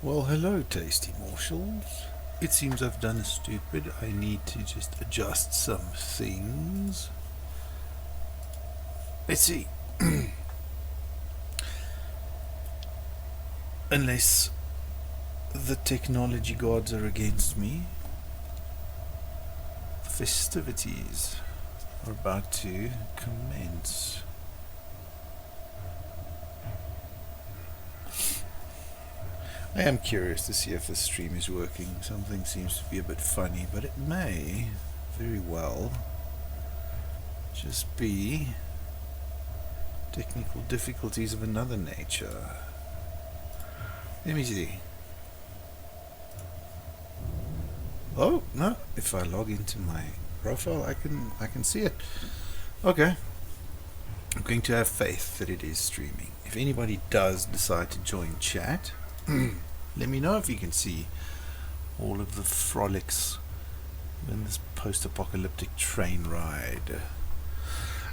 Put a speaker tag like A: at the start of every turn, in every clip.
A: Well, hello, tasty morsels. It seems I've done a stupid. I need to just adjust some things. Let's see. Unless the technology gods are against me, festivities are about to commence. I am curious to see if the stream is working. Something seems to be a bit funny, but it may very well just be technical difficulties of another nature. Let me see. Oh, no, if I log into my profile, I can see it. Okay. I'm going to have faith that it is streaming. If anybody does decide to join chat, let me know if you can see all of the frolics in this post-apocalyptic train ride.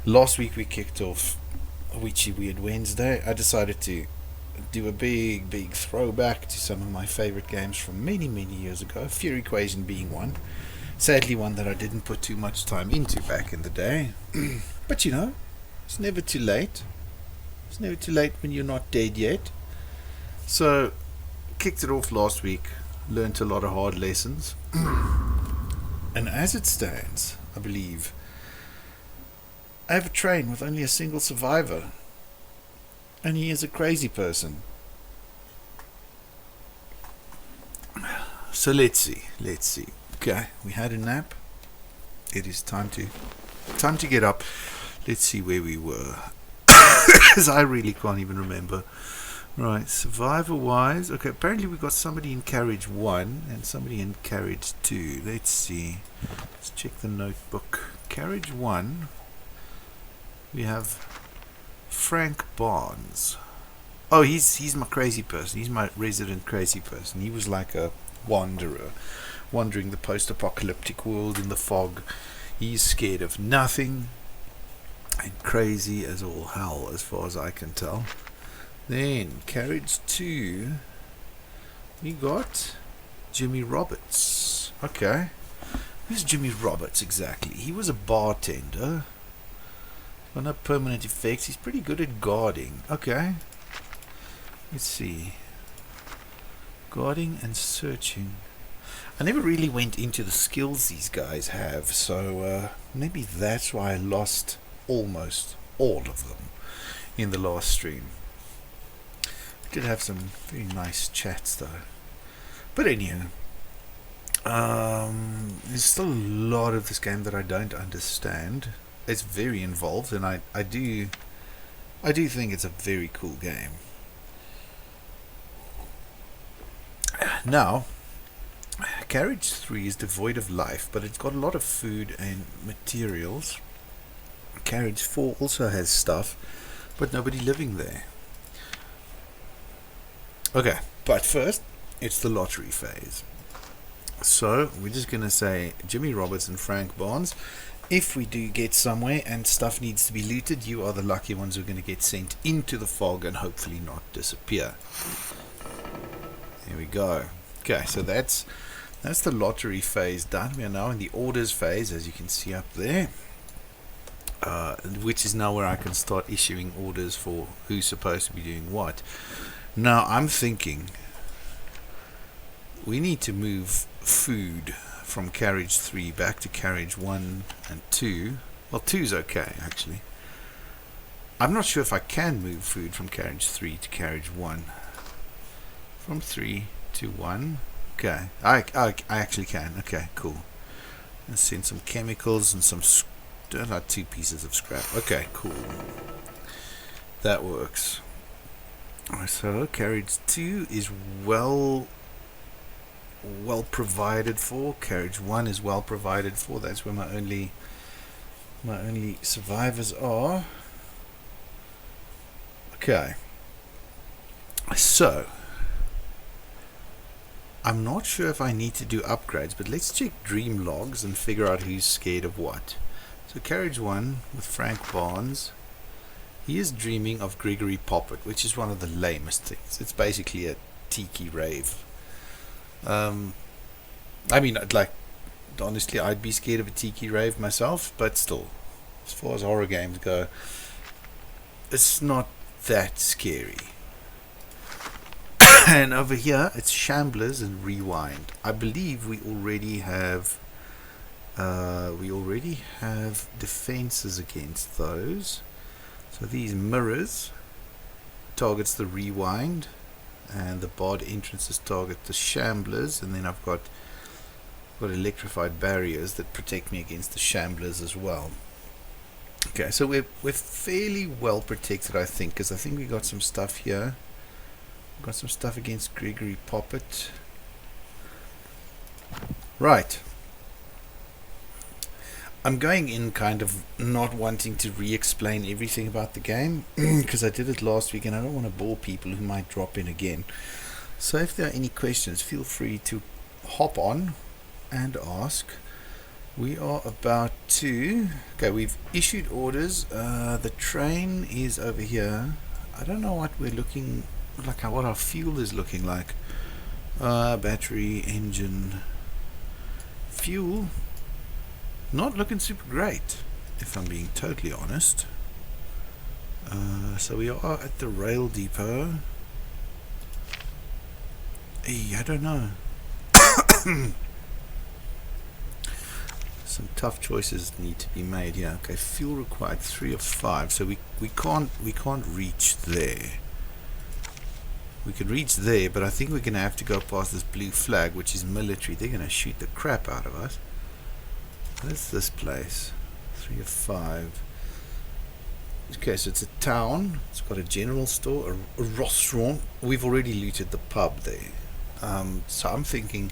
A: Last week we kicked off Witchy Weird Wednesday. I decided to do a big throwback to some of my favorite games from many years ago, Fury Equation being one. Sadly one that I didn't put too much time into back in the day. But you know, it's never too late. It's never too late when you're not dead yet. So, kicked it off last week, learnt a lot of hard lessons, and as it stands, I believe, I have a train with only a single survivor, and he is a crazy person. So let's see. Okay, we had a nap. It is time to get up. Let's see where we were, because I really can't even remember. Right, survivor wise, okay, apparently we got somebody in carriage 1 and somebody in carriage 2. Let's see. Let's check the notebook. Carriage 1, we have Frank Barnes. Oh, he's my crazy person. He's my resident crazy person. He was like a wanderer, wandering the post-apocalyptic world in the fog. He's scared of nothing and crazy as all hell, as far as I can tell. Then, carriage 2, we got Jimmy Roberts. Okay. Who's Jimmy Roberts exactly? He was a bartender. Got no permanent effects. He's pretty good at guarding. Okay. Let's see. Guarding and searching. I never really went into the skills these guys have, so maybe that's why I lost almost all of them in the last stream. Did have some very nice chats though. But anyhow, there's still a lot of this game that I don't understand. It's very involved, and I do think it's a very cool game. Now, Carriage 3 is devoid of life, but it's got a lot of food and materials. Carriage 4 also has stuff, but nobody living there. Okay, but first, it's the lottery phase. So, we're just going to say Jimmy Roberts and Frank Barnes. If we do get somewhere and stuff needs to be looted, you are the lucky ones who are going to get sent into the fog and hopefully not disappear. There we go. Okay, so that's the lottery phase done. We are now in the orders phase, as you can see up there. Which is now where I can start issuing orders for who's supposed to be doing what. Now, I'm thinking we need to move food from carriage 3 back to carriage 1 and 2. Well, 2's okay, actually. I'm not sure if I can move food from carriage 3 to carriage 1. From 3 to 1. Okay, I actually can. Okay, cool. Let's send some chemicals and some like 2 pieces of scrap. Okay, cool. That works. So carriage 2 is well provided for. Carriage 1 is well provided for. That's where my only survivors are. Okay. So I'm not sure if I need to do upgrades, but let's check dream logs and figure out who's scared of what. So carriage 1 with Frank Barnes. He is dreaming of Gregory Poppet, which is one of the lamest things. It's basically a tiki rave. I mean, like, honestly, I'd be scared of a tiki rave myself, but still, as far as horror games go, it's not that scary. And over here, it's Shamblers and Rewind. I believe we already have defenses against those. So these mirrors targets the Rewind, and the barred entrances target the Shamblers, and then I've got electrified barriers that protect me against the Shamblers as well. Okay, so we're fairly well protected, I think, because I think we got some stuff here. We've got some stuff against Gregory Poppet. Right. I'm going in kind of not wanting to re-explain everything about the game because I did it last week and I don't want to bore people who might drop in again. So if there are any questions, feel free to hop on and ask. We are about to... Okay, we've issued orders. The train is over here. I don't know what we're looking like, what our fuel is looking like. Battery, engine, fuel. Not looking super great, if I'm being totally honest. So we are at the rail depot. I don't know. Some tough choices need to be made here. Okay, fuel required 3 of 5, so we can't reach there. We could reach there, but I think we're gonna have to go past this blue flag, which is military. They're gonna shoot the crap out of us. What's this place? 3 of 5. Okay, so it's a town. It's got a general store, a restaurant. We've already looted the pub there. So I'm thinking,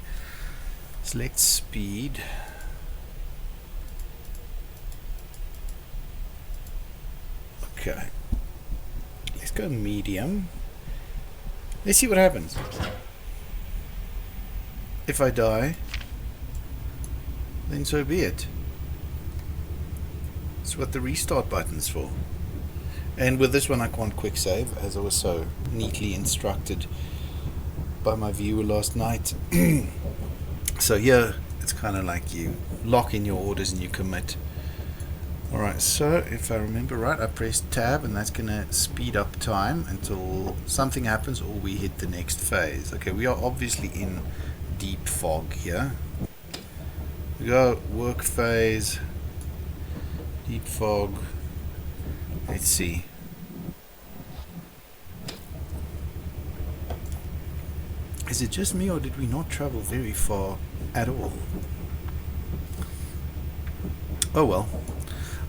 A: select speed. Okay. Let's go medium. Let's see what happens. If I die, then so be it. That's what the restart button's for. And with this one I can't quick save, as I was so neatly instructed by my viewer last night. So here it's kind of like you lock in your orders and you commit. Alright, so if I remember right, I press tab and that's going to speed up time until something happens or we hit the next phase. Okay, we are obviously in deep fog here. We go work phase, deep fog. Let's see. Is it just me or did we not travel very far at all? Oh well.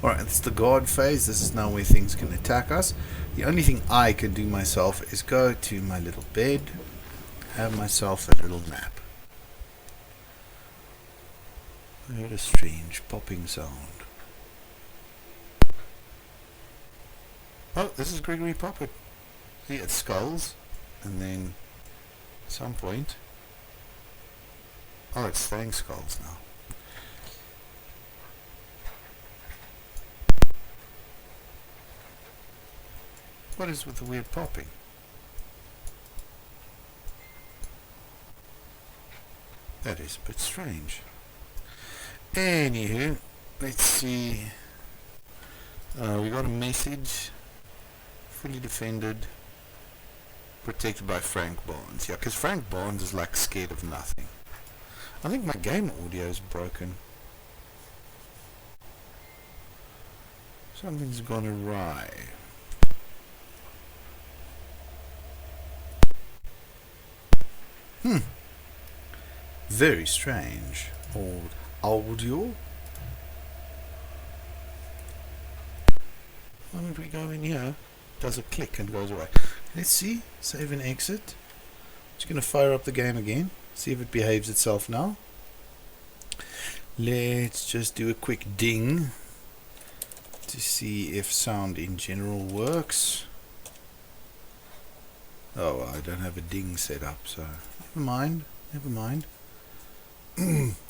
A: Alright, it's the guard phase. This is now where things can attack us. The only thing I can do myself is go to my little bed, have myself a little nap. I heard a strange popping sound. Oh, this is Gregory Poppet. See, it skulls, and then at some point... Oh, it's Fang skulls now. What is with the weird popping? That is a bit strange. Anywho, let's see. We got a message. Fully defended. Protected by Frank Barnes. Yeah, because Frank Barnes is like scared of nothing. I think my game audio is broken. Something's gone awry. Very strange. Old audio. Why don't we go in here? Does a click and goes away. Let's see. Save and exit. Just going to fire up the game again. See if it behaves itself now. Let's just do a quick ding to see if sound in general works. Oh, I don't have a ding set up, so never mind. Never mind.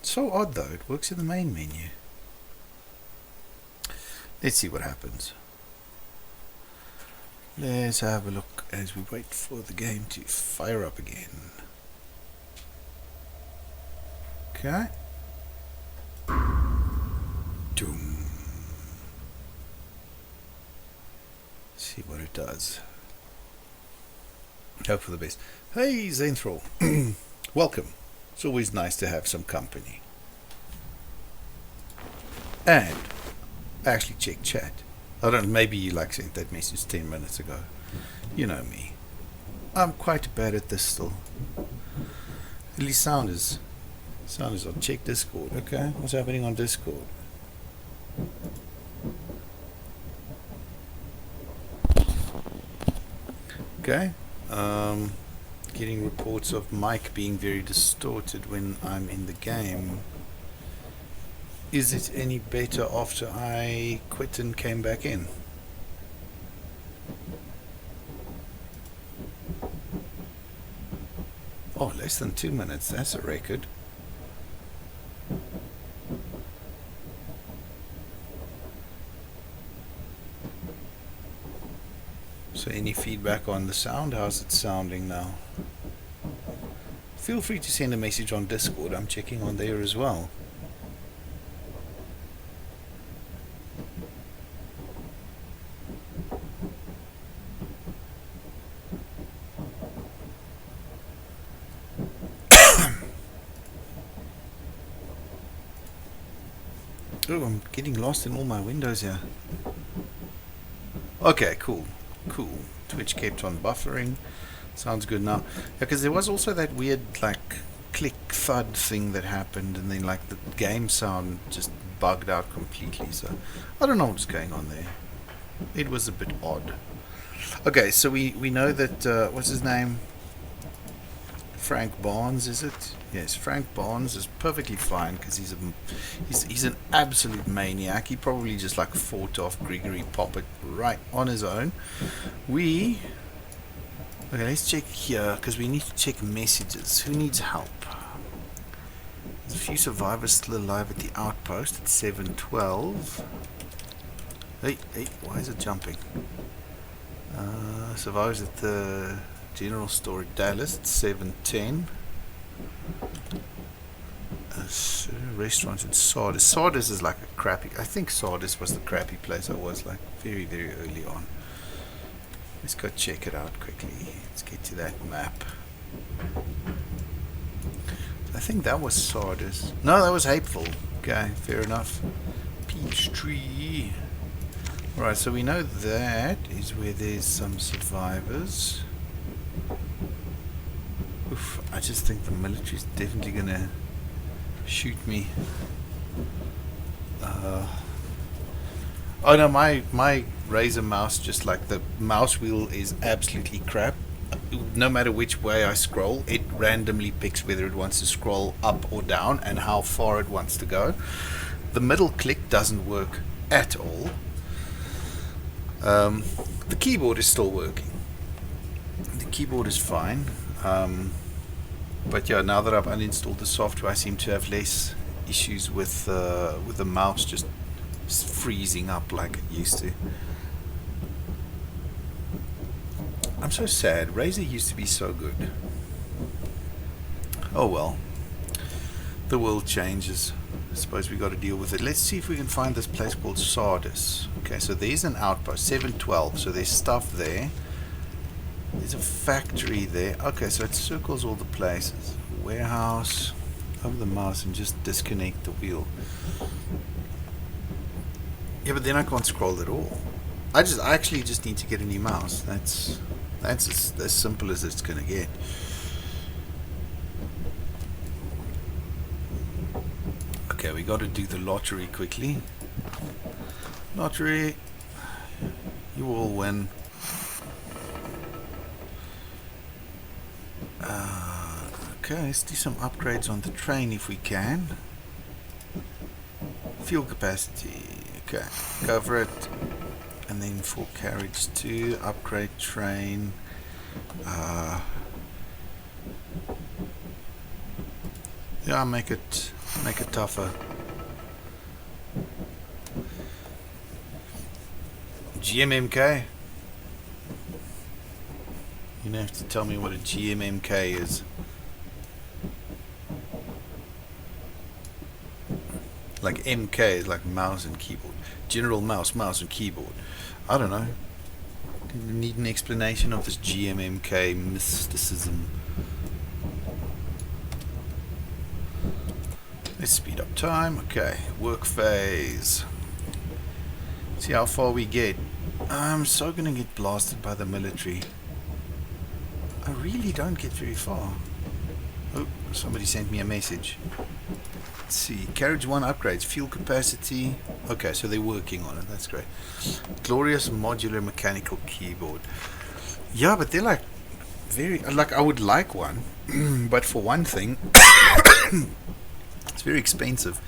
A: So odd though, it works in the main menu. Let's see what happens. Let's have a look as we wait for the game to fire up again. Okay. Doom. See what it does. Hope for the best. Hey, Zenthral. Welcome. It's always nice to have some company. And I actually checked chat. I don't know, maybe you sent that message 10 minutes ago. You know me. I'm quite bad at this still. At least Sounders. I'll check Discord. Okay, what's happening on Discord? Okay. Getting reports of mic being very distorted when I'm in the game. Is it any better after I quit and came back in? Oh, less than 2 minutes. That's a record. So any feedback on the sound? How's it sounding now? Feel free to send a message on Discord. I'm checking on there as well. Oh, I'm getting lost in all my windows here. Okay, cool. Twitch kept on buffering. Sounds good now. Yeah, because there was also that weird click thud thing that happened, and then the game sound just bugged out completely. So I don't know what's going on there. It was a bit odd. Okay, so we know that what's his name? Frank Barnes, is it? Yes, Frank Barnes is perfectly fine because he's an absolute maniac. He probably just fought off Gregory Poppet right on his own. Okay, let's check here because we need to check messages. Who needs help? There's a few survivors still alive at the outpost at 7:12. Hey, why is it jumping? Survivors at the general store at Dallas at 7:10. Restaurants in Sardis. Sardis is a crappy. I think Sardis was the crappy place I was very, very early on. Let's go check it out quickly. Let's get to that map. I think that was Sardis. No, that was Hateful. Okay, fair enough. Peachtree. Alright, so we know that is where there's some survivors. Oof, I just think the military's definitely gonna shoot me. Oh no, my Razer mouse, just the mouse wheel is absolutely crap. No matter which way I scroll, it randomly picks whether it wants to scroll up or down and how far it wants to go. The middle click doesn't work at all. The keyboard is still working. The keyboard is fine. But yeah, now that I've uninstalled the software, I seem to have less issues with the mouse just freezing up like it used to. I'm so sad. Razer used to be so good. Oh well. The world changes. I suppose we got to deal with it. Let's see if we can find this place called Sardis. Okay, so there's an outpost, 712. So there's stuff there. There's a factory there. Okay, so it circles all the places. Warehouse. Over the mouse and just disconnect the wheel. Yeah, but then I can't scroll at all. I actually just need to get a new mouse. That's as simple as it's gonna get. Okay, we got to do the lottery quickly. Lottery. You all win. Okay, let's do some upgrades on the train if we can. Fuel capacity. Okay, cover it. And then for carriage 2, upgrade train. Yeah, make it tougher. GMMK. You're gonna have to tell me what a GMMK is. Like MK is like mouse and keyboard. General mouse, mouse and keyboard. I don't know. You need an explanation of this GMMK mysticism. Let's speed up time. Okay, work phase. See how far we get. I'm so gonna get blasted by the military. I really don't get very far. Oh, somebody sent me a message. Let's see. Carriage 1 upgrades. Fuel capacity. Okay, so they're working on it. That's great. Glorious modular mechanical keyboard. Yeah, but they're like very... Like, I would like one. But for one thing... It's very expensive.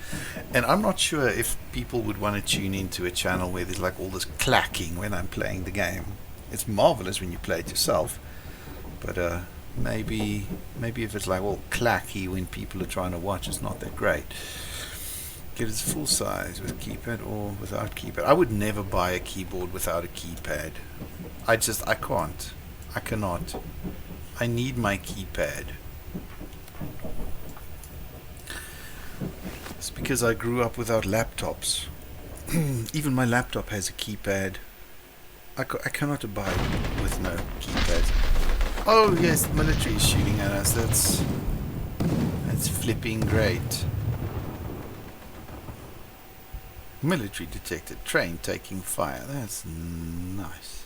A: And I'm not sure if people would want to tune into a channel where there's like all this clacking when I'm playing the game. It's marvelous when you play it yourself. But maybe if it's like all clacky when people are trying to watch, it's not that great. Get it full size with keypad or without keypad. I would never buy a keyboard without a keypad. I can't. I cannot. I need my keypad. It's because I grew up without laptops. Even my laptop has a keypad. I cannot abide with no keypad. Oh yes, the military is shooting at us. That's flipping great. Military detected. Train taking fire. That's nice.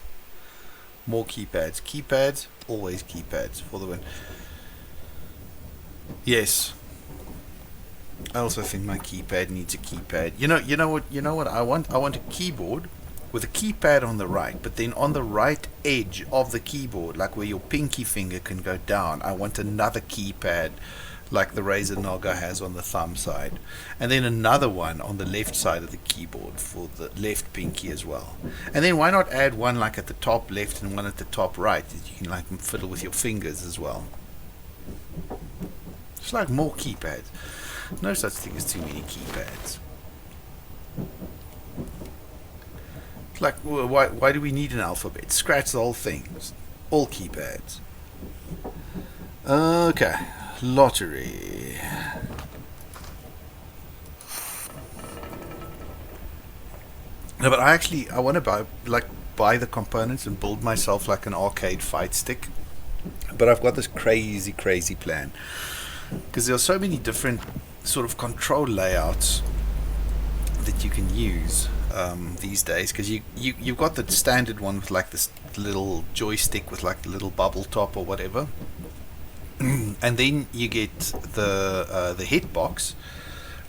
A: More keypads. Keypads, always keypads for the win. Yes. I also think my keypad needs a keypad. You know what I want? I want a keyboard with a keypad on the right, but then on the right edge of the keyboard, like where your pinky finger can go down, I want another keypad like the Razer Naga has on the thumb side, and then another one on the left side of the keyboard for the left pinky as well. And then why not add one like at the top left and one at the top right that you can like fiddle with your fingers as well. It's like more keypads. No such thing as too many keypads. It's like, why do we need an alphabet? Scratch the whole thing. All keypads. Okay. Lottery. No, but I want to buy the components and build myself like an arcade fight stick. But I've got this crazy plan. Because there are so many different sort of control layouts that you can use these days, because you've got the standard one with like this little joystick with like the little bubble top or whatever, and then you get the hitbox,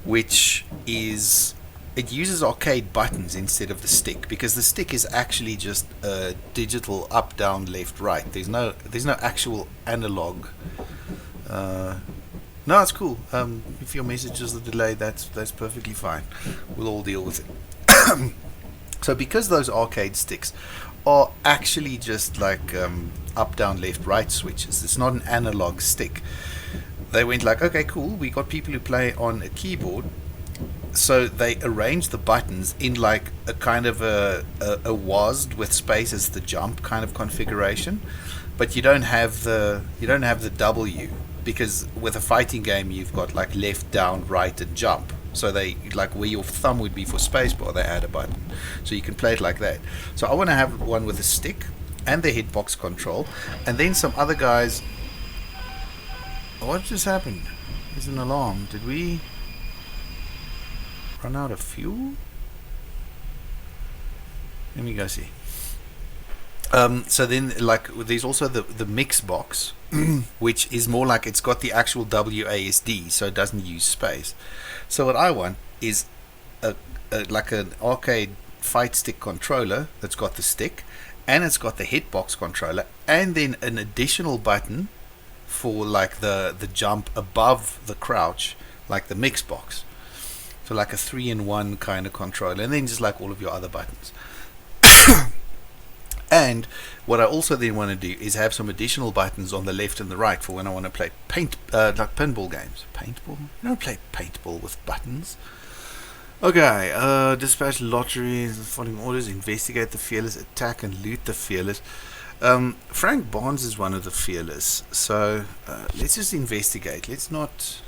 A: which is, it uses arcade buttons instead of the stick, because the stick is actually just a digital up, down, left, right. There's no actual analog. No, it's cool. If your messages are delayed, that's perfectly fine. We'll all deal with it. So because those arcade sticks are actually just like up, down, left, right switches, it's not an analog stick. They went like, okay, cool, we got people who play on a keyboard, so they arranged the buttons in like a kind of a WASD with space as the jump kind of configuration, but you don't have the W. Because with a fighting game, you've got like left, down, right, and jump. So they, like where your thumb would be for spacebar, they add a button. So you can play it like that. So I want to have one with a stick and the hitbox control. And then some other guys... What just happened? There's an alarm. Did we run out of fuel? Let me go see. So then, like, there's also the mix box, which is more like it's got the actual WASD, so it doesn't use space. So what I want is like an arcade fight stick controller that's got the stick, and it's got the hitbox controller, and then an additional button for like the jump above the crouch, like the mix box. So like a 3-in-1 kind of controller, and then just like all of your other buttons. And what I also then want to do is have some additional buttons on the left and the right for when I want to play like pinball games. Paintball? You don't play paintball with buttons. Okay, dispatch lottery, following orders, investigate the fearless, attack and loot the fearless. Frank Barnes is one of the fearless, so let's just investigate. Let's not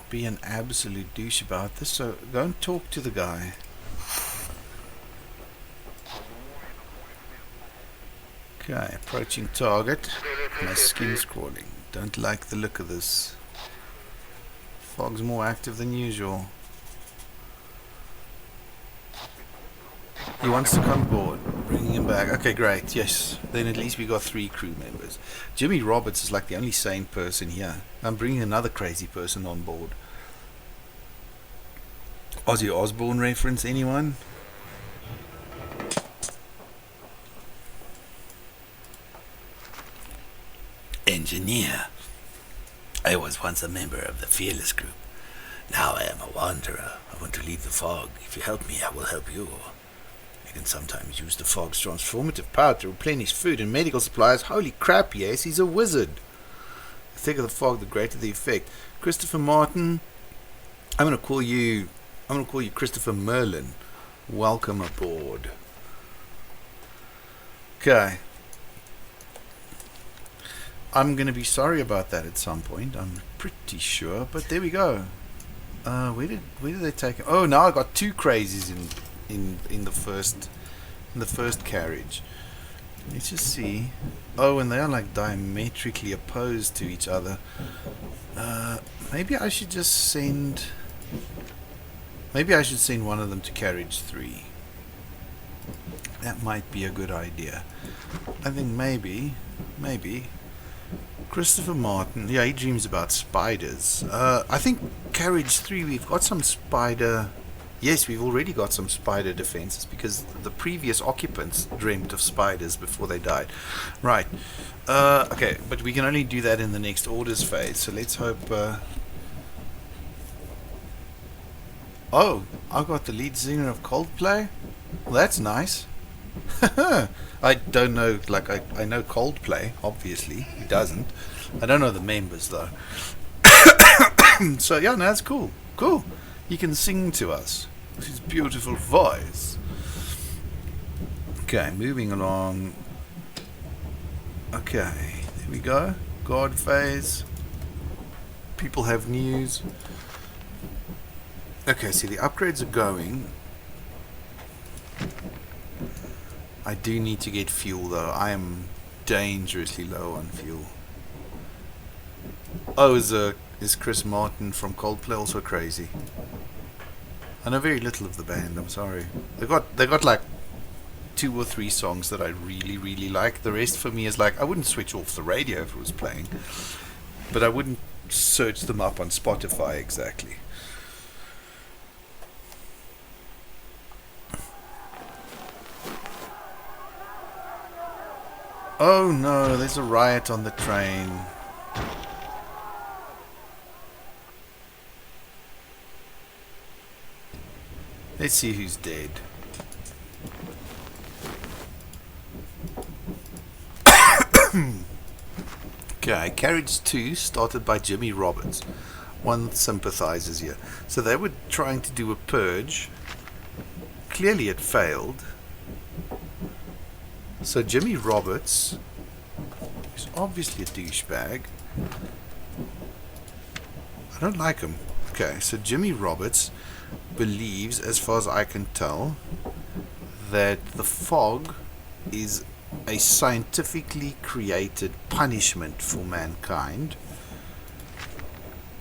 A: be an absolute douche about this. So go and talk to the guy. Okay, approaching target. My skin's crawling. Don't like the look of this. Fog's more active than usual. He wants to come aboard. Bringing him back. Okay, great. Yes. Then at least we got 3 crew members. Jimmy Roberts is like the only sane person here. I'm bringing another crazy person on board. Ozzy Osbourne reference, anyone?
B: Engineer. I was once a member of the Fearless group. Now I am a wanderer. I want to leave the fog. If you help me, I will help you. You can sometimes use the fog's transformative power to replenish food and medical supplies. Holy crap, yes, he's a wizard. The thicker the fog, the greater the effect. Christopher Martin, I'm gonna call you Christopher Merlin. Welcome aboard. Okay. I'm going to be sorry about that at some point, I'm pretty sure, but there we go. Where did they take it? Oh, now I got 2 crazies in the first carriage. Let's just see. Oh, and they are like diametrically opposed to each other. Maybe I should send one of them to carriage 3. That might be a good idea. I think maybe Christopher Martin, yeah, he dreams about spiders. I think carriage 3, we've got some spider. Yes, we've already got some spider defenses because the previous occupants dreamt of spiders before they died. Right. Okay, but we can only do that in the next orders phase, so let's hope. Oh, I got the lead singer of Coldplay? Well, that's nice. I don't know, like, I know Coldplay, obviously. He doesn't. I don't know the members, though. So, yeah, no, that's cool. Cool. He can sing to us with his beautiful voice. Okay, moving along. Okay, there we go. Guard phase. People have news. Okay, see, the upgrades are going. I do need to get fuel, though. I am dangerously low on fuel. Oh, is Chris Martin from Coldplay also crazy? I know very little of the band, I'm sorry. They got like 2 or 3 songs that I really, really like. The rest for me is like, I wouldn't switch off the radio if it was playing. But I wouldn't search them up on Spotify exactly. Oh no, there's a riot on the train. Let's see who's dead. Okay, carriage 2 started by Jimmy Roberts. One sympathizes here. So they were trying to do a purge. Clearly it failed. So Jimmy Roberts is obviously a douchebag. I don't like him. Okay, so Jimmy Roberts believes, as far as I can tell, that the fog is a scientifically created punishment for mankind.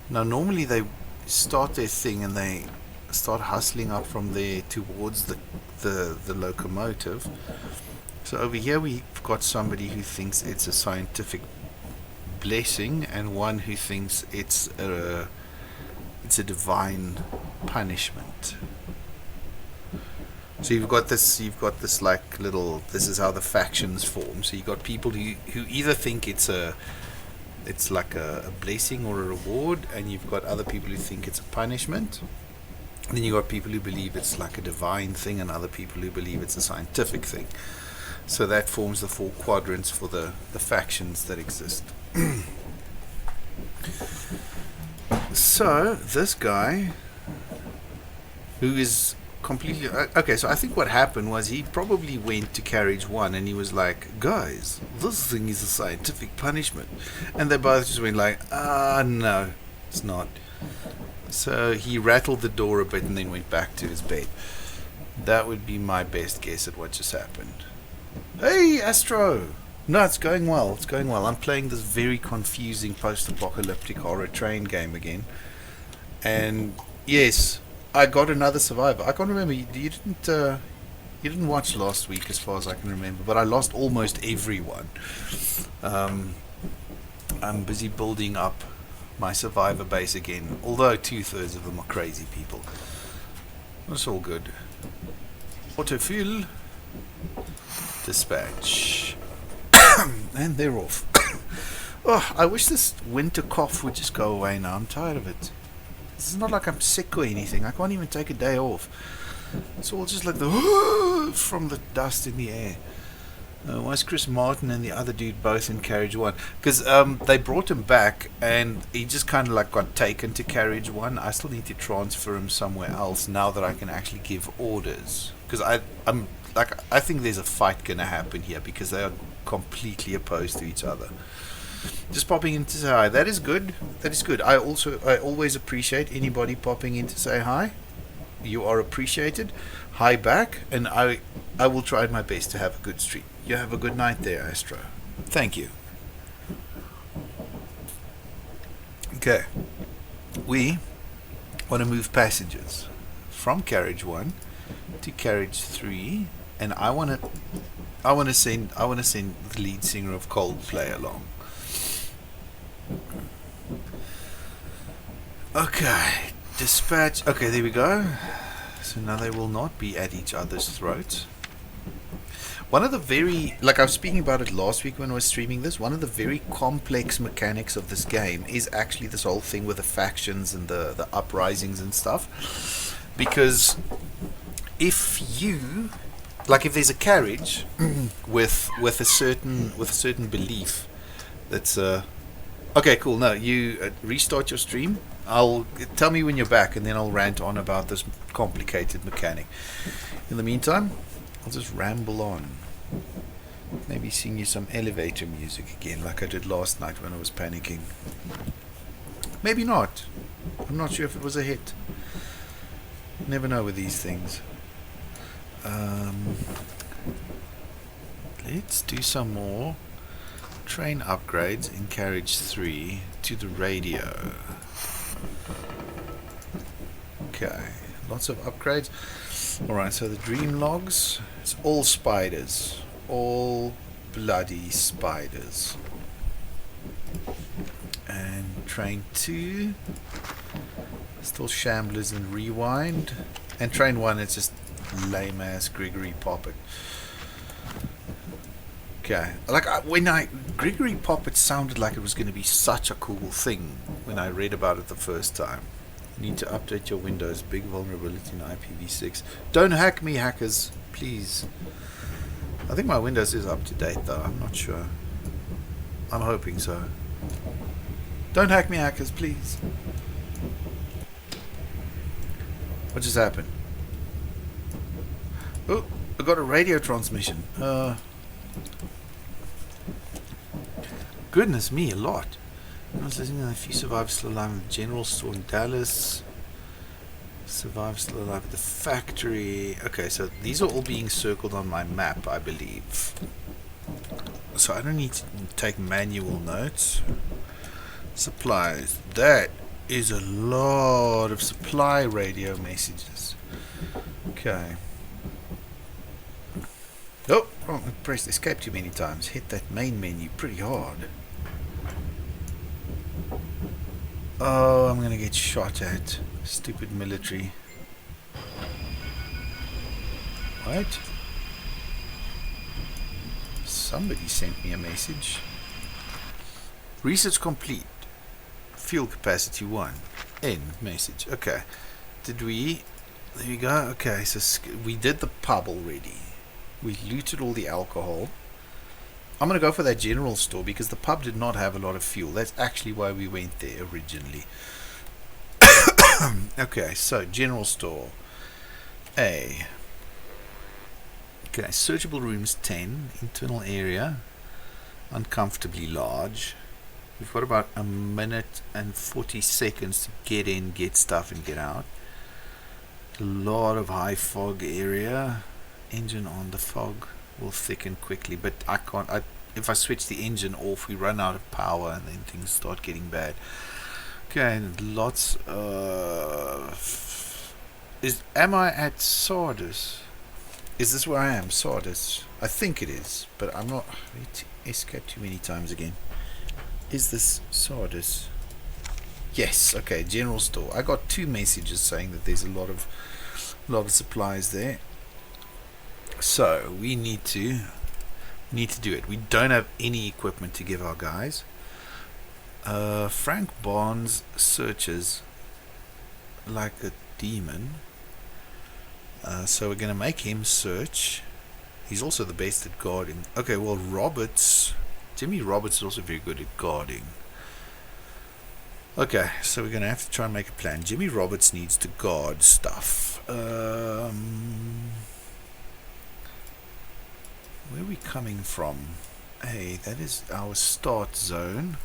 B: Now normally they start their thing and they start hustling up from there towards the locomotive. So over here we've got somebody who thinks it's a scientific blessing and one who thinks it's a divine punishment. So you've got this like little, this is how the factions form. So you've got people who either think it's like a blessing or a reward, and you've got other people who think it's a punishment. And then you've got people who believe it's like a divine thing, and other people who believe it's a scientific thing. So that forms the 4 quadrants for the factions that exist. So this guy, who is
A: completely. Okay, so I think what happened was he probably went to carriage one and he was like, "Guys, this thing is a scientific punishment," and they both just went like, "Ah, no, it's not." So he rattled the door a bit and then went back to his bed. That would be my best guess at what just happened. Hey, Astro! No, it's going well. It's going well. I'm playing this very confusing post-apocalyptic horror train game again. And yes, I got another survivor. I can't remember. You didn't watch last week, as far as I can remember. But I lost almost everyone. I'm busy building up my survivor base again. Although 2/3 of them are crazy people. That's all good. Autofill. Dispatch. And they're off. Oh, I wish this winter cough would just go away now. I'm tired of it. It's not like I'm sick or anything. I can't even take a day off. It's all just like the from the dust in the air. Why is Chris Martin and the other dude both in carriage one? Because they brought him back and he just kind of like got taken to carriage one. I still need to transfer him somewhere else now that I can actually give orders. Because I think there's a fight gonna happen here because they are completely opposed to each other. Just popping in to say hi. That is good. That is good. I always appreciate anybody popping in to say hi. You are appreciated. Hi back, and I will try my best to have a good stream. You have a good night there, Astro. Thank you. Okay. We want to move passengers from carriage 1 to carriage 3, and I want to send the lead singer of Coldplay along. Okay, dispatch. Okay, there we go. So now they will not be at each other's throats. One of the very, like I was speaking about it last week when I was streaming this, one of the very complex mechanics of this game is actually this whole thing with the factions and the uprisings and stuff. Because if there's a carriage with a certain belief that's okay, cool. No, you restart your stream. I'll tell me when you're back, and then I'll rant on about this complicated mechanic. In the meantime, I'll just ramble on. Maybe sing you some elevator music again, like I did last night when I was panicking. Maybe not. I'm not sure if it was a hit. Never know with these things. Let's do some more train upgrades in carriage 3 to the radio. Okay, lots of upgrades. Alright, so the dream logs, it's all spiders. All bloody spiders. And train 2, still Shamblers and Rewind. And train 1, it's just lame ass Gregory Poppet. Okay, Gregory Poppet sounded like it was going to be such a cool thing when I read about it the first time. You need to update your Windows. Big vulnerability in IPv6. Don't hack me, hackers, please. I think my Windows is up to date though. I'm not sure. I'm hoping so. Don't hack me, hackers, please. What just happened? Oh, I got a radio transmission. Goodness me, a lot. I was listening to a few survivors still alive in the general store in Dallas. Survivors still alive at the factory. Okay, so these are all being circled on my map, I believe. So I don't need to take manual notes. Supplies. That is a lot of supply radio messages. Okay. Oh, I pressed escape too many times. Hit that main menu pretty hard. Oh, I'm gonna get shot at. Stupid military. What? Somebody sent me a message. Research complete. Fuel capacity 1. End message. Okay. Did we... There we go. Okay, so we did the pub already. We looted all the alcohol. I'm going to go for that general store because the pub did not have a lot of fuel. That's actually why we went there originally. Okay, so general store. A. Okay, searchable rooms 10. Internal area uncomfortably large. We've got about a minute and 40 seconds to get in, get stuff, and get out. A lot of high fog area. Engine on, the fog will thicken quickly, but I can't. If I switch the engine off, we run out of power and then things start getting bad. Okay, lots of. Am I at Sardis? Is this where I am? Sardis? I think it is, but I'm not. I need to escape too many times again. Is this Sardis? Yes. Okay. General store. I got 2 messages saying that there's a lot of supplies there. So we need to do it. We don't have any equipment to give our guys. Frank Barnes searches like a demon. So we're going to make him search. He's also the best at guarding. Okay, well, Jimmy Roberts is also very good at guarding. Okay, so we're going to have to try and make a plan. Jimmy Roberts needs to guard stuff. Where are we coming from? Hey, that is our start zone.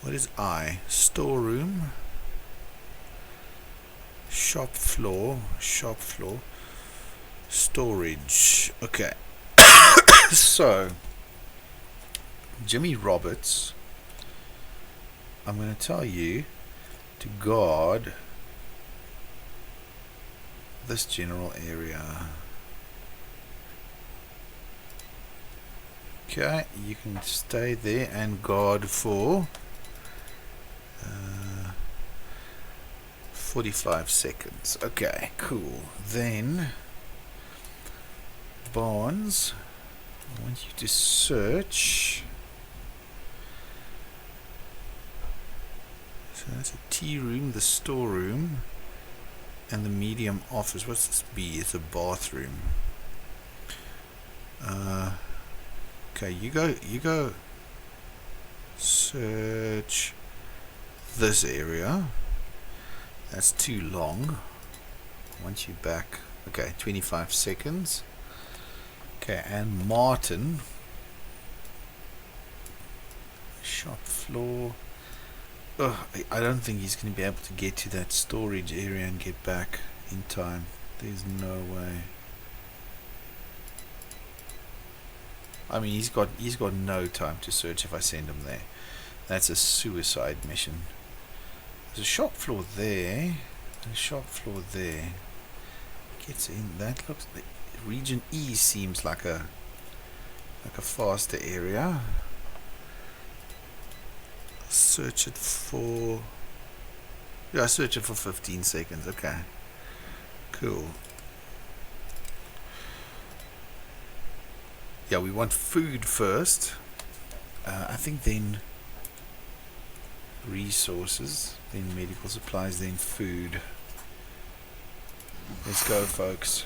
A: What is I? Storeroom. Shop floor. Storage. Okay. So, Jimmy Roberts, I'm going to tell you to guard this general area. Okay, you can stay there and guard for 45 seconds. Okay, cool. Then Barnes, I want you to search. So that's a tea room, the storeroom, and the medium office. What's this B? It's a bathroom. Okay, you go search this area. That's too long. I want you back. Okay, 25 seconds. Okay, and Martin, shop floor. I don't think he's going to be able to get to that storage area and get back in time. There's no way. I mean, he's got no time to search if I send him there. That's a suicide mission. There's a shop floor there. A shop floor there. Gets in. That looks. Region E seems like a faster area. Search it for. Yeah, search it for 15 seconds. Okay. Cool. Yeah, we want food first. I think then resources, then medical supplies, then food. Let's go, folks.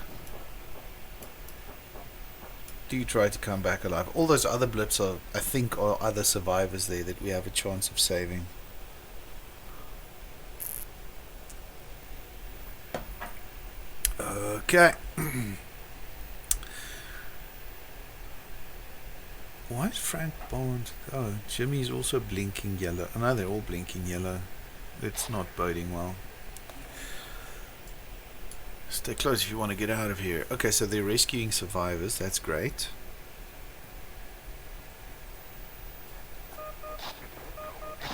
A: Do try to come back alive. All those other blips are, I think, are other survivors there that we have a chance of saving. Okay. Why is Frank Bond? Oh, Jimmy's also blinking yellow. Oh, no, they're all blinking yellow. It's not boding well. Stay close if you want to get out of here. Okay, so they're rescuing survivors. That's great.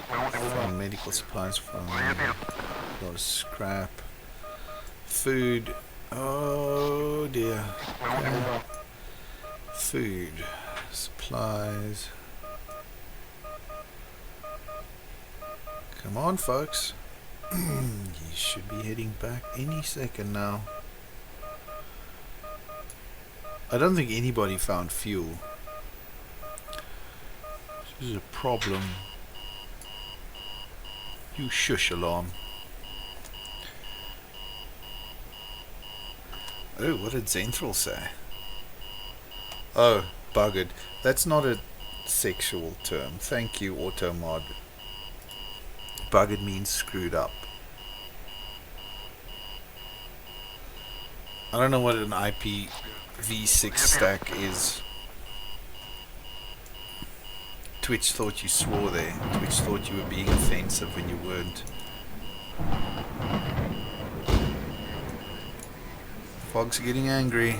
A: From medical supplies, from a lot of scrap. Food. Oh dear. Okay. Food. Supplies. Come on, folks. You should be heading back any second now. I don't think anybody found fuel. This is a problem. You shush, alarm. Oh, what did Zenthral say? Oh, buggered. That's not a sexual term. Thank you, Automod. Buggered means screwed up. I don't know what an IPv6 stack is. Twitch thought you swore there. Twitch thought you were being offensive when you weren't. Fog's getting angry.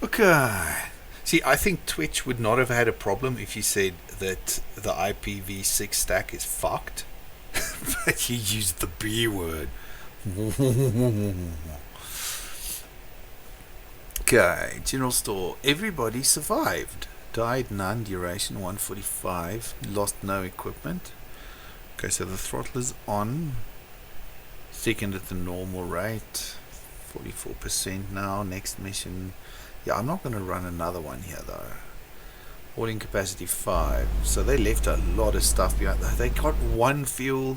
A: Okay. See, I think Twitch would not have had a problem if you said that the IPv6 stack is fucked. But you used the B word. Okay, general store. Everybody survived. Died none. Duration 145. Lost no equipment. Okay, so the throttle is on. Second at the normal rate. 44% now. Next mission. Yeah, I'm not going to run another one here though. Hauling capacity 5. So they left a lot of stuff behind. They got one fuel.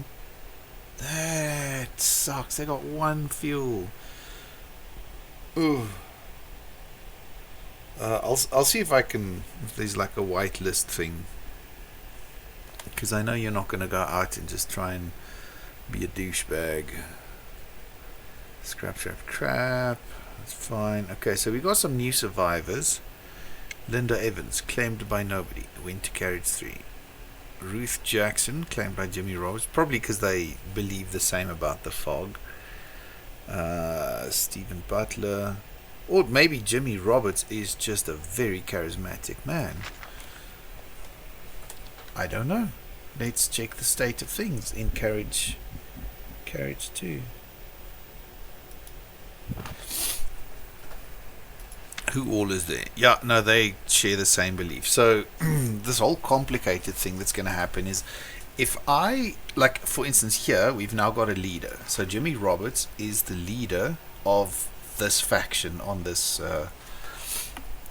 A: That sucks. They got one fuel. Ooh. I'll see if I can. If there's like a whitelist thing. Because I know you're not going to go out and just try and be a douchebag. Scrap crap. That's fine. Okay, so we got some new survivors. Linda Evans, claimed by nobody, went to carriage 3. Ruth Jackson, claimed by Jimmy Roberts, probably because they believe the same about the fog. Stephen Butler, or maybe Jimmy Roberts is just a very charismatic man. I don't know. Let's check the state of things in carriage 2. Who all is there? Yeah, no, they share the same belief. So this whole complicated thing that's going to happen is, if I, like, for instance, here we've now got a leader. So Jimmy Roberts is the leader of this faction on this.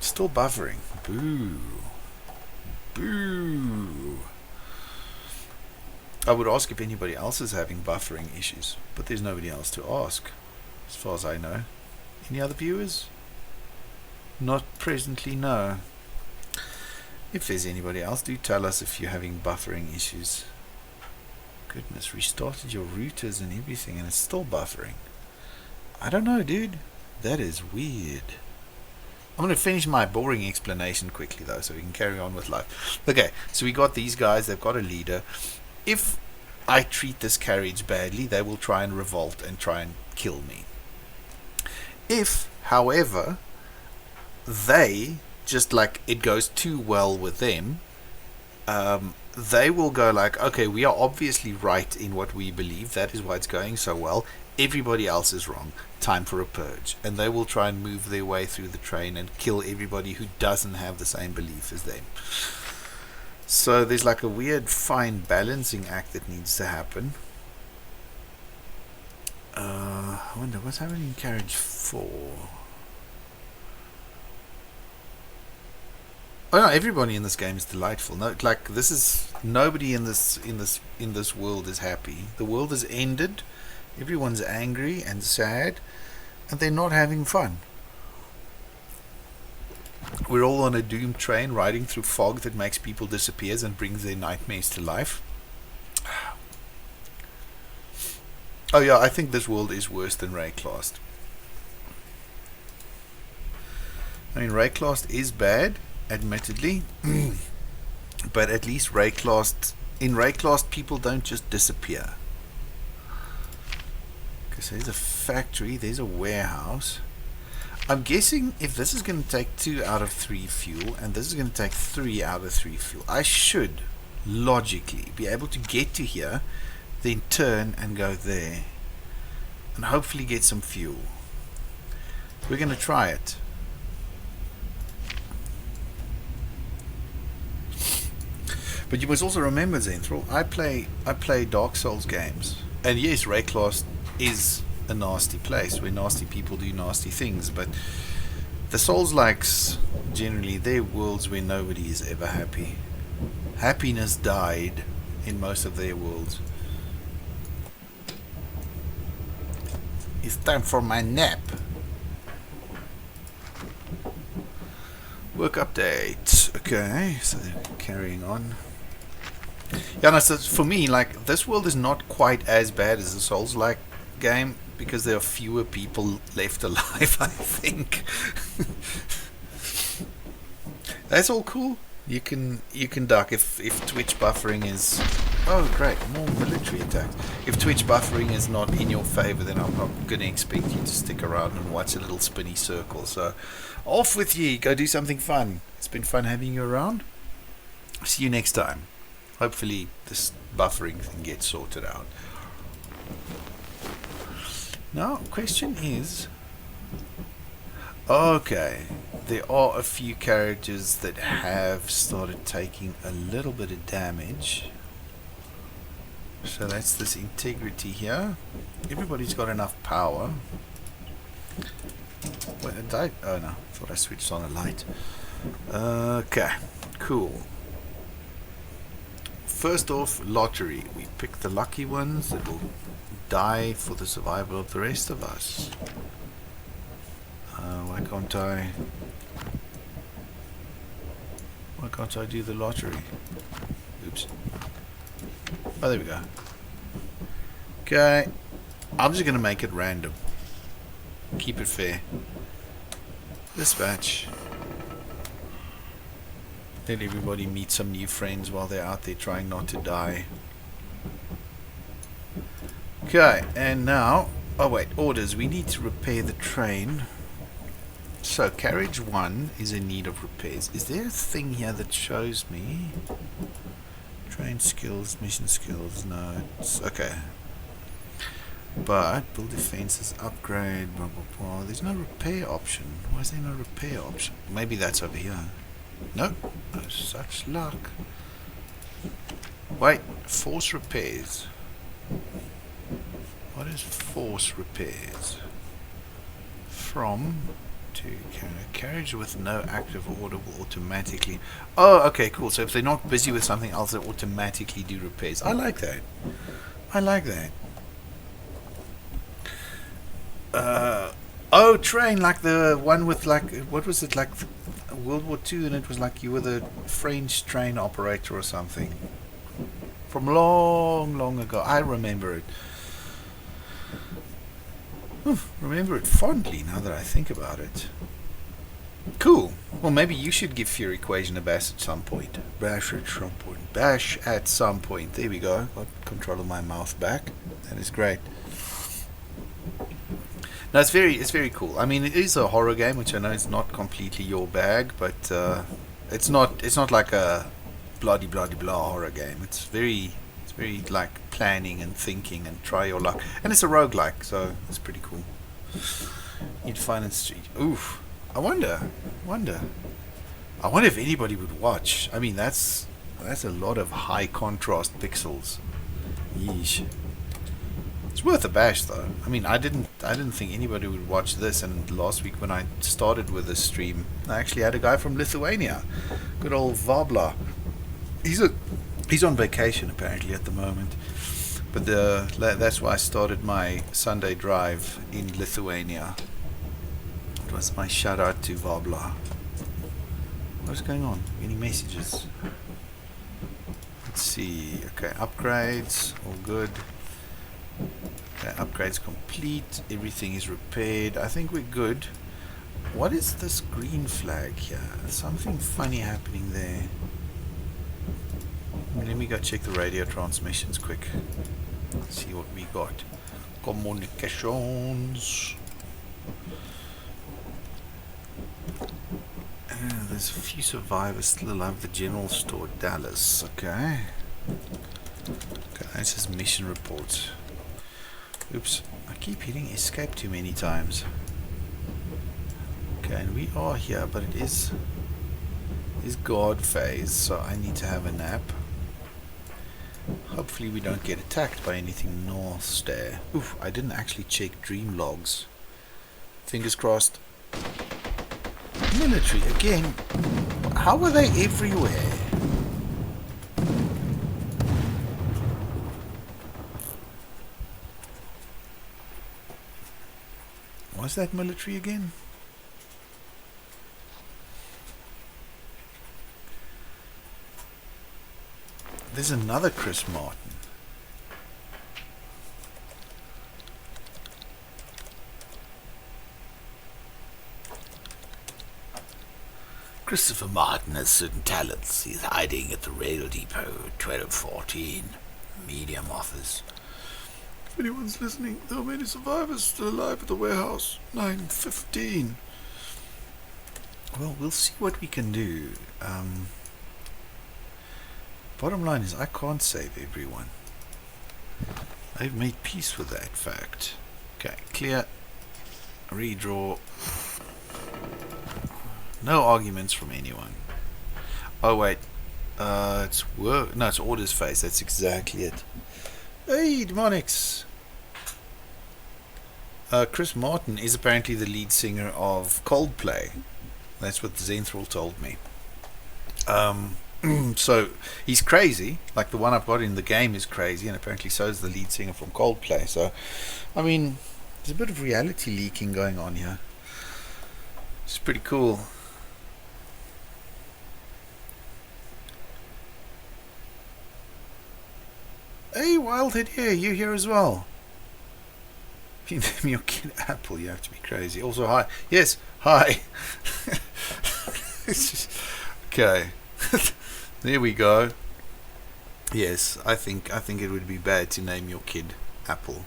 A: Still buffering. Boo. Boo. I would ask if anybody else is having buffering issues, but there's nobody else to ask, as far as I know. Any other viewers? Not presently, no. If there's anybody else, do tell us if you're having buffering issues. Goodness, restarted your routers and everything and it's still buffering. I don't know, dude. That is weird. I'm going to finish my boring explanation quickly though, so we can carry on with life. Okay, so we got these guys, they've got a leader. If I treat this carriage badly, they will try and revolt and try and kill me. If, however, they just, like, it goes too well with them, they will go like, okay, we are obviously right in what we believe, that is why it's going so well, everybody else is wrong, time for a purge, and they will try and move their way through the train and kill everybody who doesn't have the same belief as them. So there's like a weird fine balancing act that needs to happen. I wonder what's happening in carriage 4. Oh no, everybody in this game is delightful. No, like, this is, nobody in this world is happy. The world has ended. Everyone's angry and sad, and they're not having fun. We're all on a doomed train riding through fog that makes people disappear and brings their nightmares to life. Oh yeah, I think this world is worse than Rayclast. I mean, Rayclast is bad, admittedly, but at least in Rayclast people don't just disappear. Okay, so there's a factory, there's a warehouse. I'm guessing if this is going to take 2 out of 3 fuel and this is going to take 3 out of 3 fuel, I should logically be able to get to here, then turn and go there and hopefully get some fuel. We're going to try it. But you must also remember, Zenthral, I play Dark Souls games, and yes, Rayclast is a nasty place where nasty people do nasty things, but the Souls-likes, generally, they're worlds where nobody is ever happy. Happiness died in most of their worlds. It's time for my nap. Work update. Okay, so carrying on. Yeah, no, so for me, like, this world is not quite as bad as the Souls-like game because there are fewer people left alive, I think. That's all cool. You can duck if Twitch buffering is. Oh great, more military attacks. If Twitch buffering is not in your favor, then I'm not going to expect you to stick around and watch a little spinny circle. So, off with you. Go do something fun. It's been fun having you around. See you next time. Hopefully this buffering thing gets sorted out. Now, question is, okay, there are a few characters that have started taking a little bit of damage. So that's this integrity here. Everybody's got enough power. Wait, oh no, I thought I switched on a light. Okay, cool. First off, lottery. We pick the lucky ones that will die for the survival of the rest of us. Why can't I do the lottery? Oops. Oh, there we go. Okay. I'm just going to make it random. Keep it fair. Dispatch. Let everybody meet some new friends while they're out there trying not to die. Okay, and now... Oh wait, orders. We need to repair the train. So, carriage 1 is in need of repairs. Is there a thing here that shows me? Train skills, mission skills, no. It's okay. But, build defenses, upgrade, blah blah blah. There's no repair option. Why is there no repair option? Maybe that's over here. Nope, no such luck. Wait, force repairs. What is force repairs? From to carriage with no active order will automatically. Oh, okay, cool. So if they're not busy with something else, they automatically do repairs. I like that. I like that. Oh, train, like the one with like, what was it, like World War II, and it was like you were the French train operator or something. From long, long ago. I remember it. Remember it fondly now that I think about it. Cool. Well, maybe you should give Fury Equation a bash at some point. Bash at some point. Bash at some point. There we go. Got control of my mouth back. That is great. No, it's very cool. I mean, it is a horror game, which I know is not completely your bag, but it's not like a bloody blah horror game. It's very like planning and thinking and try your luck, and it's a roguelike, so it's pretty cool. Need Finance Street. Oof. I wonder if anybody would watch. I mean, that's a lot of high contrast pixels. Yeesh. It's worth a bash, though. I mean, I didn't think anybody would watch this, and last week when I started with this stream, I actually had a guy from Lithuania, good old Vabla. He's on vacation apparently at the moment, but that's why I started my Sunday drive in Lithuania. It was my shout out to Vabla. What's going on? Any messages? Let's see. Okay, upgrades, all good. Okay, upgrades complete. Everything is repaired. I think we're good. What is this green flag here? Something funny happening there. Let me go check the radio transmissions quick. See what we got. Communications. There's a few survivors still alive. The general store, Dallas. Okay. Okay, that's his mission reports. Oops, I keep hitting escape too many times. Okay, and we are here, but it is guard phase, so I need to have a nap. Hopefully we don't get attacked by anything north there. Oof, I didn't actually check dream logs. Fingers crossed. Military again. How are they everywhere? Was that military again? There's another Chris Martin.
B: Christopher Martin has certain talents. He's hiding at the rail depot, 1214. Medium office.
A: If anyone's listening, there are many survivors still alive at the warehouse. 9:15. Well, we'll see what we can do. Bottom line is, I can't save everyone. I've made peace with that fact. Okay, clear. Redraw. No arguments from anyone. Oh wait, it's work. No, it's orders phase. That's exactly it. Hey, Demonics. Chris Martin is apparently the lead singer of Coldplay. That's what Zenthral told me. So he's crazy. Like the one I've got in the game is crazy, and apparently so is the lead singer from Coldplay. So, I mean, there's a bit of reality leaking going on here. It's pretty cool. Hey, Wildhead here. You here as well? If you name your kid Apple, you have to be crazy. Also, hi. Yes, hi. Okay. There we go. Yes, I think it would be bad to name your kid Apple.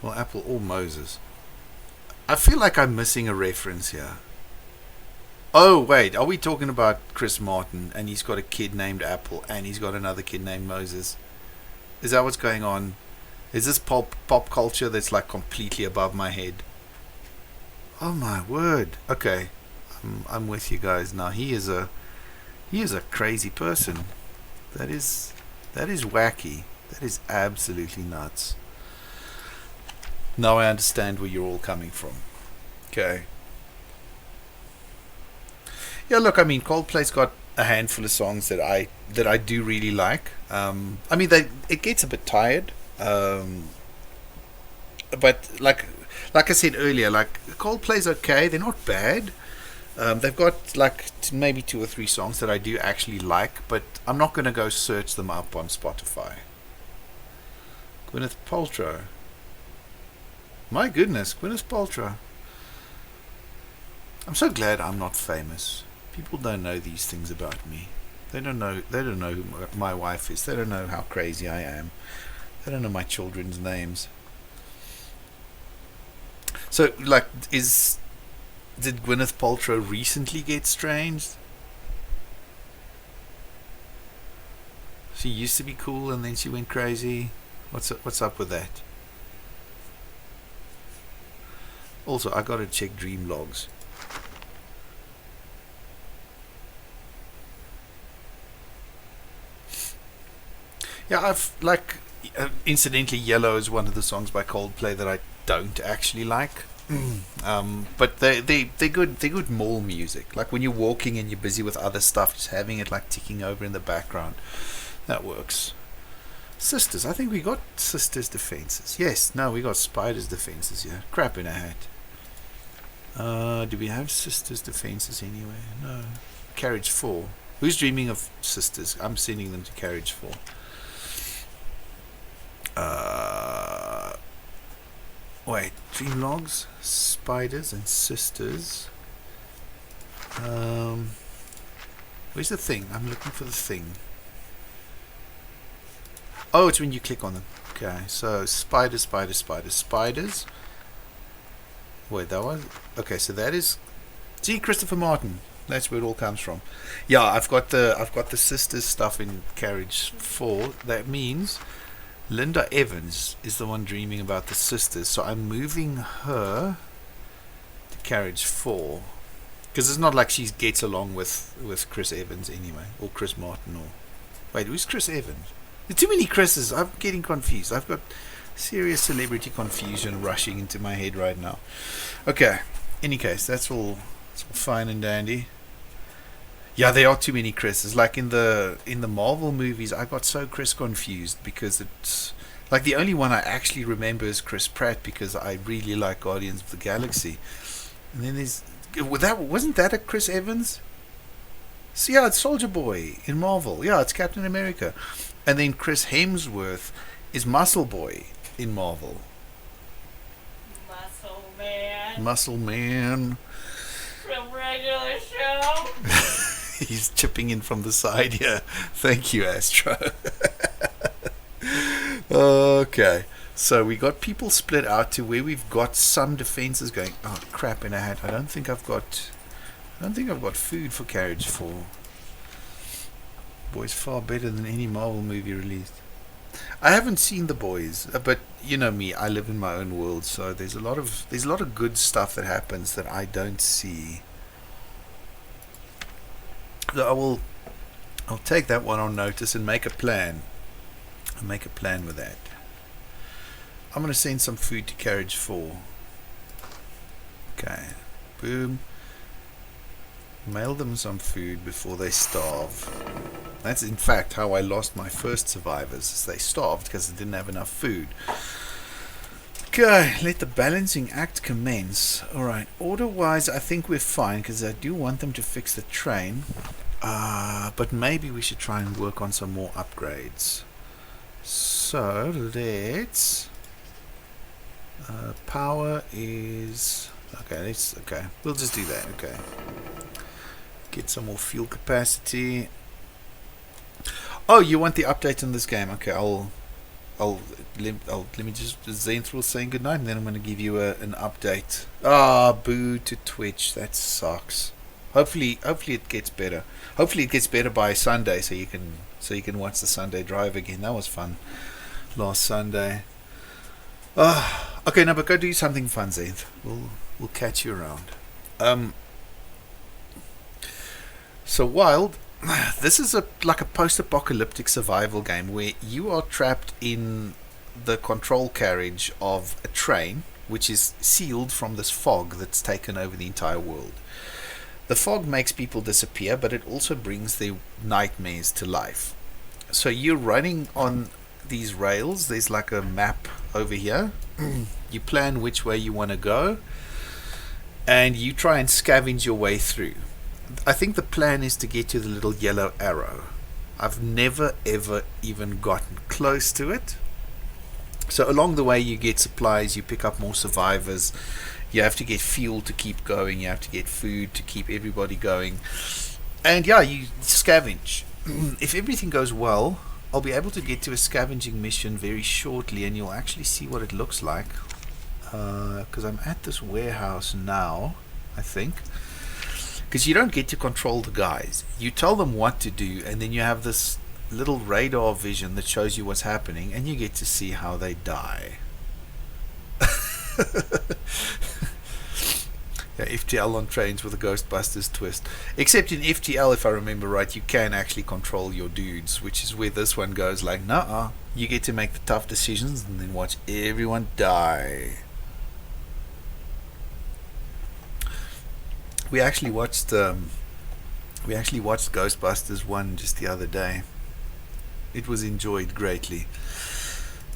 A: Well, Apple or Moses. I feel like I'm missing a reference here. Oh, wait. Are we talking about Chris Martin and he's got a kid named Apple and he's got another kid named Moses? Is that what's going on? Is this pop culture that's like completely above my head? Oh my word. Okay. I'm with you guys now. He is a crazy person. That is wacky. That is absolutely nuts. Now I understand where you're all coming from. Okay. Yeah, look, I mean, Coldplay's got a handful of songs that I do really like. I mean, it gets a bit tired, but like I said earlier, like Coldplay's okay. They're not bad. They've got like maybe 2 or 3 songs that I do actually like, but I'm not going to go search them up on Spotify. Gwyneth Paltrow. My goodness, Gwyneth Paltrow. I'm so glad I'm not famous. People don't know these things about me. They don't know who my wife is. They don't know how crazy I am. They don't know my children's names. So, like, did Gwyneth Paltrow recently get strange? She used to be cool and then she went crazy. What's up with that? Also, I gotta check dream logs. Yeah, I've like incidentally, Yellow is one of the songs by Coldplay that I don't actually like. But they're good mall music. Like when you're walking and you're busy with other stuff, just having it like ticking over in the background, that works. Sisters, I think we got Sisters Defenses. Yes, no, we got Spiders Defenses. Yeah, crap in a hat. Do we have Sisters Defenses anywhere? No. Carriage 4. Who's dreaming of Sisters? I'm sending them to Carriage 4. Wait, Dream Logs, Spiders and Sisters. Where's the thing? I'm looking for the thing. Oh, it's when you click on them. Okay, so Spiders. Wait, that was... Okay, so that is... See, Christopher Martin. That's where it all comes from. Yeah, I've got the Sisters stuff in Carriage 4. That means Linda Evans is the one dreaming about the Sisters. So I'm moving her to Carriage 4. Because it's not like she gets along with Chris Evans anyway. Or Chris Martin or... Wait, who's Chris Evans? There's too many Chris's. I'm getting confused. I've got serious celebrity confusion rushing into my head right now. Okay. Any case, that's all fine and dandy. Yeah, there are too many Chris's. Like in the Marvel movies, I got so Chris confused because it's like the only one I actually remember is Chris Pratt because I really like Guardians of the Galaxy. And then there's wasn't that a Chris Evans? So yeah, it's Soldier Boy in Marvel. Yeah, it's Captain America. And then Chris Hemsworth is Muscle Boy in Marvel.
C: Muscle Man.
A: Muscle Man.
C: From regular show.
A: He's chipping in from the side here. Thank you, Astro. Okay. So we got people split out to where we've got some defenses going. Oh crap! In a hat. I don't think I've got food for Carriage 4. Boys far better than any Marvel movie released. I haven't seen The Boys, but you know me. I live in my own world, so there's a lot of good stuff that happens that I don't see. So I'll take that one on notice and make a plan. I'll make a plan with that. I'm going to send some food to Carriage 4. Okay. Boom. Mail them some food before they starve. That's in fact how I lost my first survivors. They starved because they didn't have enough food. Okay, let the balancing act commence. Alright, order-wise I think we're fine because I do want them to fix the train. But maybe we should try and work on some more upgrades. So, let's... power is... Okay, we'll just do that, okay. Get some more fuel capacity. Oh, you want the update on this game? Okay, let me just Zenthral saying goodnight, and then I'm going to give you an update. Boo to Twitch. That sucks. Hopefully it gets better. Hopefully it gets better by Sunday, so you can watch the Sunday drive again. That was fun last Sunday. Okay, now but go do something fun, Zenth. We'll catch you around. So Wild, this is like a post-apocalyptic survival game where you are trapped in the control carriage of a train which is sealed from this fog that's taken over the entire world. The fog makes people disappear, but it also brings their nightmares to life. So you're running on these rails. There's like a map over here. You plan which way you want to go, and you try and scavenge your way through. I think the plan is to get to the little yellow arrow. I've never ever even gotten close to it. So along the way you get supplies, you pick up more survivors, you have to get fuel to keep going, you have to get food to keep everybody going, and yeah, you scavenge. If everything goes well, I'll be able to get to a scavenging mission very shortly, and you'll actually see what it looks like, because I'm at this warehouse now, I think. Because you don't get to control the guys. You tell them what to do, and then you have this little radar vision that shows you what's happening, and you get to see how they die. Yeah, FTL on trains with a Ghostbusters twist. Except in FTL, if I remember right, you can actually control your dudes, which is where this one goes like, nah, you get to make the tough decisions and then watch everyone die. We actually watched Ghostbusters 1 just the other day. It was enjoyed greatly.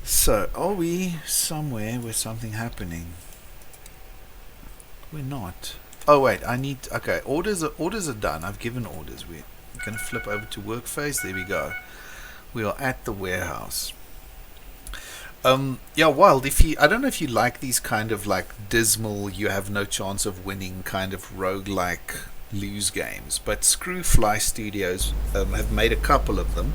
A: So, are we somewhere where something happening? We're not. Oh wait, okay, orders are done. I've given orders. We're going to flip over to work phase. There we go. We are at the warehouse. Yeah, Wild, I don't know if you like these kind of like dismal, you have no chance of winning kind of roguelike lose games, but Screwfly Studios have made a couple of them.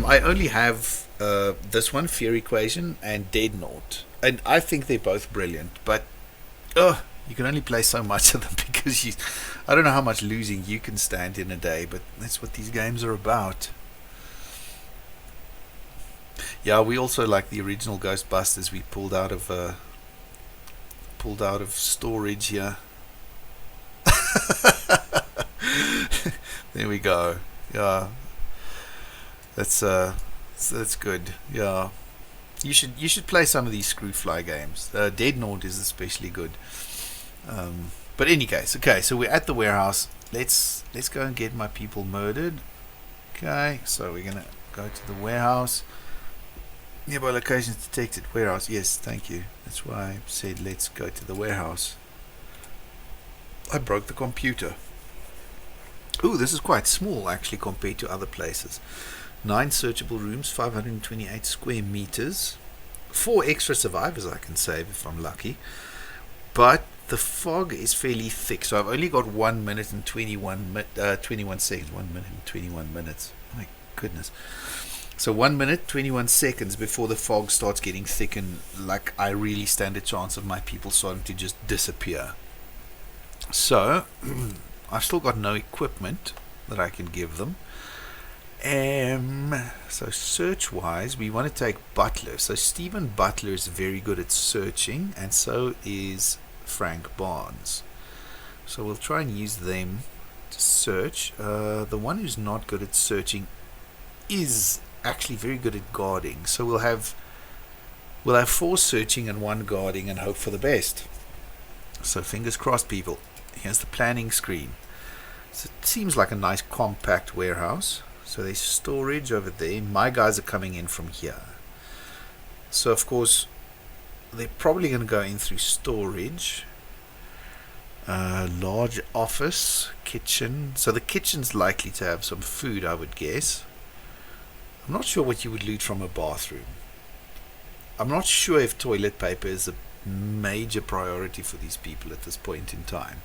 A: I only have this one, Fear Equation, and Dead Note, and I think they're both brilliant, but you can only play so much of them because I don't know how much losing you can stand in a day, but that's what these games are about. Yeah, we also like the original Ghostbusters. We pulled out of storage here. There we go. Yeah, that's good. Yeah, you should play some of these Screwfly games. Dead Note is especially good. But in any case, okay. So we're at the warehouse. Let's go and get my people murdered. Okay, so we're gonna go to the warehouse. Nearby locations detected. Warehouse. Yes, thank you. That's why I said let's go to the warehouse. I broke the computer. Ooh, this is quite small actually compared to other places. 9 searchable rooms, 528 square meters. 4 extra survivors I can save if I'm lucky. But the fog is fairly thick, so I've only got 1 minute and 21 seconds. 1 minute and 21 minutes. My goodness. So 1 minute, 21 seconds before the fog starts getting thick, and like I really stand a chance of my people starting to just disappear. So I've still got no equipment that I can give them. So search wise, we want to take Butler. So Stephen Butler is very good at searching, and so is Frank Barnes. So we'll try and use them to search. The one who's not good at searching is actually very good at guarding. So we'll have 4 searching and 1 guarding and hope for the best. So fingers crossed, people. Here's the planning screen. So it seems like a nice compact warehouse. So there's storage over there. My guys are coming in from here. So of course they're probably going to go in through storage. Large office, kitchen. So the kitchen's likely to have some food, I would guess. I'm not sure what you would loot from a bathroom. I'm not sure if toilet paper is a major priority for these people at this point in time.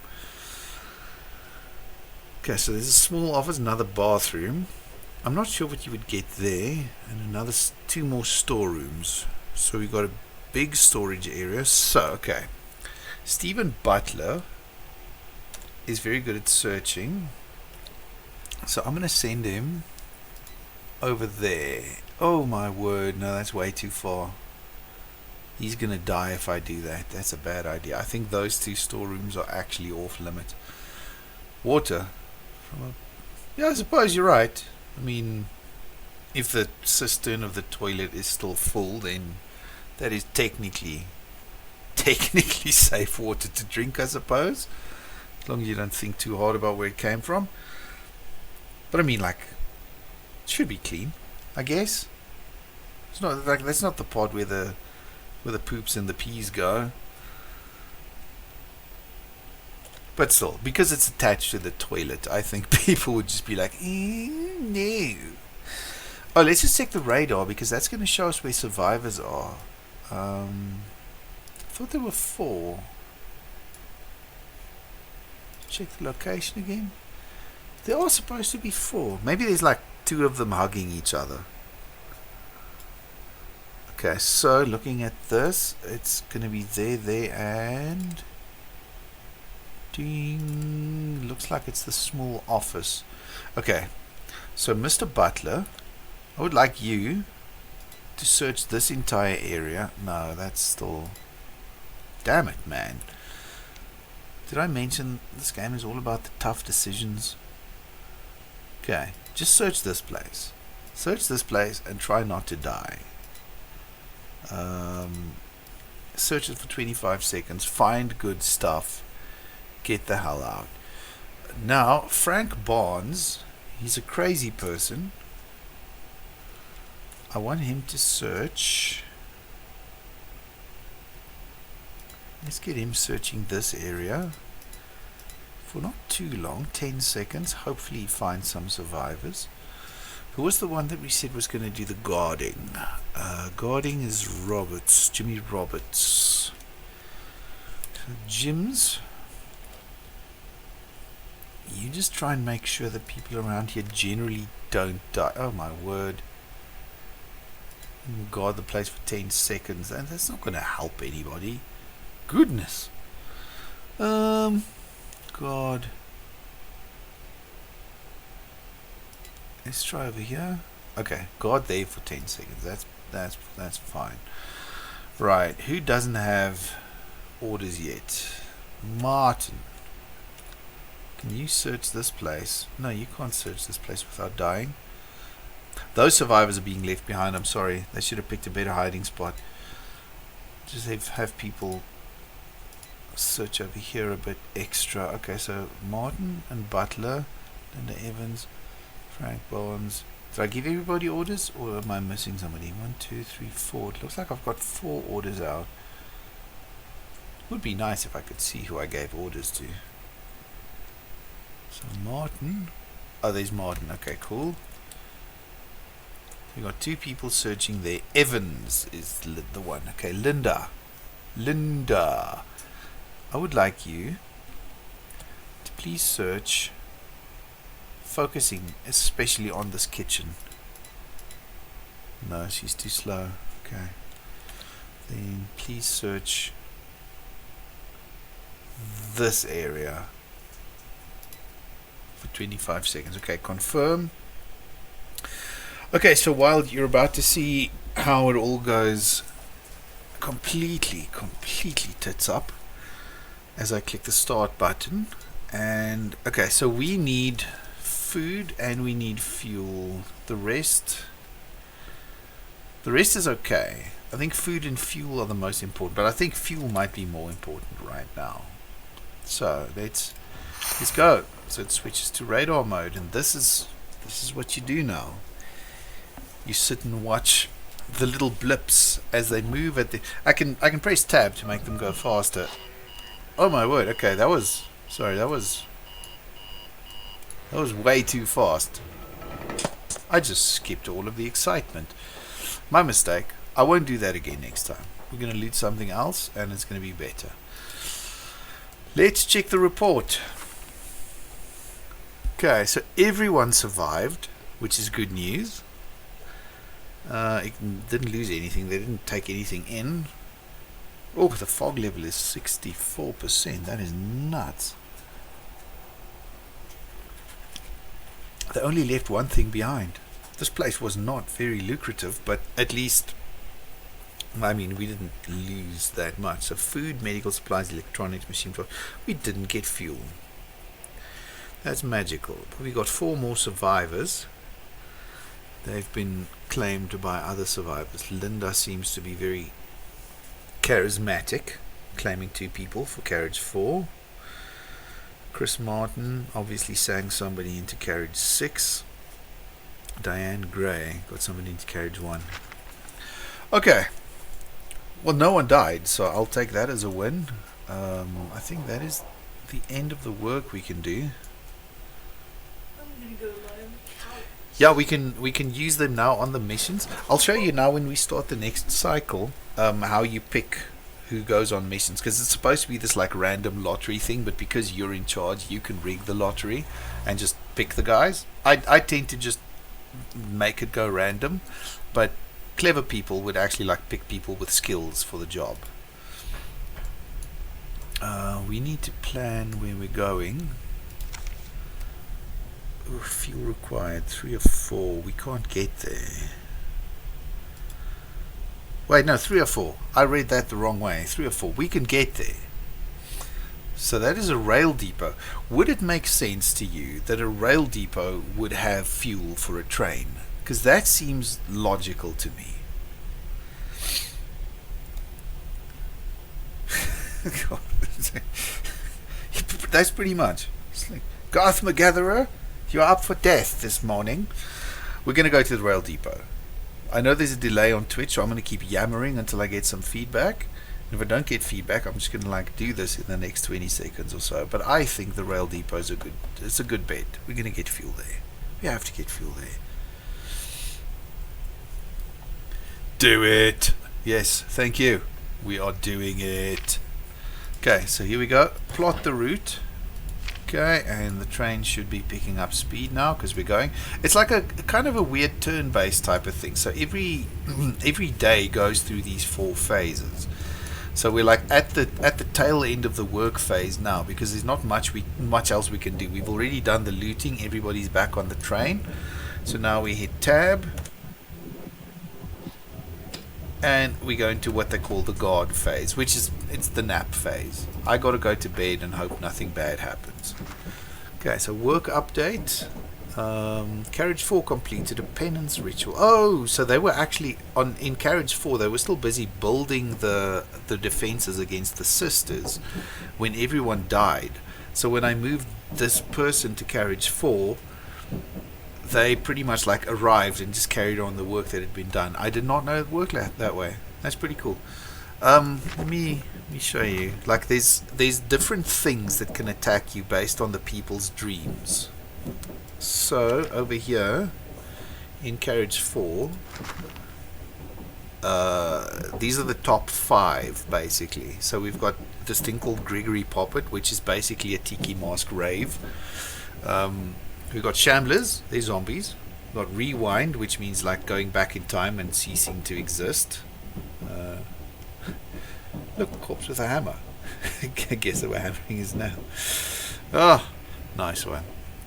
A: Okay, so there's a small office, another bathroom. I'm not sure what you would get there. And another 2 more storerooms. So we got a big storage area. So, okay. Stephen Butler is very good at searching. So I'm going to send him over there. Oh my word, no, that's way too far. He's going to die if I do that. That's a bad idea. I think those 2 storerooms are actually off limit. Water. Yeah, I suppose you're right. I mean, if the cistern of the toilet is still full, then that is technically safe water to drink, I suppose. As long as you don't think too hard about where it came from. But I mean, like, it should be clean, I guess. It's not like that's not the part where the poops and the peas go. But still, because it's attached to the toilet, I think people would just be like, no. Oh, let's just check the radar, because that's going to show us where survivors are. I thought there were 4. Check the location again. There are supposed to be 4. Maybe there's like 2 of them hugging each other. Okay, so looking at this, it's going to be there, and... ding. Looks like it's the small office. Okay, so Mr. Butler, I would like you to search this entire area. No, that's still... damn it, man. Did I mention this game is all about the tough decisions? Okay, just search this place. Search this place and try not to die. Search it for 25 seconds. Find good stuff. Get the hell out. Now, Frank Barnes, he's a crazy person. I want him to search. Let's get him searching this area for not too long, 10 seconds. Hopefully he finds some survivors. Who was the one that we said was going to do the guarding? Guarding is Roberts, Jimmy Roberts. So Jim's, you just try and make sure that people around here generally don't die. Oh my word. Guard the place for 10 seconds, and that's not going to help anybody. Goodness. God. Let's try over here. Okay, guard there for 10 seconds. That's fine. Right, who doesn't have orders yet? Martin. Can you search this place? No, you can't search this place without dying. Those survivors are being left behind. I'm sorry. They should have picked a better hiding spot. Just have people search over here a bit extra. Okay, so Martin and Butler, Linda Evans, Frank Barnes. Did I give everybody orders, or am I missing somebody? 1, 2, 3, 4. It looks like I've got 4 orders out. Would be nice if I could see who I gave orders to. So Martin, Oh, there's Martin. Okay, cool. We got 2 people searching there. Evans is the one. Okay, Linda. I would like you to please search, focusing especially on this kitchen. No, she's too slow. Okay. Then please search this area for 25 seconds. Okay, confirm. Okay, so while you're about to see how it all goes completely tits up as I click the start button. And okay, so we need food and we need fuel. The rest is okay. I think food and fuel are the most important, but I think fuel might be more important right now. So let's go. So it switches to radar mode, and this is what you do now. You sit and watch the little blips as they move at the. I can press tab to make them go faster. Oh my word! Okay, that was way too fast. I just skipped all of the excitement. My mistake. I won't do that again next time. We're going to loot something else, and it's going to be better. Let's check the report. Okay, so everyone survived, which is good news. It didn't lose anything. They didn't take anything in. Oh, the fog level is 64%. That is nuts. They only left one thing behind. This place was not very lucrative, but at least, I mean, we didn't lose that much. So food, medical supplies, electronics, machine tools. We didn't get fuel. That's magical. But we got 4 more survivors. They've been claimed by other survivors. Linda seems to be very charismatic, claiming 2 people for carriage 4. Chris Martin obviously sang somebody into carriage 6. Diane Gray got somebody into carriage 1. Okay. Well, no one died, so I'll take that as a win. I think that is the end of the work we can do.
C: I'm gonna go lie on the couch.
A: Yeah, we can use them now on the missions. I'll show you now when we start the next cycle how you pick who goes on missions, because it's supposed to be this like random lottery thing, but because you're in charge, you can rig the lottery and just pick the guys. I tend to just make it go random, but clever people would actually like pick people with skills for the job. We need to plan where we're going. Ooh, fuel required 3 or 4. We can't get there. Wait, no, 3 or 4. I read that the wrong way. 3 or 4. We can get there. So that is a rail depot. Would it make sense to you that a rail depot would have fuel for a train? Because that seems logical to me. That's pretty much. It's like, Garth McGatherer, you're up for death this morning. We're going to go to the rail depot. I know there's a delay on Twitch, so I'm going to keep yammering until I get some feedback. And if I don't get feedback, I'm just going to like do this in the next 20 seconds or so. But I think the rail depot is it's a good bet. We're going to get fuel there. We have to get fuel there. Do it. Yes, thank you. We are doing it. Okay, so here we go. Plot the route. Okay, and the train should be picking up speed now because we're going. It's like a kind of a weird turn-based type of thing. So every day goes through these 4 phases. So we're like at the tail end of the work phase now because there's not much else we can do. We've already done the looting. Everybody's back on the train. So now we hit tab. And we go into what they call the guard phase, which is it's the nap phase. I got to go to bed and hope nothing bad happens. Okay, so work update. Carriage 4 completed a penance ritual. Oh, so they were actually in Carriage 4. They were still busy building the defenses against the sisters when everyone died. So when I moved this person to Carriage 4, they pretty much like arrived and just carried on the work that had been done. I did not know it worked that way. That's pretty cool. Let me show you. Like there's different things that can attack you based on the people's dreams. So over here in Carriage 4, these are the top 5 basically. So we've got this thing called Gregory Poppet, which is basically a Tiki Mask rave. We've got Shamblers, they're zombies. We've got Rewind, which means like going back in time and ceasing to exist. Look, corpse with a hammer. I guess that we're hammering is now. Oh, nice one.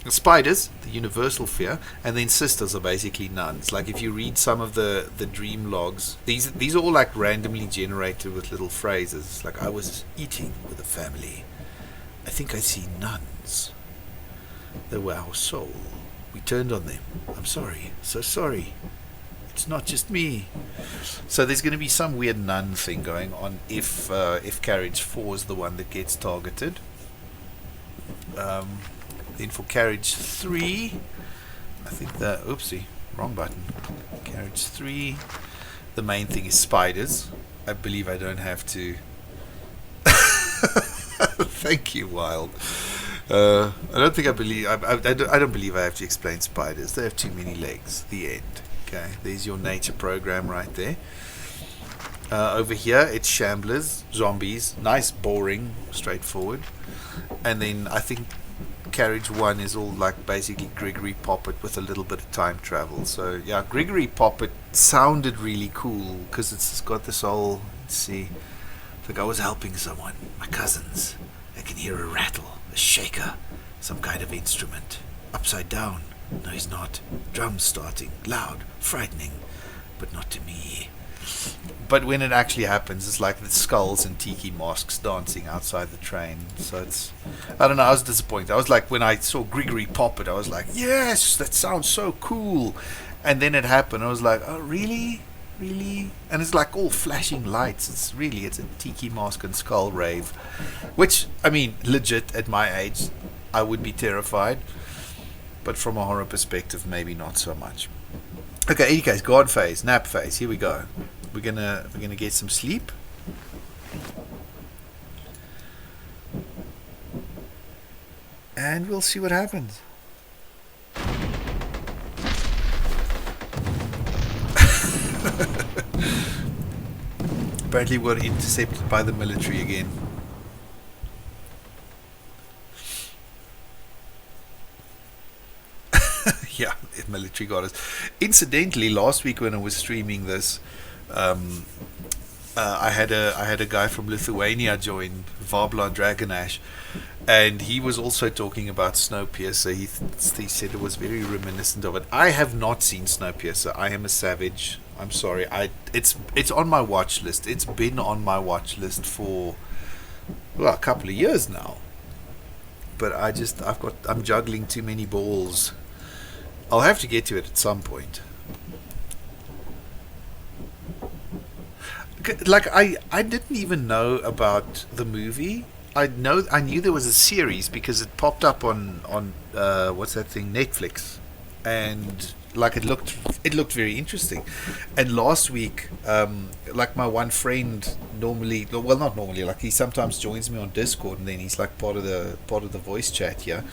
A: Spiders, the universal fear, and then sisters are basically nuns. Like if you read some of the dream logs, these are all like randomly generated with little phrases. Like I was eating with a family. I think I see nuns. They were our soul. We turned on them. I'm sorry, so sorry. It's not just me. So there's going to be some weird nun thing going on if Carriage 4 is the one that gets targeted. Then for Carriage 3, I think oopsie, wrong button. Carriage 3, the main thing is spiders. I believe I don't have to. Thank you, Wild. I don't think I believe. I don't believe I have to explain spiders. They have too many legs. The end. Okay, there's your nature program right there. Over here, it's Shamblers, zombies. Nice, boring, straightforward. And then I think Carriage 1 is all like basically Gregory Poppet with a little bit of time travel. So yeah, Gregory Poppet sounded really cool because it's got this whole, let's see, like I was helping someone, my cousins. I can hear a rattle, a shaker, some kind of instrument. Upside down. No, he's not. Drums starting, loud, frightening, but not to me. But when it actually happens, it's like the skulls and tiki masks dancing outside the train. So it's, I don't know, I was disappointed. I was like, when I saw Gregory Poppet, I was like, yes, that sounds so cool. And then it happened. I was like, oh, really? Really? And it's like all flashing lights. It's a tiki mask and skull rave. Which, I mean, legit, at my age, I would be terrified. But from a horror perspective, maybe not so much. Okay, in case, God phase, nap phase. Here we go. We're gonna get some sleep. And we'll see what happens. Apparently we're intercepted by the military again. Yeah, the military got us. Incidentally, last week when I was streaming this, I had a guy from Lithuania join, Varbla Dragonash, and he was also talking about Snowpiercer. He said it was very reminiscent of it. I have not seen Snowpiercer. I am a savage. I'm sorry. It's on my watch list. It's been on my watch list for a couple of years now. But I'm juggling too many balls. I'll have to get to it at some point. Like I didn't even know about the movie. I knew there was a series because it popped up on what's that thing, Netflix, and like it looked very interesting. And last week, like my one friend not normally, like he sometimes joins me on Discord, and then he's like part of the voice chat here.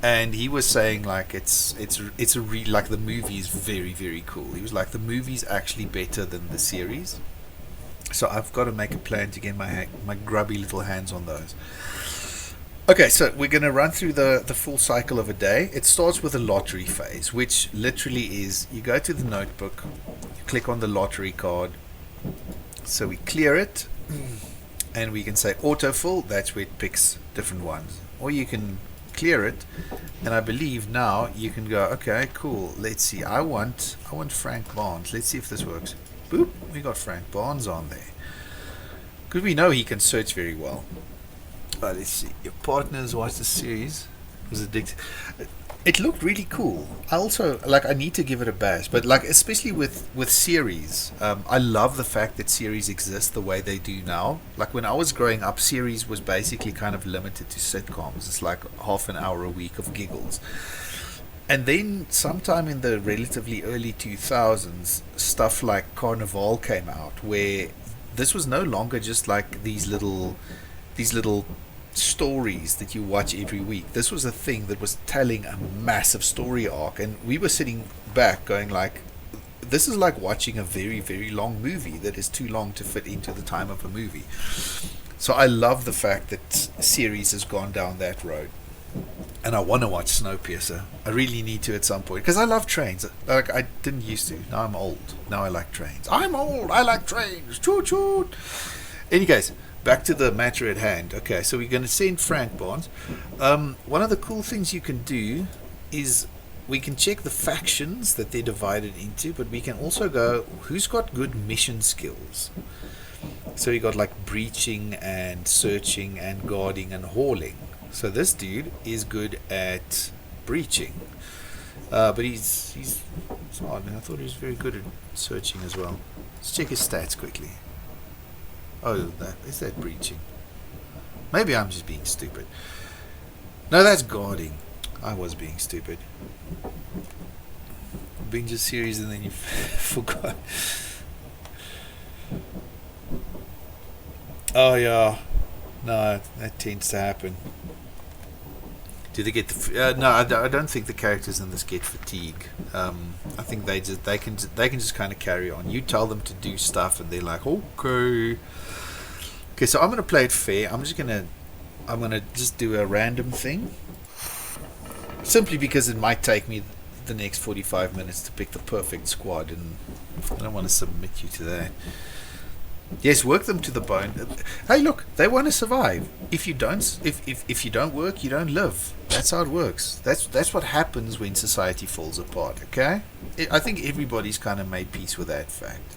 A: And he was saying like it's like the movie is very, very cool. He was like the movie's actually better than the series. So I've got to make a plan to get my grubby little hands on those. Okay, so we're going to run through the full cycle of a day. It starts with a lottery phase, which literally is you go to the notebook, you click on the lottery card. So we clear it, and we can say autofill. That's where it picks different ones. Or you can clear it, and I believe now you can go, okay, cool, let's see, I want Frank Barnes. Let's see if this works. Boop, we got Frank Barnes on there, because we know he can search very well. But let's see, your partners watched the series, was addicted. It looked really cool. I also I need to give it a bash, but like especially with series, I love the fact that series exist the way they do now. Like when I was growing up, series was basically kind of limited to sitcoms. It's like half an hour a week of giggles. And then sometime in the relatively early 2000s, stuff like Carnival came out, where this was no longer just like these little stories that you watch every week. This was a thing that was telling a massive story arc, and we were sitting back going like, this is like watching a very, very long movie that is too long to fit into the time of a movie. So I love the fact that series has gone down that road. And I want to watch Snowpiercer. I really need to at some point, because I love trains. Like, I didn't used to. Now I'm old. Now I like trains. I'm old. I like trains. Choo choo. Anyways, back to the matter at hand. Okay, so we're going to send Frank Barnes. One of the cool things you can do is we can check the factions that they're divided into, but we can also go, who's got good mission skills? So you got like breaching and searching and guarding and hauling. So this dude is good at breaching, but he's odd. I thought he was very good at searching as well. Let's check his stats quickly. Oh, that breaching. Maybe I'm just being stupid. No, that's guarding. I was being stupid. Binge a series and then you forgot. Oh yeah, no, that tends to happen. Do they get the? No, I don't think the characters in this get fatigue. I think they can just kind of carry on. You tell them to do stuff, and they're like, okay. Okay, so I'm gonna play it fair. I'm gonna just do a random thing, simply because it might take me the next 45 minutes to pick the perfect squad, and I don't want to submit you to that. Yes, work them to the bone. Hey, look, they want to survive. If you don't, if you don't work, you don't live. That's how it works. That's what happens when society falls apart. Okay, I think everybody's kind of made peace with that fact.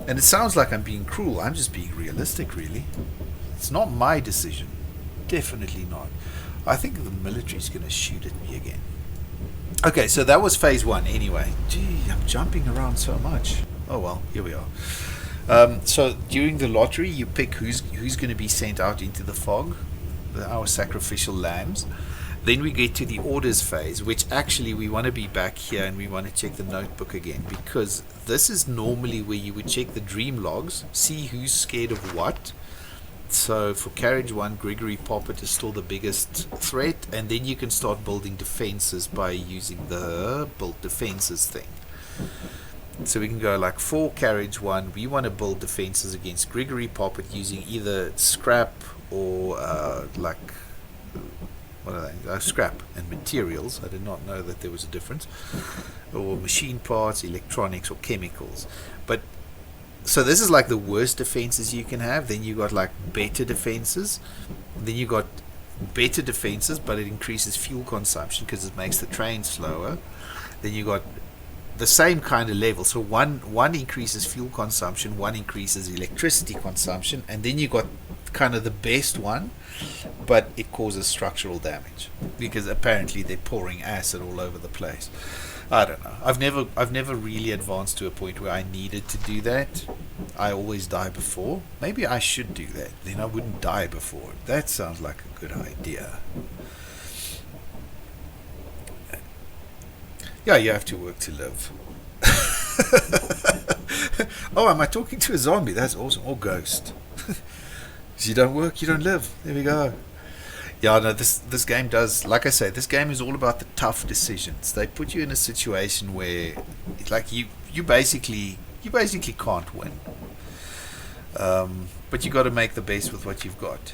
A: And it sounds like I'm being cruel. I'm just being realistic, really. It's not my decision. Definitely not. I think the military's going to shoot at me again. Okay, so that was phase 1 anyway. Gee, I'm jumping around so much. Oh well, here we are. So during the lottery, you pick who's going to be sent out into the fog, our sacrificial lambs. Then we get to the orders phase, which actually we want to be back here and we want to check the notebook again, because this is normally where you would check the dream logs, see who's scared of what. So for carriage 1, Gregory Poppet is still the biggest threat, and then you can start building defenses by using the build defenses thing. So we can go like for carriage 1, we want to build defenses against Gregory Poppet using either scrap or what are they? Scrap and materials. I did not know that there was a difference. Or machine parts, electronics, or chemicals. But so this is like the worst defenses you can have. Then you got like better defenses. Then you got better defenses, but it increases fuel consumption because it makes the train slower. Then you got the same kind of level. So one increases fuel consumption, one increases electricity consumption, and then you got kind of the best one, but it causes structural damage because apparently they're pouring acid all over the place. I don't know. I've never really advanced to a point where I needed to do that. I always die before. Maybe I should do that. Then I wouldn't die before. That sounds like a good idea. Yeah, you have to work to live. Oh, am I talking to a zombie? That's awesome. Or ghost. If you don't work, you don't live. There we go. Yeah, no, this game does, like I say, this game is all about the tough decisions. They put you in a situation where, like, you basically can't win. But you got to make the best with what you've got.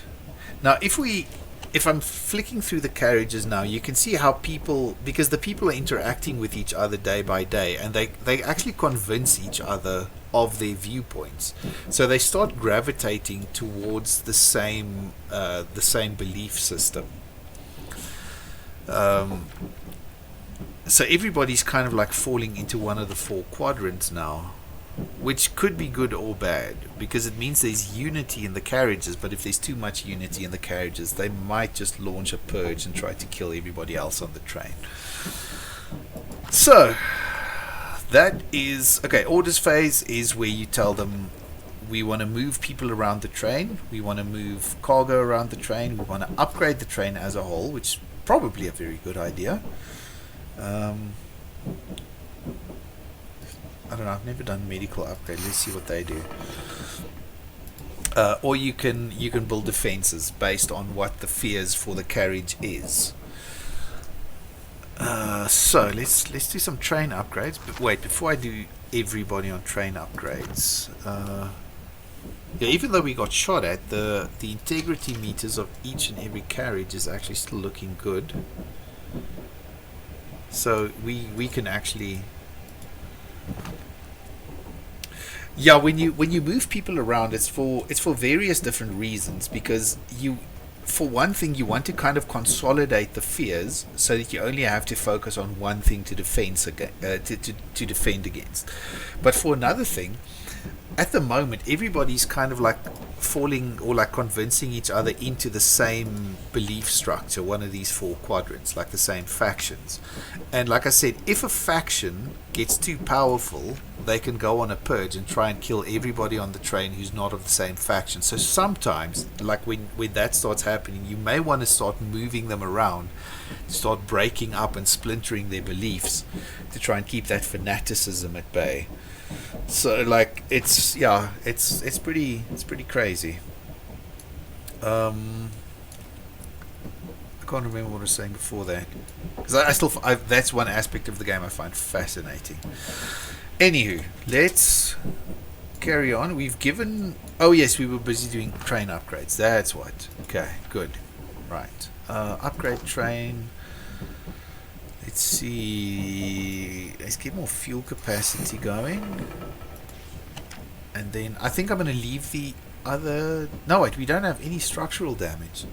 A: Now, if I'm flicking through the carriages now, you can see how because the people are interacting with each other day by day, and they actually convince each other of their viewpoints. So they start gravitating towards the same belief system. So everybody's kind of like falling into one of the 4 quadrants now, which could be good or bad, because it means there's unity in the carriages, but if there's too much unity in the carriages, they might just launch a purge and try to kill everybody else on the train. So that is okay. Orders phase is where you tell them we want to move people around the train, we want to move cargo around the train, we want to upgrade the train as a whole, which is probably a very good idea. I don't know, I've never done medical upgrade. Let's see what they do. or you can build defenses based on what the fears for the carriage is. So let's do some train upgrades. But wait, before I do everybody on train upgrades, yeah, even though we got shot at, the integrity meters of each and every carriage is actually still looking good. So we can actually, yeah, when you move people around, it's for various different reasons, because for one thing, you want to kind of consolidate the fears so that you only have to focus on one thing to defend against. But for another thing, at the moment, everybody's kind of like falling or like convincing each other into the same belief structure, one of these four quadrants, like the same factions. And like I said, if a faction gets too powerful, they can go on a purge and try and kill everybody on the train who's not of the same faction. So sometimes, like when that starts happening, you may want to start moving them around, start breaking up and splintering their beliefs to try and keep that fanaticism at bay. So like it's pretty crazy. I can't remember what I was saying before that, because that's one aspect of the game I find fascinating. Anywho, let's carry on. We've given, oh yes, we were busy doing train upgrades. That's what. Okay, good. Right. Upgrade train. Let's see. Let's get more fuel capacity going. And then I think I'm going to leave the other... No, wait, we don't have any structural damage.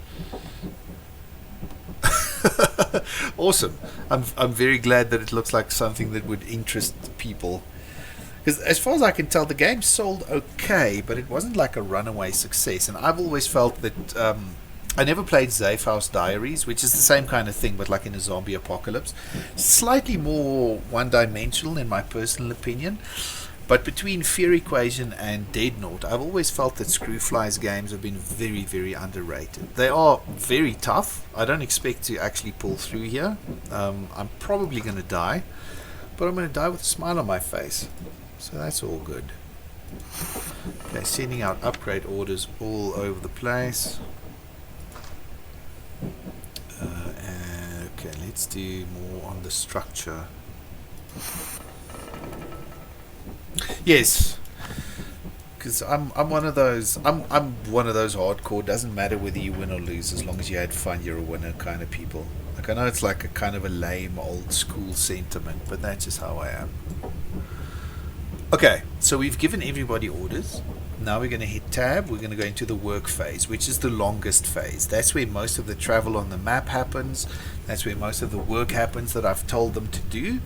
A: Awesome. I'm very glad that it looks like something that would interest people. Because as far as I can tell, the game sold okay, but it wasn't like a runaway success. And I've always felt that... I never played Zephaus Diaries, which is the same kind of thing, but like in a zombie apocalypse. Slightly more one-dimensional, in my personal opinion. But between Fear Equation and Dead Note, I've always felt that Screwfly's games have been very, very underrated. They are very tough. I don't expect to actually pull through here. I'm probably going to die, but I'm going to die with a smile on my face. So that's all good. Okay, sending out upgrade orders all over the place. Okay, let's do more on the structure. Yes, because I'm one of those. I'm one of those hardcore. Doesn't matter whether you win or lose, as long as you had fun, you're a winner kind of people. Like I know it's like a kind of a lame old school sentiment, but that's just how I am. Okay, so we've given everybody orders. Now we're going to hit tab. We're going to go into the work phase, which is the longest phase. That's where most of the travel on the map happens. That's where most of the work happens that I've told them to do.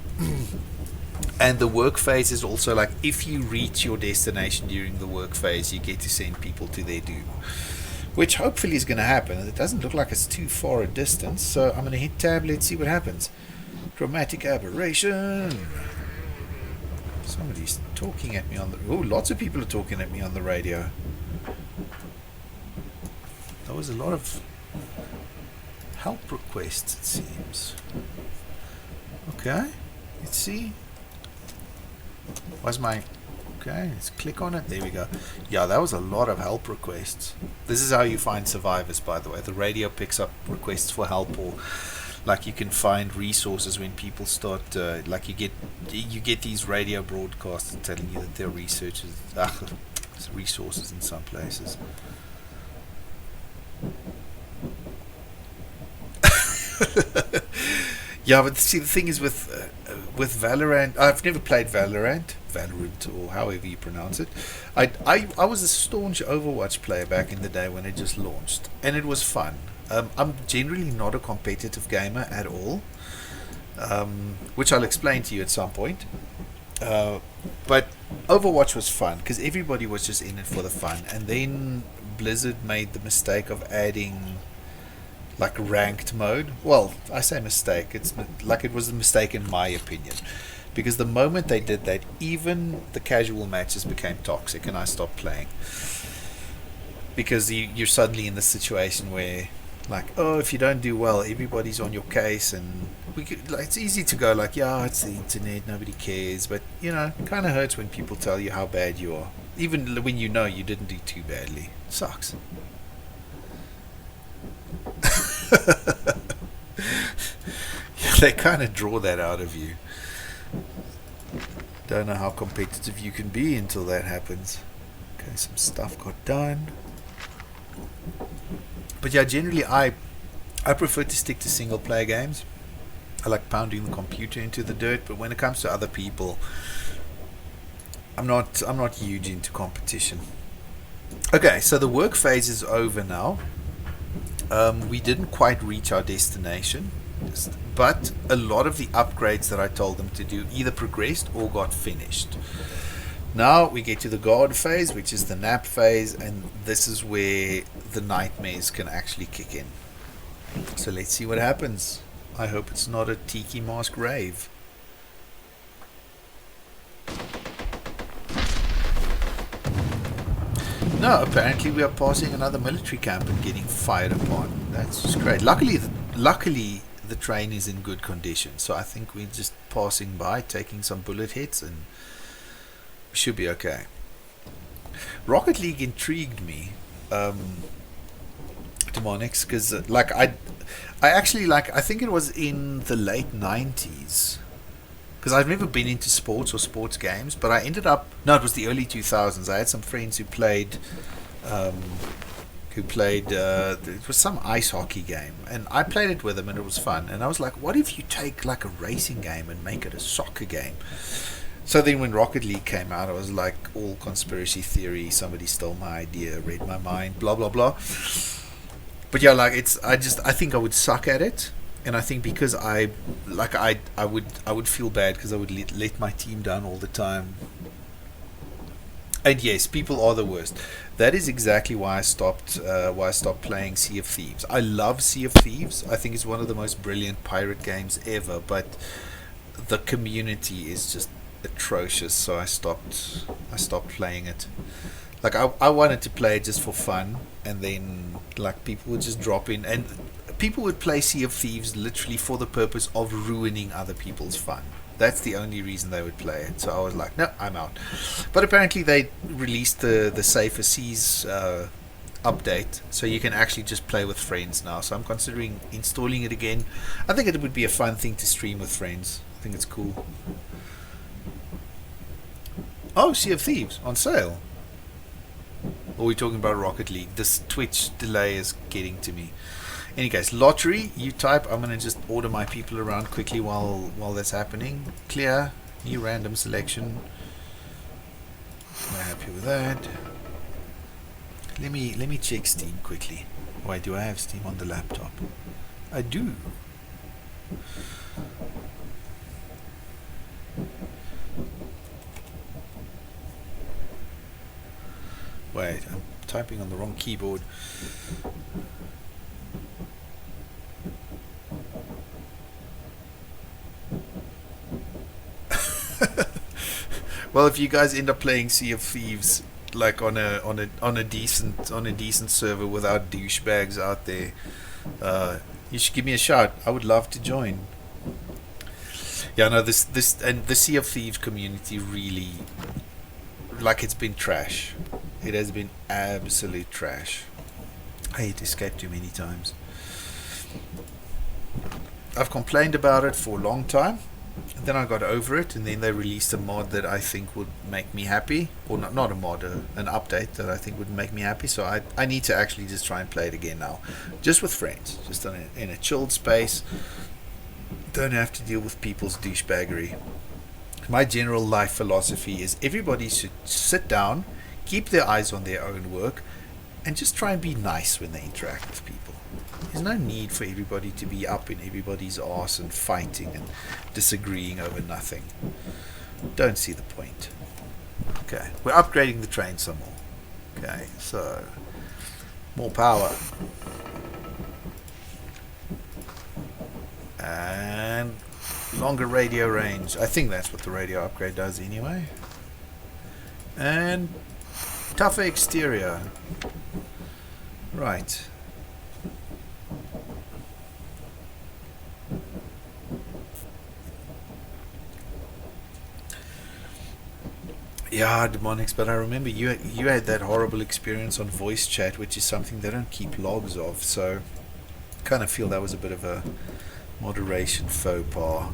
A: And the work phase is also like, if you reach your destination during the work phase, you get to send people to their doom, which hopefully is going to happen. It doesn't look like it's too far a distance, so I'm going to hit tab. Let's see what happens. Chromatic aberration. Somebody's talking at me on the... Oh, lots of people are talking at me on the radio. There was a lot of help requests, it seems. Okay, let's see. Where's my... Okay, let's click on it. There we go. Yeah, that was a lot of help requests. This is how you find survivors, by the way. The radio picks up requests for help, or like you can find resources when people start like you get these radio broadcasts telling you that there are resources in some places. Yeah, but see, the thing is with Valorant, I've never played Valorant, or however you pronounce it. I was a staunch Overwatch player back in the day when it just launched, and it was fun. I'm generally not a competitive gamer at all, which I'll explain to you at some point. But Overwatch was fun because everybody was just in it for the fun, and then Blizzard made the mistake of adding like ranked mode. Well, I say mistake, it's like it was a mistake in my opinion, because the moment they did that, even the casual matches became toxic and I stopped playing, because you're suddenly in the situation where like, oh, if you don't do well, everybody's on your case, and it's easy to go like, yeah, it's the internet, nobody cares, but you know, it kind of hurts when people tell you how bad you are. Even when you know you didn't do too badly. Sucks. They kind of draw that out of you. Don't know how competitive you can be until that happens. Okay, some stuff got done. But yeah, generally I prefer to stick to single player games. I like pounding the computer into the dirt, but when it comes to other people, I'm not huge into competition. Okay, so the work phase is over now. We didn't quite reach our destination, but a lot of the upgrades that I told them to do either progressed or got finished. Now we get to the guard phase, which is the nap phase, and this is where the nightmares can actually kick in. So let's see what happens. I hope it's not a tiki mask rave. No, apparently we are passing another military camp and getting fired upon. That's just great. Luckily the train is in good condition, so I think we're just passing by, taking some bullet hits, and we should be okay. Rocket League intrigued me, Demonix, because I actually I think it was in the late 90s, because I've never been into sports or sports games, but I ended up, no, it was the early 2000s. I had some friends who played it was some ice hockey game, and I played it with them, and it was fun. And I was like, what if you take like a racing game and make it a soccer game? So then when Rocket League came out, I was like, all conspiracy theory, somebody stole my idea, read my mind, blah blah blah. But yeah, I think I would suck at it, and I think because I would feel bad because I would let my team down all the time. And yes, people are the worst. That is exactly why I stopped playing Sea of Thieves. I love Sea of Thieves. I think it's one of the most brilliant pirate games ever, but the community is just atrocious, so I stopped playing it. Like I wanted to play it just for fun, and then like people would just drop in, and people would play Sea of Thieves literally for the purpose of ruining other people's fun. That's the only reason they would play it. So I was like, no, I'm out. But apparently they released the Safer Seas update, so you can actually just play with friends now. So I'm considering installing it again. I think it would be a fun thing to stream with friends. I think it's cool. Oh, Sea of Thieves on sale. Or are we talking about Rocket League? This Twitch delay is getting to me. Any case, lottery, you type. I'm going to just order my people around quickly while that's happening. Clear, new random selection. I'm happy with that. Let me check Steam quickly. Wait, do I have Steam on the laptop? I do. Wait, I'm typing on the wrong keyboard. Well, if you guys end up playing Sea of Thieves like on a decent server without douchebags out there, you should give me a shout. I would love to join. Yeah, no, this and the Sea of Thieves community really, like, it's been trash. It has been absolute trash. I hate Escape too many times. I've complained about it for a long time. And then I got over it, and then they released a mod that I think would make me happy. Or not a mod, an update that I think would make me happy. So I need to actually just try and play it again now. Just with friends. Just in a chilled space. Don't have to deal with people's douchebaggery. My general life philosophy is everybody should sit down, keep their eyes on their own work, and just try and be nice when they interact with people. There's no need for everybody to be up in everybody's arse and fighting and disagreeing over nothing. Don't see the point. Okay, we're upgrading the train some more. Okay, so more power. And longer radio range. I think that's what the radio upgrade does anyway. And tougher exterior. Right. Yeah, Demonics, but I remember you had that horrible experience on voice chat, which is something they don't keep logs of, so kind of feel that was a bit of a moderation faux pas.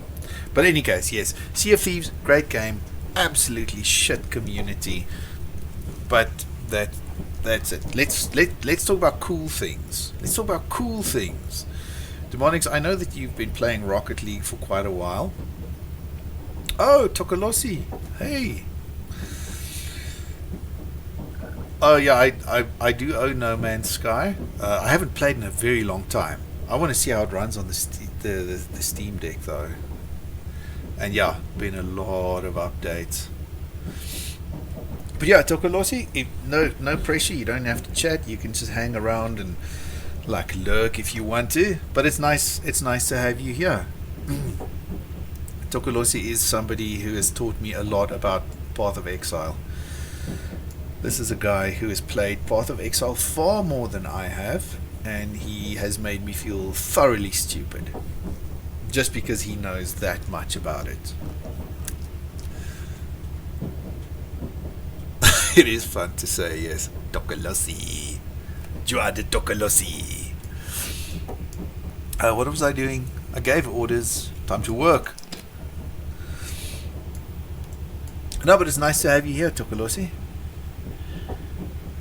A: But in any case, yes, Sea of Thieves, great game, absolutely shit community, but that's it. Let's talk about cool things. Let's talk about cool things. Demonics, I know that you've been playing Rocket League for quite a while. Oh, Tokolosi, hey. Oh yeah, I do own No Man's Sky. I haven't played in a very long time. I want to see how it runs on the Steam Deck though. And yeah, been a lot of updates. But yeah, Tokolosi, no pressure. You don't have to chat. You can just hang around and like lurk if you want to. But it's nice. It's nice to have you here. Tokolosi is somebody who has taught me a lot about Path of Exile. This is a guy who has played Path of Exile far more than I have, and he has made me feel thoroughly stupid just because he knows that much about it. It is fun to say, yes. Tokolosi. You are the Tokolosi. What was I doing? I gave orders. Time to work. No, but it's nice to have you here, Tokolosi.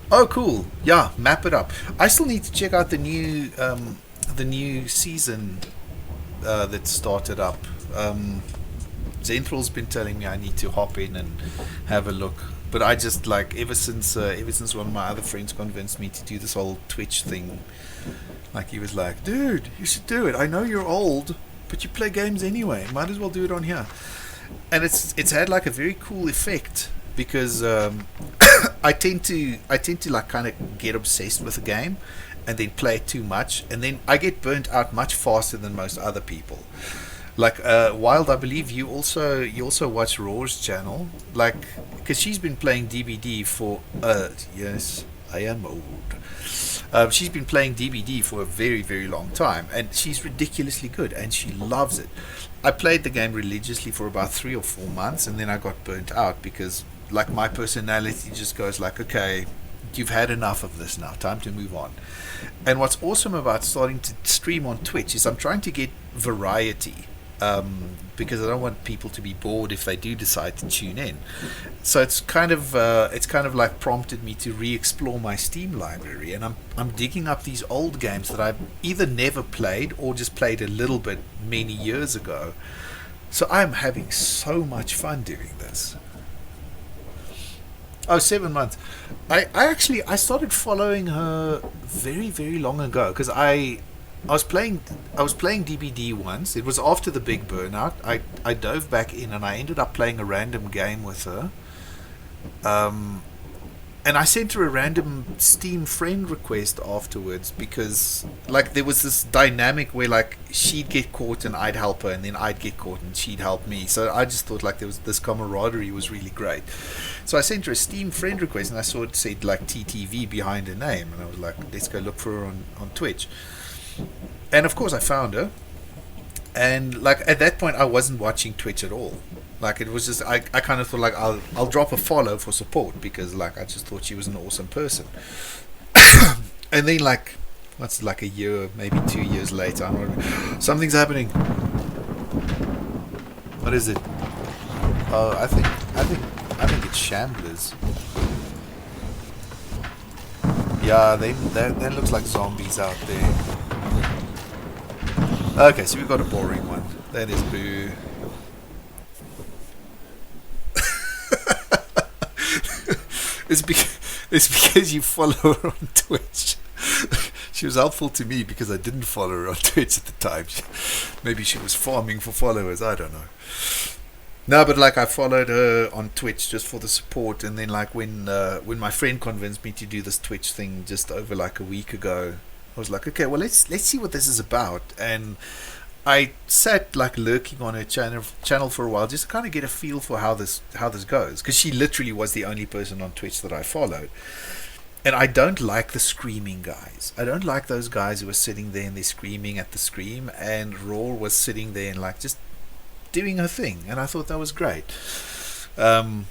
A: Oh, cool. Yeah, map it up. I still need to check out the new season that started up. Zenthral's been telling me I need to hop in and have a look. But I just like ever since one of my other friends convinced me to do this whole Twitch thing. Like he was like, dude, you should do it. I know you're old, but you play games anyway. Might as well do it on here. And it's had like a very cool effect because I tend to like kind of get obsessed with a game and then play it too much, and then I get burnt out much faster than most other people. Like Wild, I believe you also watch Roar's channel, like because she's been playing DBD for yes, I am old. She's been playing DBD for a very, very long time, and she's ridiculously good, and she loves it. I played the game religiously for about 3 or 4 months, and then I got burnt out because, like, my personality just goes like, okay, you've had enough of this now, time to move on. And what's awesome about starting to stream on Twitch is I'm trying to get variety. Because I don't want people to be bored if they do decide to tune in. So it's kind of like prompted me to re-explore my Steam library, and I'm digging up these old games that I've either never played or just played a little bit many years ago. So I'm having so much fun doing this. Oh, 7 months. I started following her very, very long ago because I was playing DBD once. It was after the big burnout. I dove back in and I ended up playing a random game with her. And I sent her a random Steam friend request afterwards because like there was this dynamic where like she'd get caught and I'd help her, and then I'd get caught and she'd help me. So I just thought like there was this camaraderie was really great. So I sent her a Steam friend request and I saw it said like TTV behind her name, and I was like, let's go look for her on Twitch. And of course I found her, and like at that point I wasn't watching Twitch at all. Like it was just I kind of thought like I'll drop a follow for support because like I just thought she was an awesome person. And then like what's like a year, maybe 2 years later, something's happening. What is it? Oh, I think it's Shamblers. Yeah, that looks like zombies out there. Okay, so we've got a boring one. That is boo. It's because you follow her on Twitch. She was helpful to me because I didn't follow her on Twitch at the time. Maybe she was farming for followers, I don't know. No, but like I followed her on Twitch just for the support, and then like when my friend convinced me to do this Twitch thing just over like a week ago, I was like, okay, well let's see what this is about. And I sat like lurking on her channel for a while just to kind of get a feel for how this goes, because she literally was the only person on Twitch that I followed. And I don't like the screaming guys. I don't like those guys who are sitting there and they're screaming at the screen, and Roar was sitting there and like just doing her thing, and I thought that was great. And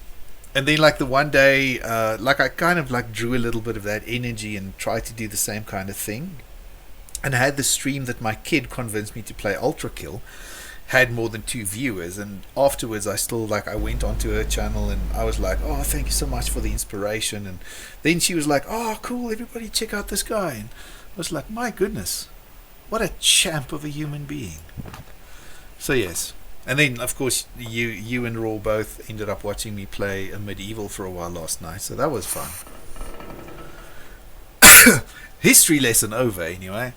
A: And then like the one day, like I kind of like drew a little bit of that energy and tried to do the same kind of thing. And I had the stream that my kid convinced me to play Ultra Kill had more than 2 viewers, and afterwards I still like I went onto her channel and I was like, oh, thank you so much for the inspiration. And then she was like, oh, cool, everybody check out this guy. And I was like, my goodness, what a champ of a human being. So yes. And then of course you and Raw both ended up watching me play a medieval for a while last night, so that was fun. History lesson over anyway.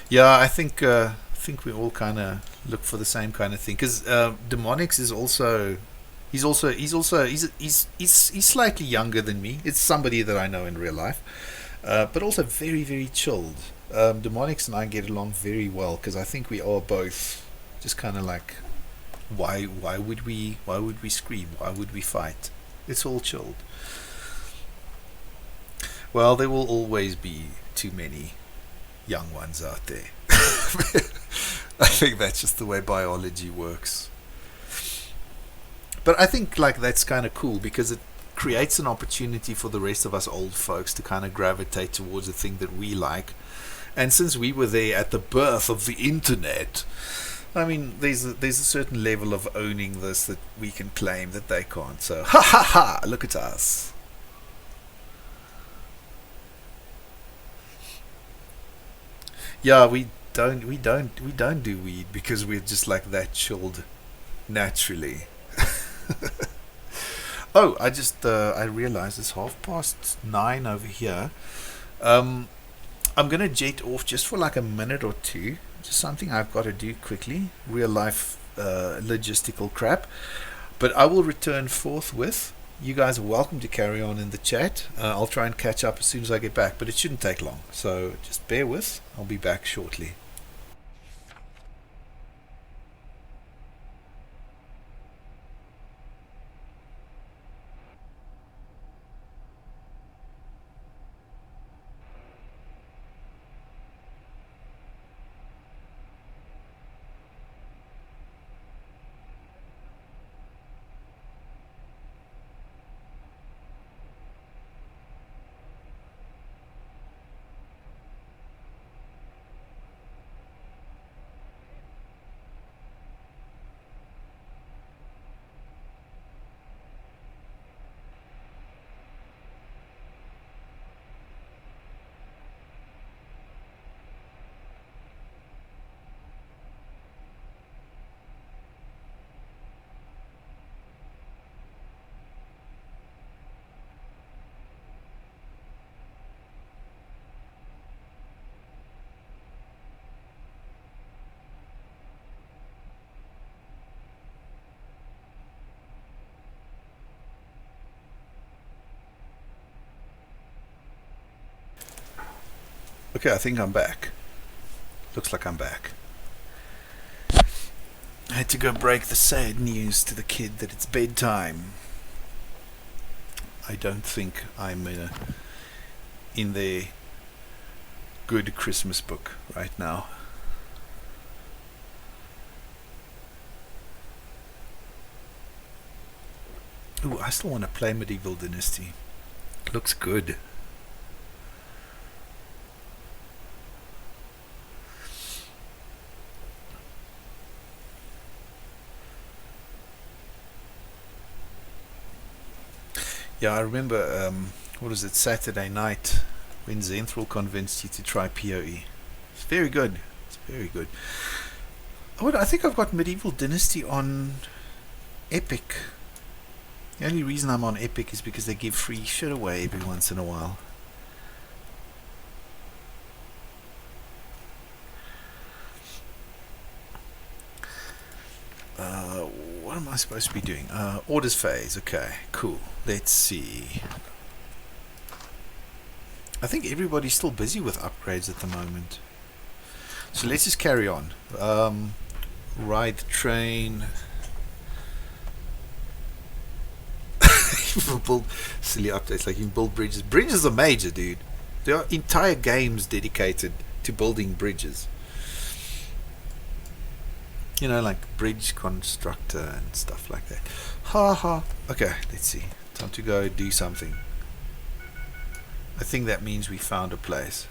A: Yeah, I think we all kind of look for the same kind of thing, because Demonix is also he's slightly younger than me. It's somebody that I know in real life, but also very, very chilled. Demonix and I get along very well because I think we are both just kind of like, why would we scream? Why would we fight? It's all chilled. Well, there will always be too many young ones out there. I think that's just the way biology works. But I think like that's kind of cool because it creates an opportunity for the rest of us old folks to kind of gravitate towards the thing that we like. And since we were there at the birth of the internet, I mean, there's a certain level of owning this that we can claim that they can't. So, ha ha ha! Look at us. Yeah, we don't do weed because we're just like that chilled naturally. Oh, I realized it's 9:30 over here. I'm gonna jet off just for like a minute or two. Just something I've got to do quickly. Real life logistical crap. But I will return forthwith. You guys are welcome to carry on in the chat. I'll try and catch up as soon as I get back, but it shouldn't take long. So just bear with. I'll be back shortly. Okay, I think I'm back. Looks like I'm back. I had to go break the sad news to the kid that it's bedtime. I don't think I'm in the good Christmas book right now. Ooh, I still want to play Medieval Dynasty. Looks good. Yeah, I remember, what was it, Saturday night when Zenthal convinced you to try PoE. It's very good. It's very good. I think I've got Medieval Dynasty on Epic. The only reason I'm on Epic is because they give free shit away every once in a while. What am I supposed to be doing? Orders phase. Okay, cool. Let's see. I think everybody's still busy with upgrades at the moment. So let's just carry on. Ride the train. You build silly updates like you can build bridges. Bridges are major, dude. There are entire games dedicated to building bridges. You know, like bridge constructor and stuff like that. Ha ha. Okay, let's see. Time to go do something. I think that means we found a place.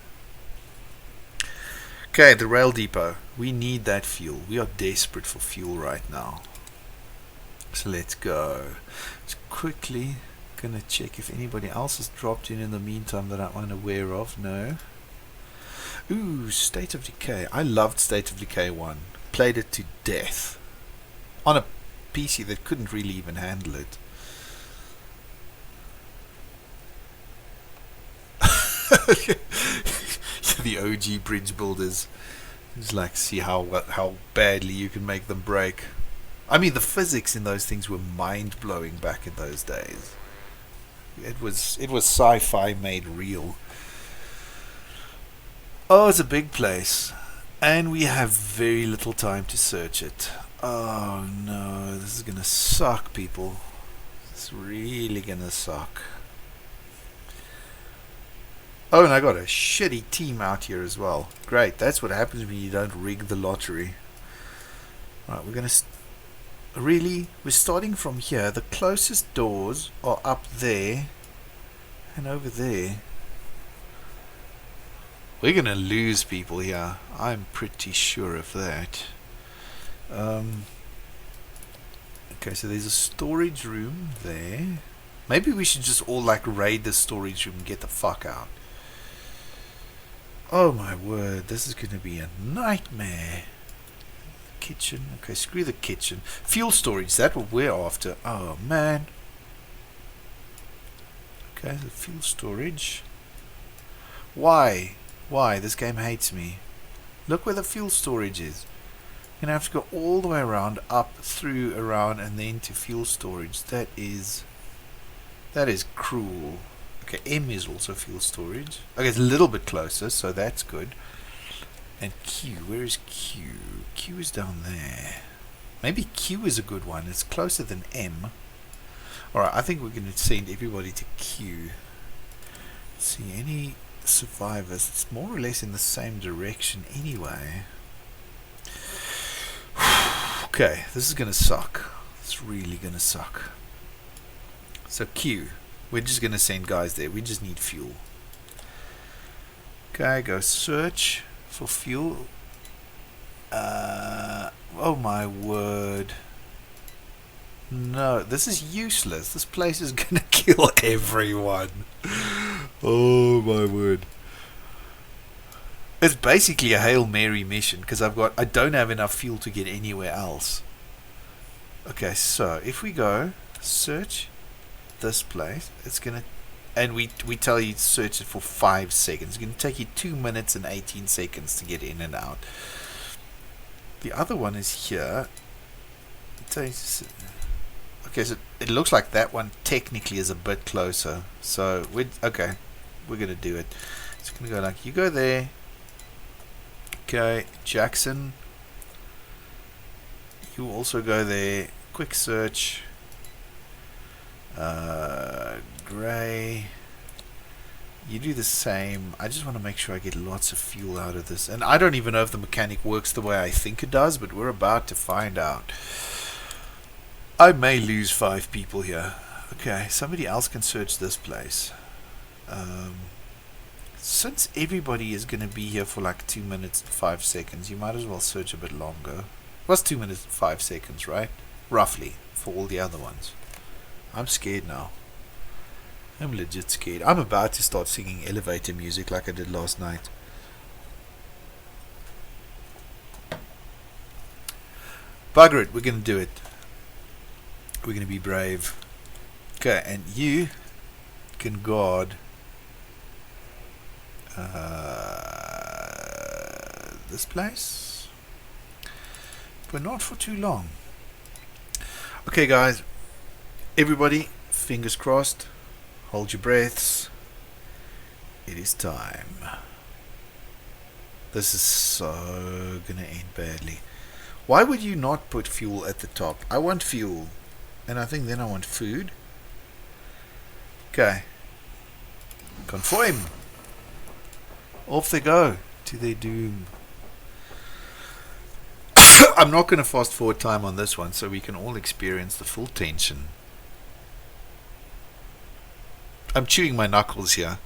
A: Okay, the rail depot. We need that fuel. We are desperate for fuel right now. So let's go. Just quickly gonna check if anybody else has dropped in the meantime that I'm unaware of. No. Ooh, State of Decay. I loved State of Decay 1. Played it to death. On a PC that couldn't really even handle it. The OG bridge builders. Just like see how badly you can make them break. I mean, the physics in those things were mind-blowing back in those days. It was sci-fi made real. Oh, it's a big place. And we have very little time to search it. Oh no, this is gonna suck, people. It's really gonna suck. Oh, and I got a shitty team out here as well. Great, that's what happens when you don't rig the lottery. Right, we're gonna... Really? We're starting from here. The closest doors are up there and over there. We're gonna lose people here. I'm pretty sure of that. Okay, so there's a storage room there. Maybe we should just all like raid the storage room and get the fuck out. Oh my word, this is gonna be a nightmare. Kitchen. Okay, screw the kitchen. Fuel storage, that's what we're after. Oh man. Okay, the fuel storage. Why? Why? This game hates me. Look where the fuel storage is. You're gonna have to go all the way around, up, through, around, and then to fuel storage. That is cruel. Okay, M is also fuel storage. Okay, it's a little bit closer, so that's good. And Q, where is Q? Q is down there. Maybe Q is a good one. It's closer than M. Alright, I think we're going to send everybody to Q. Let's see, any survivors? It's more or less in the same direction anyway. Okay, this is going to suck. It's really going to suck. So Q. We're just going to send guys there. We just need fuel. Okay, go search for fuel. Oh my word. No, this is useless. This place is gonna kill everyone. Oh my word. It's basically a Hail Mary mission because I don't have enough fuel to get anywhere else. Okay, so if we go search this place, it's gonna, and we tell you to search it for 5 seconds. It's gonna take you 2 minutes and 18 seconds to get in and out. The other one is here. Okay, so it looks like that one technically is a bit closer. So we're gonna do it. It's gonna go like, you go there. Okay, Jackson. You also go there. Quick search. Gray. You do the same. I just want to make sure I get lots of fuel out of this. And I don't even know if the mechanic works the way I think it does, but we're about to find out. I may lose 5 people here. Okay, somebody else can search this place. Since everybody is going to be here for like 2 minutes and 5 seconds, you might as well search a bit longer. It was 2 minutes and 5 seconds, right? Roughly, for all the other ones. I'm scared now. I'm legit scared. I'm about to start singing elevator music like I did last night. Bugger it, we're going to do it. We're going to be brave. Okay, and you can guard this place, but not for too long. Okay guys, everybody, fingers crossed, hold your breaths, it is time. This is so gonna end badly. Why would you not put fuel at the top? I want fuel, and I think then I want food. Okay, conform. Off they go to their doom. I'm not going to fast forward time on this one so we can all experience the full tension. I'm chewing my knuckles here.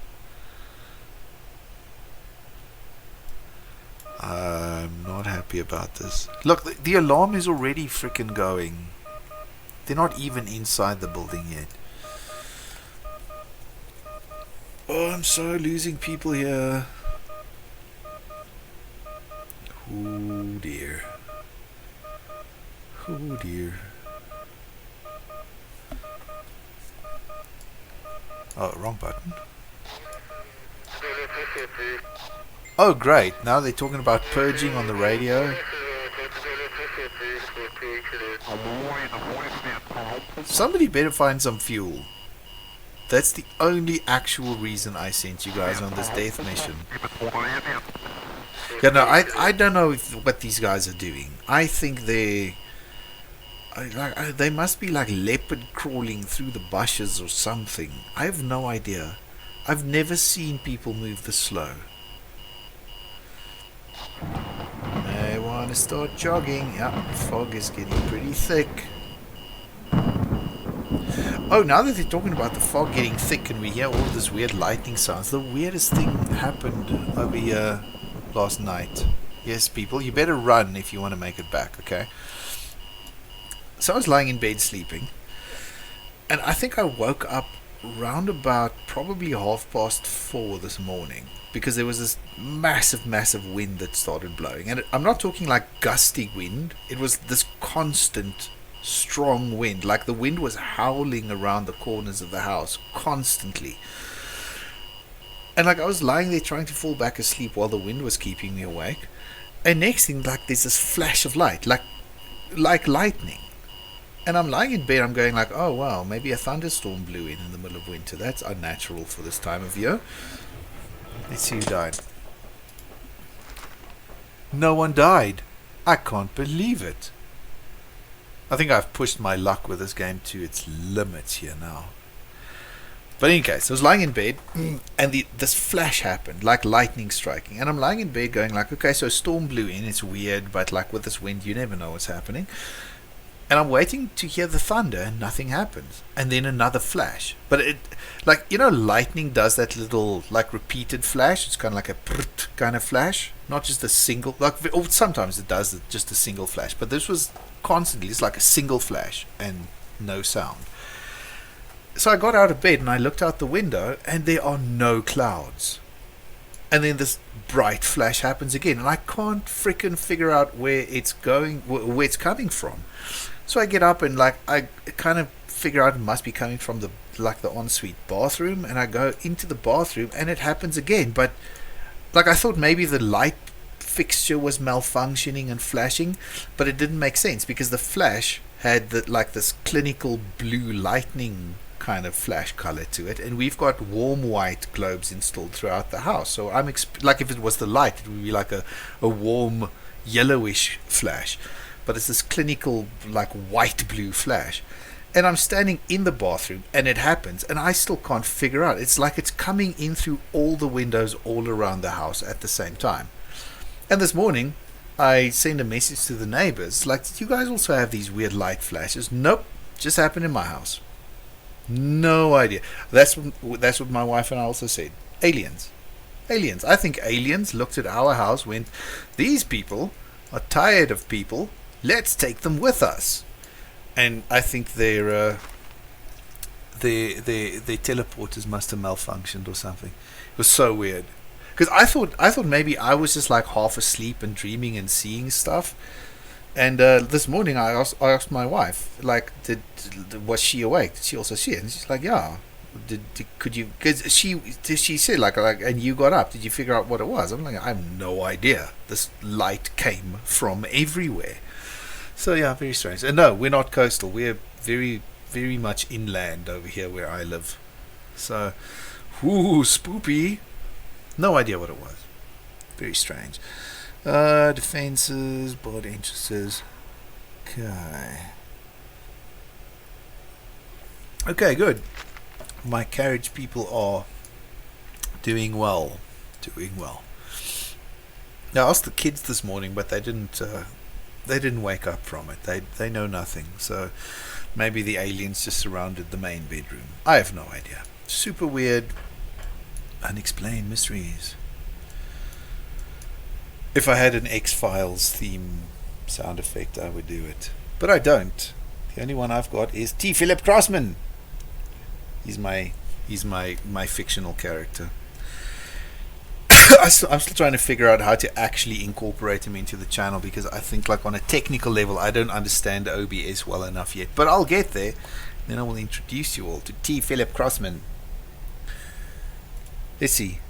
A: I'm not happy about this. Look, the alarm is already freaking going. They're not even inside the building yet. Oh, I'm so losing people here. Oh dear. Oh dear. Oh, wrong button. Oh, great. Now they're talking about purging on the radio. Somebody better find some fuel. That's the only actual reason I sent you guys on this death mission. Yeah, no, I don't know what these guys are doing. I think they must be like leopard crawling through the bushes or something. I have no idea. I've never seen people move this slow. I want to start jogging. Yeah, fog is getting pretty thick. Oh, now that they're talking about the fog getting thick and we hear all this weird lightning sounds, the weirdest thing happened over here last night. Yes, people, you better run if you want to make it back, okay? So I was lying in bed sleeping, and I think I woke up round about probably 4:30 this morning, because there was this massive wind that started blowing. And I'm not talking like gusty wind, it was this constant strong wind, like the wind was howling around the corners of the house constantly. And like I was lying there trying to fall back asleep while the wind was keeping me awake, and next thing, like there's this flash of light, like lightning. And I'm lying in bed, I'm going like, oh wow, maybe a thunderstorm blew in the middle of winter. That's unnatural for this time of year. Let's see who died. No one died. I can't believe it. I think I've pushed my luck with this game to its limits here now. But in any case, I was lying in bed, and this flash happened, like lightning striking. And I'm lying in bed going like, okay, so a storm blew in, it's weird, but like with this wind, you never know what's happening. And I'm waiting to hear the thunder, and nothing happens. And then another flash. But it, like, you know, lightning does that little, like, repeated flash. It's kind of like a prut kind of flash. Not just a single, like, or sometimes it does just a single flash. But this was constantly, it's like a single flash and no sound. So I got out of bed and I looked out the window, and there are no clouds. And then this bright flash happens again, and I can't freaking figure out where it's going, where it's coming from. So I get up and like I kind of figure out it must be coming from the ensuite bathroom, and I go into the bathroom and it happens again. But like I thought maybe the light fixture was malfunctioning and flashing, but it didn't make sense because the flash had this clinical blue lightning kind of flash color to it, and we've got warm white globes installed throughout the house. So I'm like if it was the light, it would be like a warm yellowish flash. But it's this clinical, like, white blue flash. And I'm standing in the bathroom, and it happens, and I still can't figure out. It's like it's coming in through all the windows all around the house at the same time. And this morning, I sent a message to the neighbors, like, did you guys also have these weird light flashes? Nope, just happened in my house. No idea. That's what my wife and I also said. Aliens. I think aliens looked at our house, went, these people are tired of people. Let's take them with us. And I think their teleporters must have malfunctioned or something. It was so weird. Because I thought maybe I was just like half asleep and dreaming and seeing stuff. And this morning I asked my wife, like, was she awake? Did she also see it? And she's like, yeah. Could you? Because she said like, and you got up. Did you figure out what it was? I'm like, I have no idea. This light came from everywhere. So yeah, very strange. And no, we're not coastal. We're very, very much inland over here where I live. So, spoopy. No idea what it was. Very strange. Defenses, board entrances. Okay, good. My carriage people are doing well. Now, I asked the kids this morning, but they didn't They didn't wake up from it. They know nothing. So maybe the aliens just surrounded the main bedroom. I have no idea. Super weird, unexplained mysteries. If I had an X-Files theme sound effect, I would do it. But I don't. The only one I've got is T. Philip Crossman. He's my fictional character. I'm still trying to figure out how to actually incorporate him into the channel, because I think, like, on a technical level I don't understand OBS well enough yet, but I'll get there. Then I will introduce you all to T. Philip Crossman. Let's see.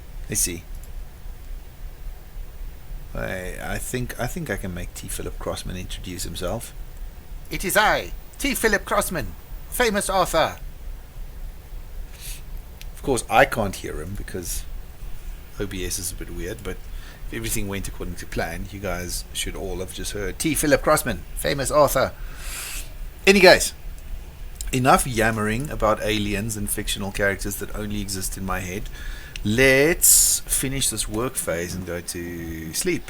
A: I think I can make T. Philip Crossman introduce himself. It is I, T. Philip Crossman, famous author. Of course I can't hear him because OBS is a bit weird, but if everything went according to plan, you guys should all have just heard T. Philip Crossman, famous author. Any guys, enough yammering about aliens and fictional characters that only exist in my head. Let's finish this work phase and go to sleep.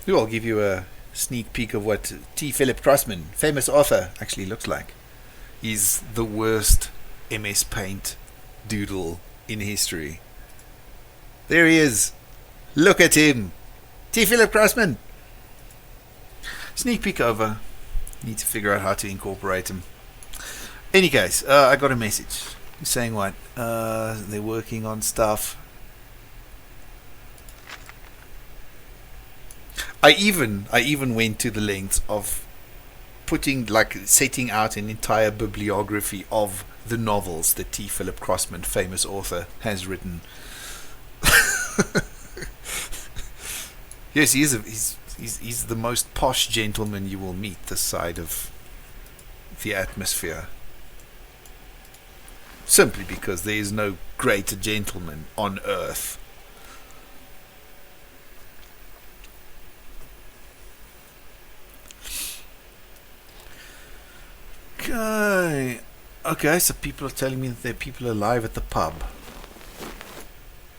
A: I'll give you a sneak peek of what T. Philip Crossman, famous author, actually looks like. He's the worst MS Paint doodle in history. There he is. Look at him. T. Philip Crossman. Sneak peek over. Need to figure out how to incorporate him. Any case, I got a message saying what? They're working on stuff. I even went to the lengths of setting out an entire bibliography of the novels that T. Philip Crossman, famous author, has written. Yes, he's the most posh gentleman you will meet this side of the atmosphere. Simply because there is no greater gentleman on earth. Okay, so people are telling me that there are people alive at the pub.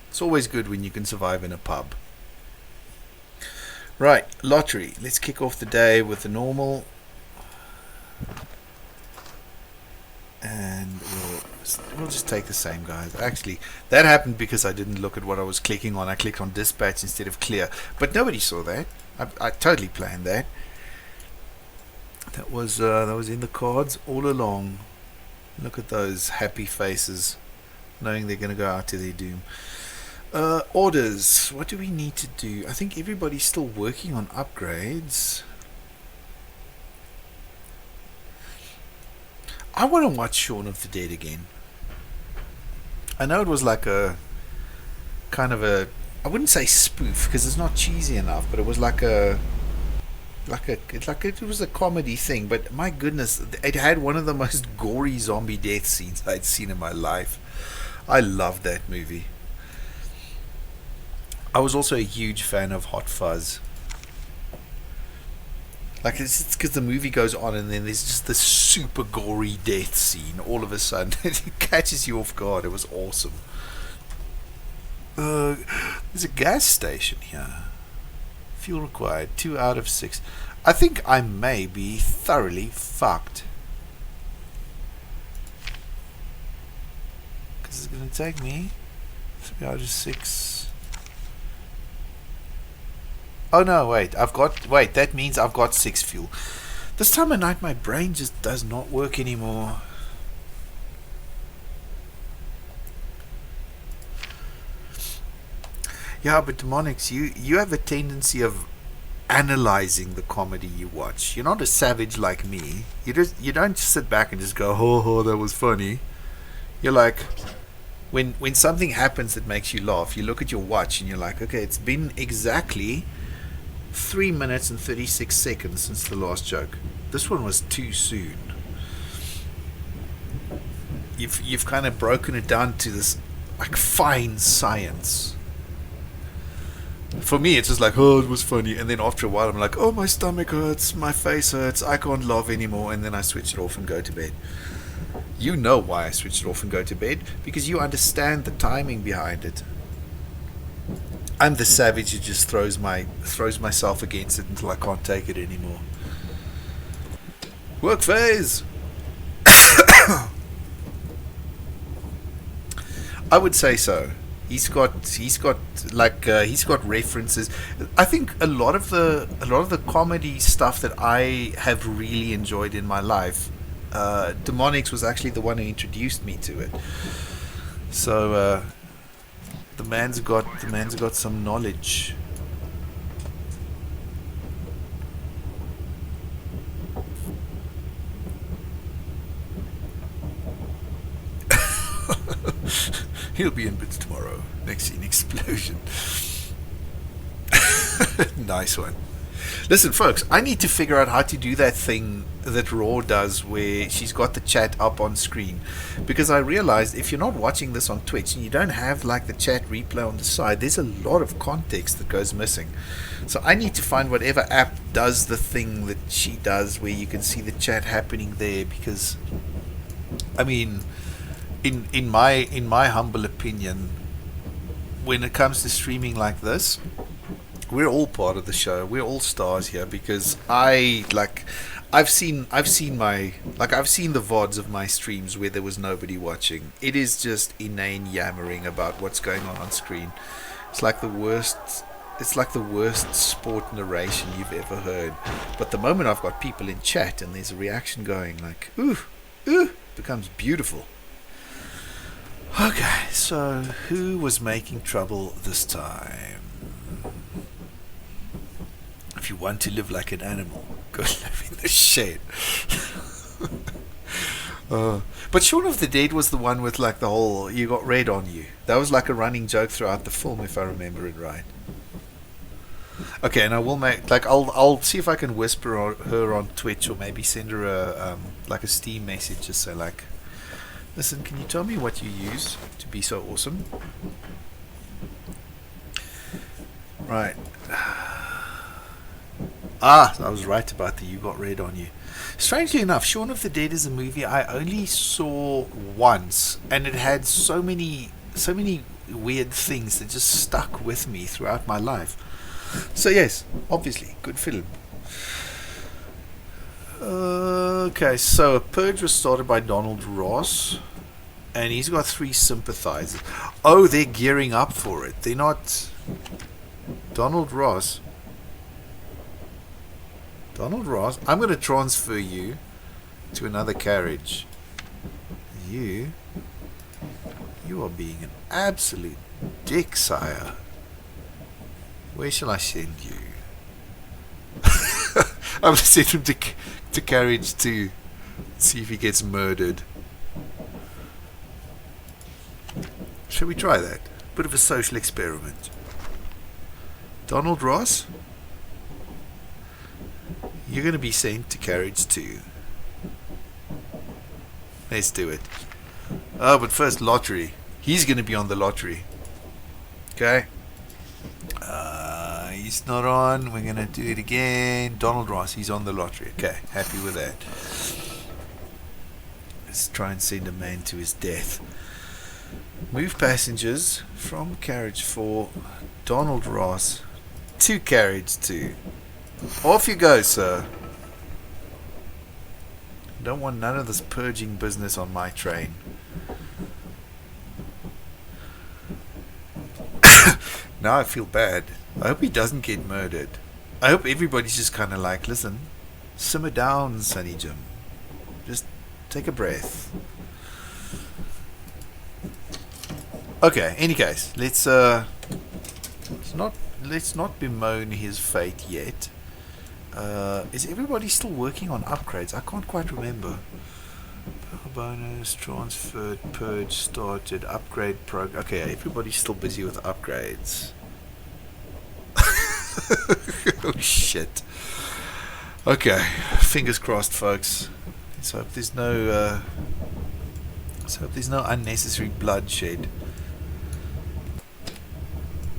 A: It's always good when you can survive in a pub. Right, lottery. Let's kick off the day with the normal. And we'll just take the same, guys. Actually, that happened because I didn't look at what I was clicking on. I clicked on dispatch instead of clear. But nobody saw that. I totally planned that. That was in the cards all along. Look at those happy faces, knowing they're going to go out to their doom. Orders. What do we need to do? I think everybody's still working on upgrades. I want to watch Shaun of the Dead again. I know it was like a kind of a, I wouldn't say spoof because it's not cheesy enough, but it was it was a comedy thing. But my goodness, it had one of the most gory zombie death scenes I'd seen in my life. I loved that movie. I was also a huge fan of Hot Fuzz. Like, it's because the movie goes on and then there's just this super gory death scene all of a sudden. It catches you off guard. It was awesome. There's a gas station here. Fuel required, 2 out of 6. I think I may be thoroughly fucked. Because it's going to take me 3 out of 6. Oh no, wait, that means I've got 6 fuel. This time of night my brain just does not work anymore. Yeah, but Demonics, you have a tendency of analyzing the comedy you watch. You're not a savage like me. You don't just sit back and just go, oh, that was funny. You're like, when something happens that makes you laugh, you look at your watch and you're like, okay, it's been exactly 3 minutes and 36 seconds since the last joke. This one was too soon. You've kind of broken it down to this like fine science. For me, it's just like, oh, it was funny, and then after a while, I'm like, oh, my stomach hurts, my face hurts, I can't laugh anymore, and then I switch it off and go to bed. You know why I switch it off and go to bed, because you understand the timing behind it. I'm the savage who just throws myself against it until I can't take it anymore. Work phase. I would say so. He's got references. I think a lot of the comedy stuff that I have really enjoyed in my life, Demonics was actually the one who introduced me to it. So the man's got some knowledge. He'll be in bits tomorrow. Next scene, explosion. Nice one. Listen, folks, I need to figure out how to do that thing that Raw does where she's got the chat up on screen. Because I realized if you're not watching this on Twitch and you don't have like the chat replay on the side, there's a lot of context that goes missing. So I need to find whatever app does the thing that she does where you can see the chat happening there, because I mean, in my humble opinion, when it comes to streaming like this, we're all part of the show. We're all stars here, because I've seen the VODs of my streams where there was nobody watching. It is just inane yammering about what's going on screen. It's like the worst sport narration you've ever heard. But the moment I've got people in chat and there's a reaction going like, ooh, it becomes beautiful. Okay, so who was making trouble this time? If you want to live like an animal, go live in the shed. But Shaun of the Dead was the one with like the whole "you got red on you." That was like a running joke throughout the film, if I remember it right. Okay, and I will make I'll see if I can whisper her on Twitch, or maybe send her a like a Steam message, just say like, listen, can you tell me what you use to be so awesome? Right. I was right about the "you got red on you." Strangely enough, Shaun of the Dead is a movie I only saw once, and it had so many weird things that just stuck with me throughout my life. So yes, obviously, good film. Okay, so Purge was started by Donald Ross, and he's got 3 sympathizers. Oh, they're gearing up for it. They're not... Donald Ross, I'm going to transfer you to another carriage. You are being an absolute dick, sire. Where shall I send you? I'm going to send him to carriage 2. See if he gets murdered. Shall we try that? Bit of a social experiment. Donald Ross, you're going to be sent to carriage 2. Let's do it. Oh, but first, lottery. He's going to be on the lottery. Okay. He's not on. We're going to do it again. Donald Ross, he's on the lottery. Okay, happy with that. Let's try and send a man to his death. Move passengers from carriage 4, Donald Ross, to carriage 2. Off you go, sir. Don't want none of this purging business on my train. Now I feel bad. I hope he doesn't get murdered. I hope everybody's just kind of like, listen, simmer down, Sonny Jim. Just take a breath. Okay, any case, let's not bemoan his fate yet. Is everybody still working on upgrades? I can't quite remember. Power bonus, transferred, purge, started, upgrade program. Okay, everybody's still busy with upgrades. Oh shit. Okay, fingers crossed, folks. Let's hope there's no unnecessary bloodshed.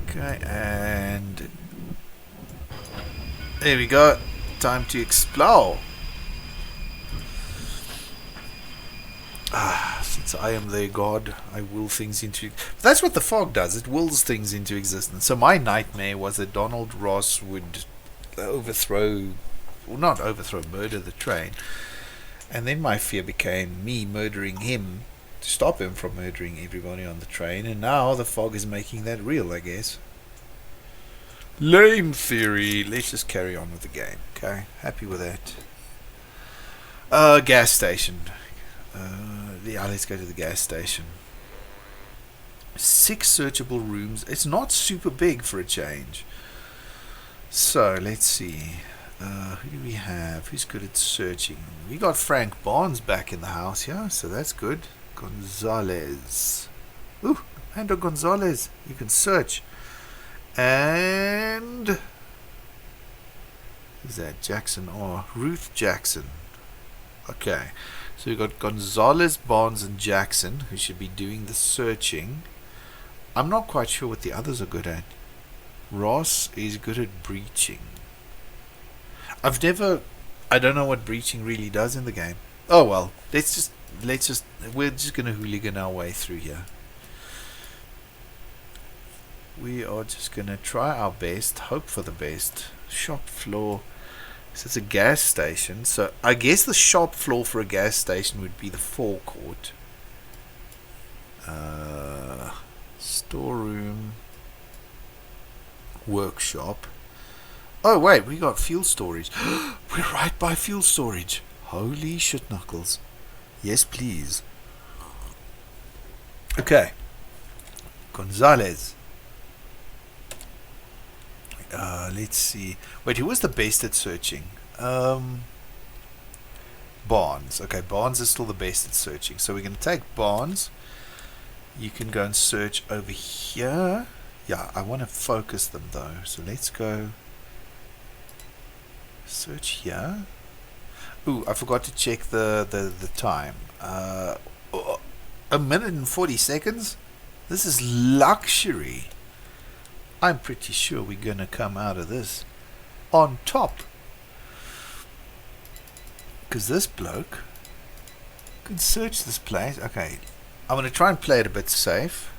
A: Okay, and there we go. Time to explore. Since I am their god, I will things into... That's what the fog does. It wills things into existence. So my nightmare was that Donald Ross would overthrow... Well, not overthrow, murder the train. And then my fear became me murdering him to stop him from murdering everybody on the train. And now the fog is making that real, I guess. Lame theory. Let's just carry on with the game. Okay, happy with that. Gas station. Yeah, let's go to the gas station. 6 searchable rooms. It's not super big for a change. So, let's see. Who do we have? Who's good at searching? We got Frank Barnes back in the house, yeah, so that's good. Gonzalez. Ooh, Amanda Gonzalez. You can search. And... who's that? Jackson or Ruth Jackson. Okay. So we've got Gonzalez, Barnes, and Jackson, who should be doing the searching. I'm not quite sure what the others are good at. Ross is good at breaching. I don't know what breaching really does in the game. Oh well, we're just gonna hooligan our way through here. We are just gonna try our best, hope for the best. Shop floor. So it's a gas station, so I guess the shop floor for a gas station would be the forecourt. Storeroom. Workshop. Oh wait, we got fuel storage. We're right by fuel storage. Holy shit knuckles. Yes please. Okay. Gonzalez. Let's see. Wait, who was the best at searching? Barnes. Okay, Barnes is still the best at searching. So we're going to take Barnes. You can go and search over here. Yeah, I want to focus them though. So let's go search here. Ooh, I forgot to check the time. 1 minute and 40 seconds? This is luxury. I'm pretty sure we're going to come out of this on top. Because this bloke can search this place. Okay, I'm going to try and play it a bit safe.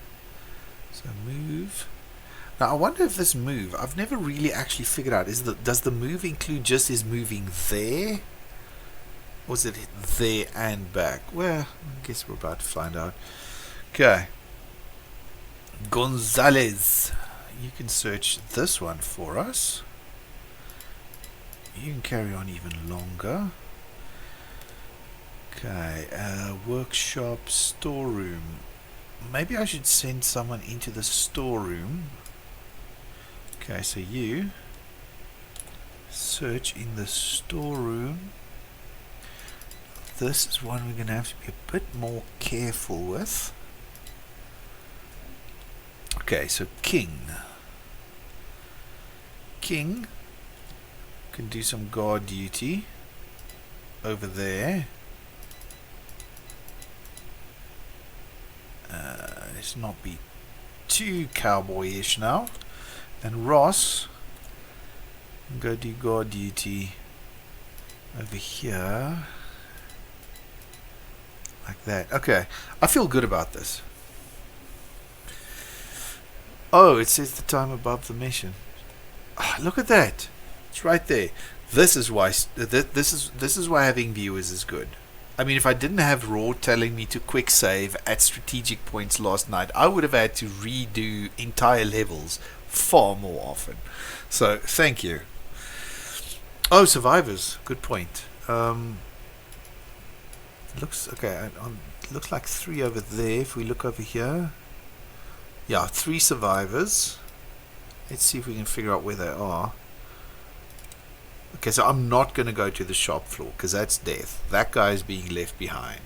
A: So move. Now I wonder if this move, I've never really actually figured out, does the move include just his moving there? Or is it there and back? Well, I guess we're about to find out. Okay. Gonzalez. You can search this one for us. You can carry on even longer. Okay, workshop, storeroom. Maybe I should send someone into the storeroom. Okay, so you search in the storeroom. This is one we're going to have to be a bit more careful with. Okay, so King can do some guard duty over there. Let's not be too cowboyish now. And Ross can go do guard duty over here. Like that. Okay, I feel good about this. Oh, it says the time above the mission. Ah, look at that. It's right there. This is why this is why having viewers is good. I mean, if I didn't have Raw telling me to quick save at strategic points last night, I would have had to redo entire levels far more often. So, thank you. Oh, survivors. Good point. Looks okay. Looks like 3 over there. If we look over here, yeah, 3 survivors. Let's see if we can figure out where they are. Okay, so I'm not going to go to the shop floor because that's death. That guy is being left behind.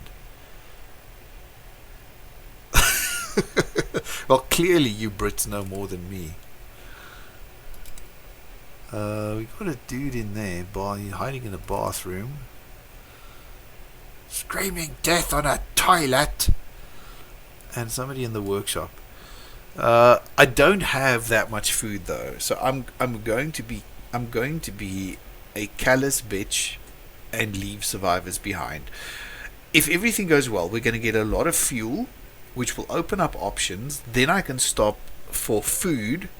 A: Well, clearly you Brits know more than me. We got a dude in there, hiding in a bathroom, screaming death on a toilet, and somebody in the workshop. I don't have that much food though, so I'm going to be a callous bitch and leave survivors behind. if everything goes well, we're going to get a lot of fuel, which will open up options. Then I can stop for food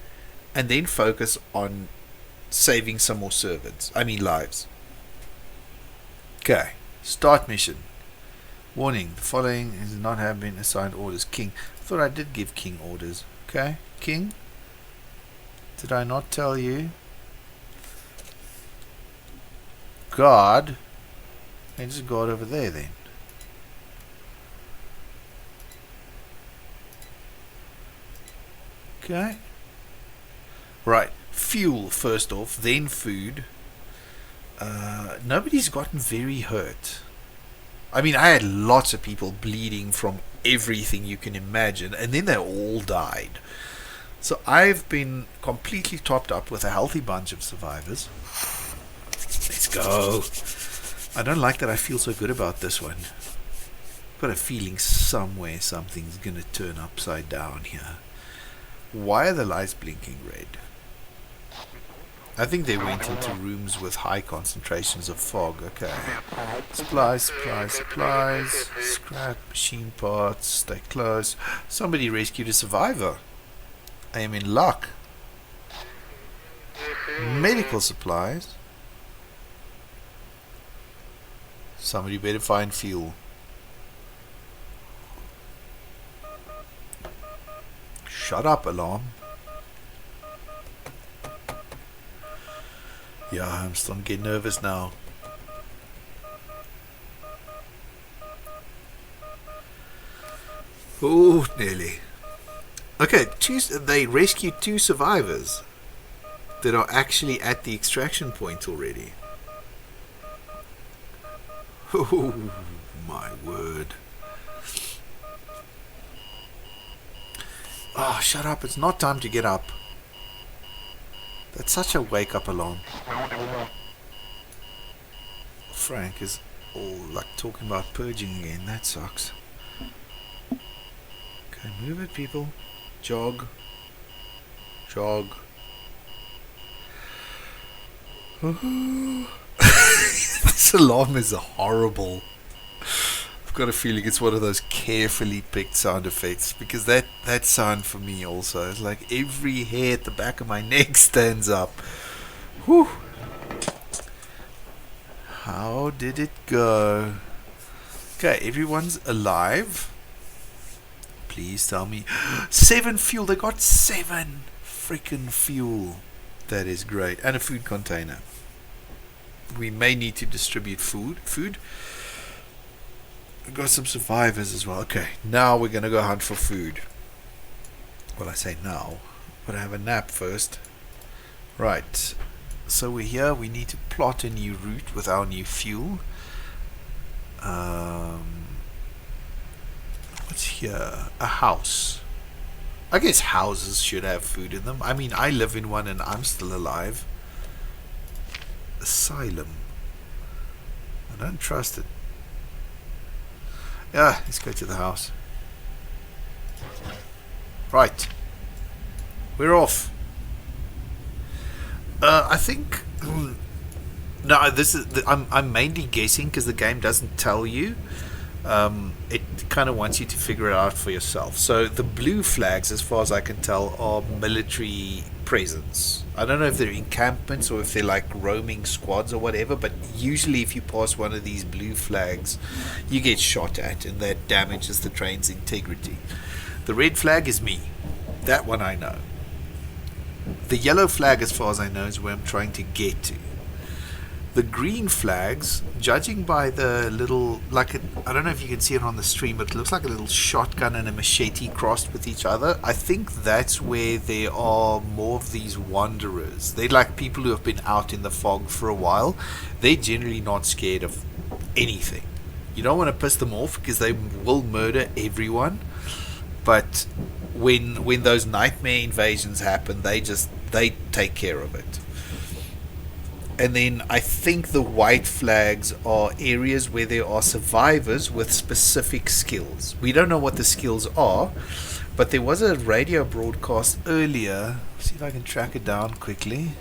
A: and then focus on saving some more lives. Okay, start mission. Warning, the following is not have been assigned orders. King. I thought I did give King orders. Okay, King. Did I not tell you? God. Hey, just God over there then. Okay. Right. Fuel first off, then food. Nobody's gotten very hurt. I mean, I had lots of people bleeding from everything you can imagine, and then they all died. So I've been completely topped up with a healthy bunch of survivors. Let's go. I don't like that I feel so good about this one. I've got a feeling somewhere something's going to turn upside down here. Why are the lights blinking red? I think they went into rooms with high concentrations of fog. Okay. Supplies. Scrap, machine parts, stay close. Somebody rescued a survivor. I am in luck. Medical supplies. Somebody better find fuel. Shut up, alarm. Yeah, I'm starting to get nervous now. Oh, nearly. Okay, they rescued 2 survivors that are actually at the extraction point already. Oh, my word. Oh, shut up. It's not time to get up. That's such a wake-up alarm. Frank is all like talking about purging again. That sucks. Okay, move it, people. Jog. This alarm is horrible. I've got a feeling it's one of those carefully picked sound effects, because that sound for me also is like every hair at the back of my neck stands up. Whew. How did it go? Okay, everyone's alive. Please tell me. 7 fuel. They got 7 freaking fuel. That is great. And a food container. We may need to distribute food. We've got some survivors as well. Okay, now we're going to go hunt for food. Well, I say now, but I have a nap first. Right, so we're here. We need to plot a new route with our new fuel. What's here? A house. I guess houses should have food in them. I mean, I live in one and I'm still alive. Asylum. I don't trust it. Yeah, let's go to the house. Right. We're off. I think... No, this is... I'm mainly guessing because the game doesn't tell you. It kind of wants you to figure it out for yourself. So the blue flags, as far as I can tell, are military presence. I don't know if they're encampments or if they're like roaming squads or whatever, but usually if you pass one of these blue flags, you get shot at, and that damages the train's integrity. The red flag is me. That one I know. The yellow flag, as far as I know, is where I'm trying to get to. The green flags, judging by the little, I don't know if you can see it on the stream, but it looks like a little shotgun and a machete crossed with each other. I think that's where there are more of these wanderers. They're like people who have been out in the fog for a while. They're generally not scared of anything. You don't want to piss them off because they will murder everyone. But when those nightmare invasions happen, they take care of it. And then I think the white flags are areas where there are survivors with specific skills. We don't know what the skills are, but there was a radio broadcast earlier. See if I can track it down quickly.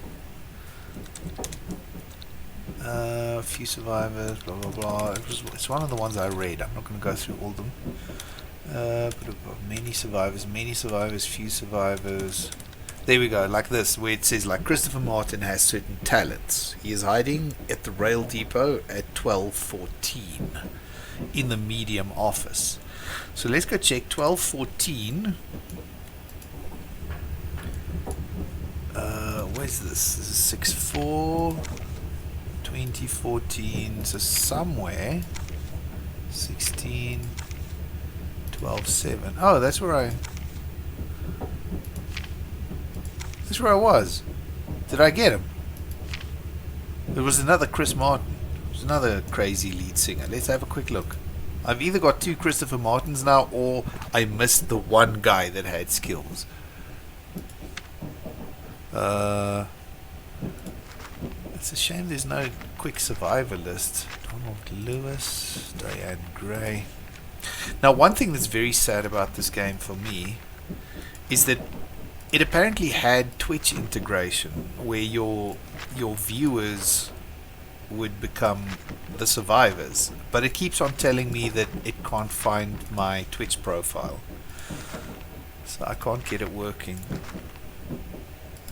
A: A few survivors, blah blah blah. It's one of the ones I read. I'm not going to go through all of them. Many survivors, few survivors. There we go, like this, where it says like Christopher Martin has certain talents. He is hiding at the rail depot at 12:14 in the medium office. So let's go check 12:14. Where's this? This is 6/4 2014. So somewhere 16 12/7. Oh, that's where I was. Did I get him? There was another Chris Martin. There's another crazy lead singer. Let's have a quick look. I've either got two Christopher Martins now, or I missed the one guy that had skills. It's a shame there's no quick survivor list. Donald Lewis, Diane Gray. Now, one thing that's very sad about this game for me is that it apparently had Twitch integration, where your viewers would become the survivors, but it keeps on telling me that it can't find my Twitch profile, so I can't get it working.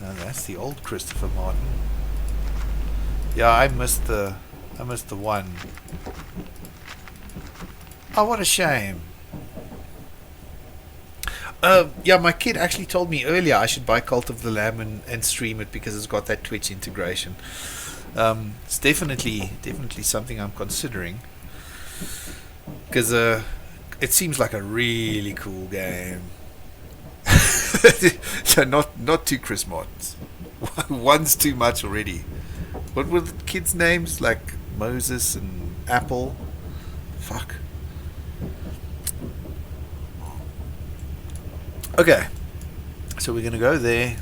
A: Now that's the old Christopher Martin. Yeah, I missed the one. Oh, what a shame. Yeah, my kid actually told me earlier I should buy Cult of the Lamb and stream it because it's got that Twitch integration. It's definitely something I'm considering, because it seems like a really cool game. So not two Chris Martins. One's too much already. What were the kids' names? Like Moses and Apple? Fuck. Okay, so we're gonna go there.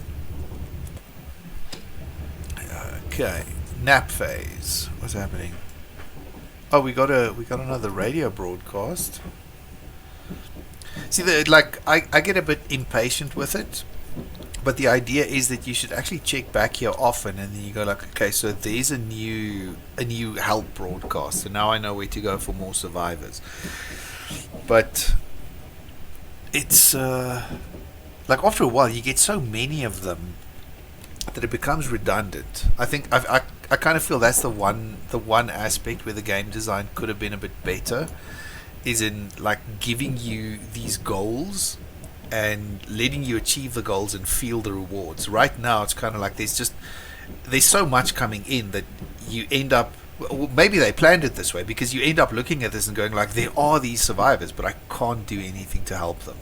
A: Okay, nap phase. What's happening? Oh, we got another radio broadcast. See, I get a bit impatient with it, but the idea is that you should actually check back here often, and then you go like, okay, so there's a new help broadcast, so now I know where to go for more survivors. But it's like after a while you get so many of them that it becomes redundant. I think I kind of feel that's the one aspect where the game design could have been a bit better, is in like giving you these goals and letting you achieve the goals and feel the rewards. Right now it's kind of like there's so much coming in that you end up, well, maybe they planned it this way, because you end up looking at this and going like, there are these survivors, but I can't do anything to help them.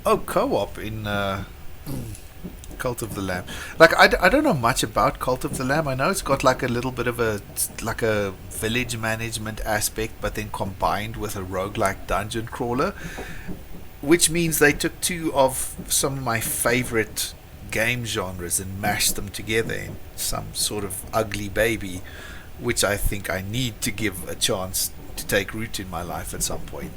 A: Oh, co-op in Cult of the Lamb. Like, I don't know much about Cult of the Lamb. I know it's got like a little bit of a village management aspect, but then combined with a roguelike dungeon crawler, which means they took two of some of my favorite game genres and mashed them together in some sort of ugly baby, which I think I need to give a chance to take root in my life at some point.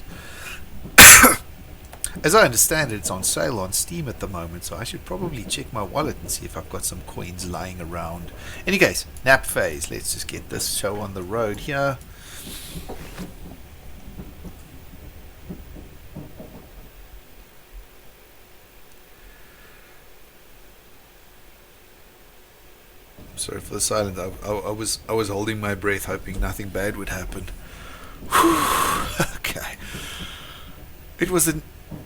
A: As I understand it, it's on sale on Steam at the moment, so I should probably check my wallet and see if I've got some coins lying around. Any case, nap phase. Let's just get this show on the road here. Sorry for the silence. I was holding my breath, hoping nothing bad would happen. Okay. It was an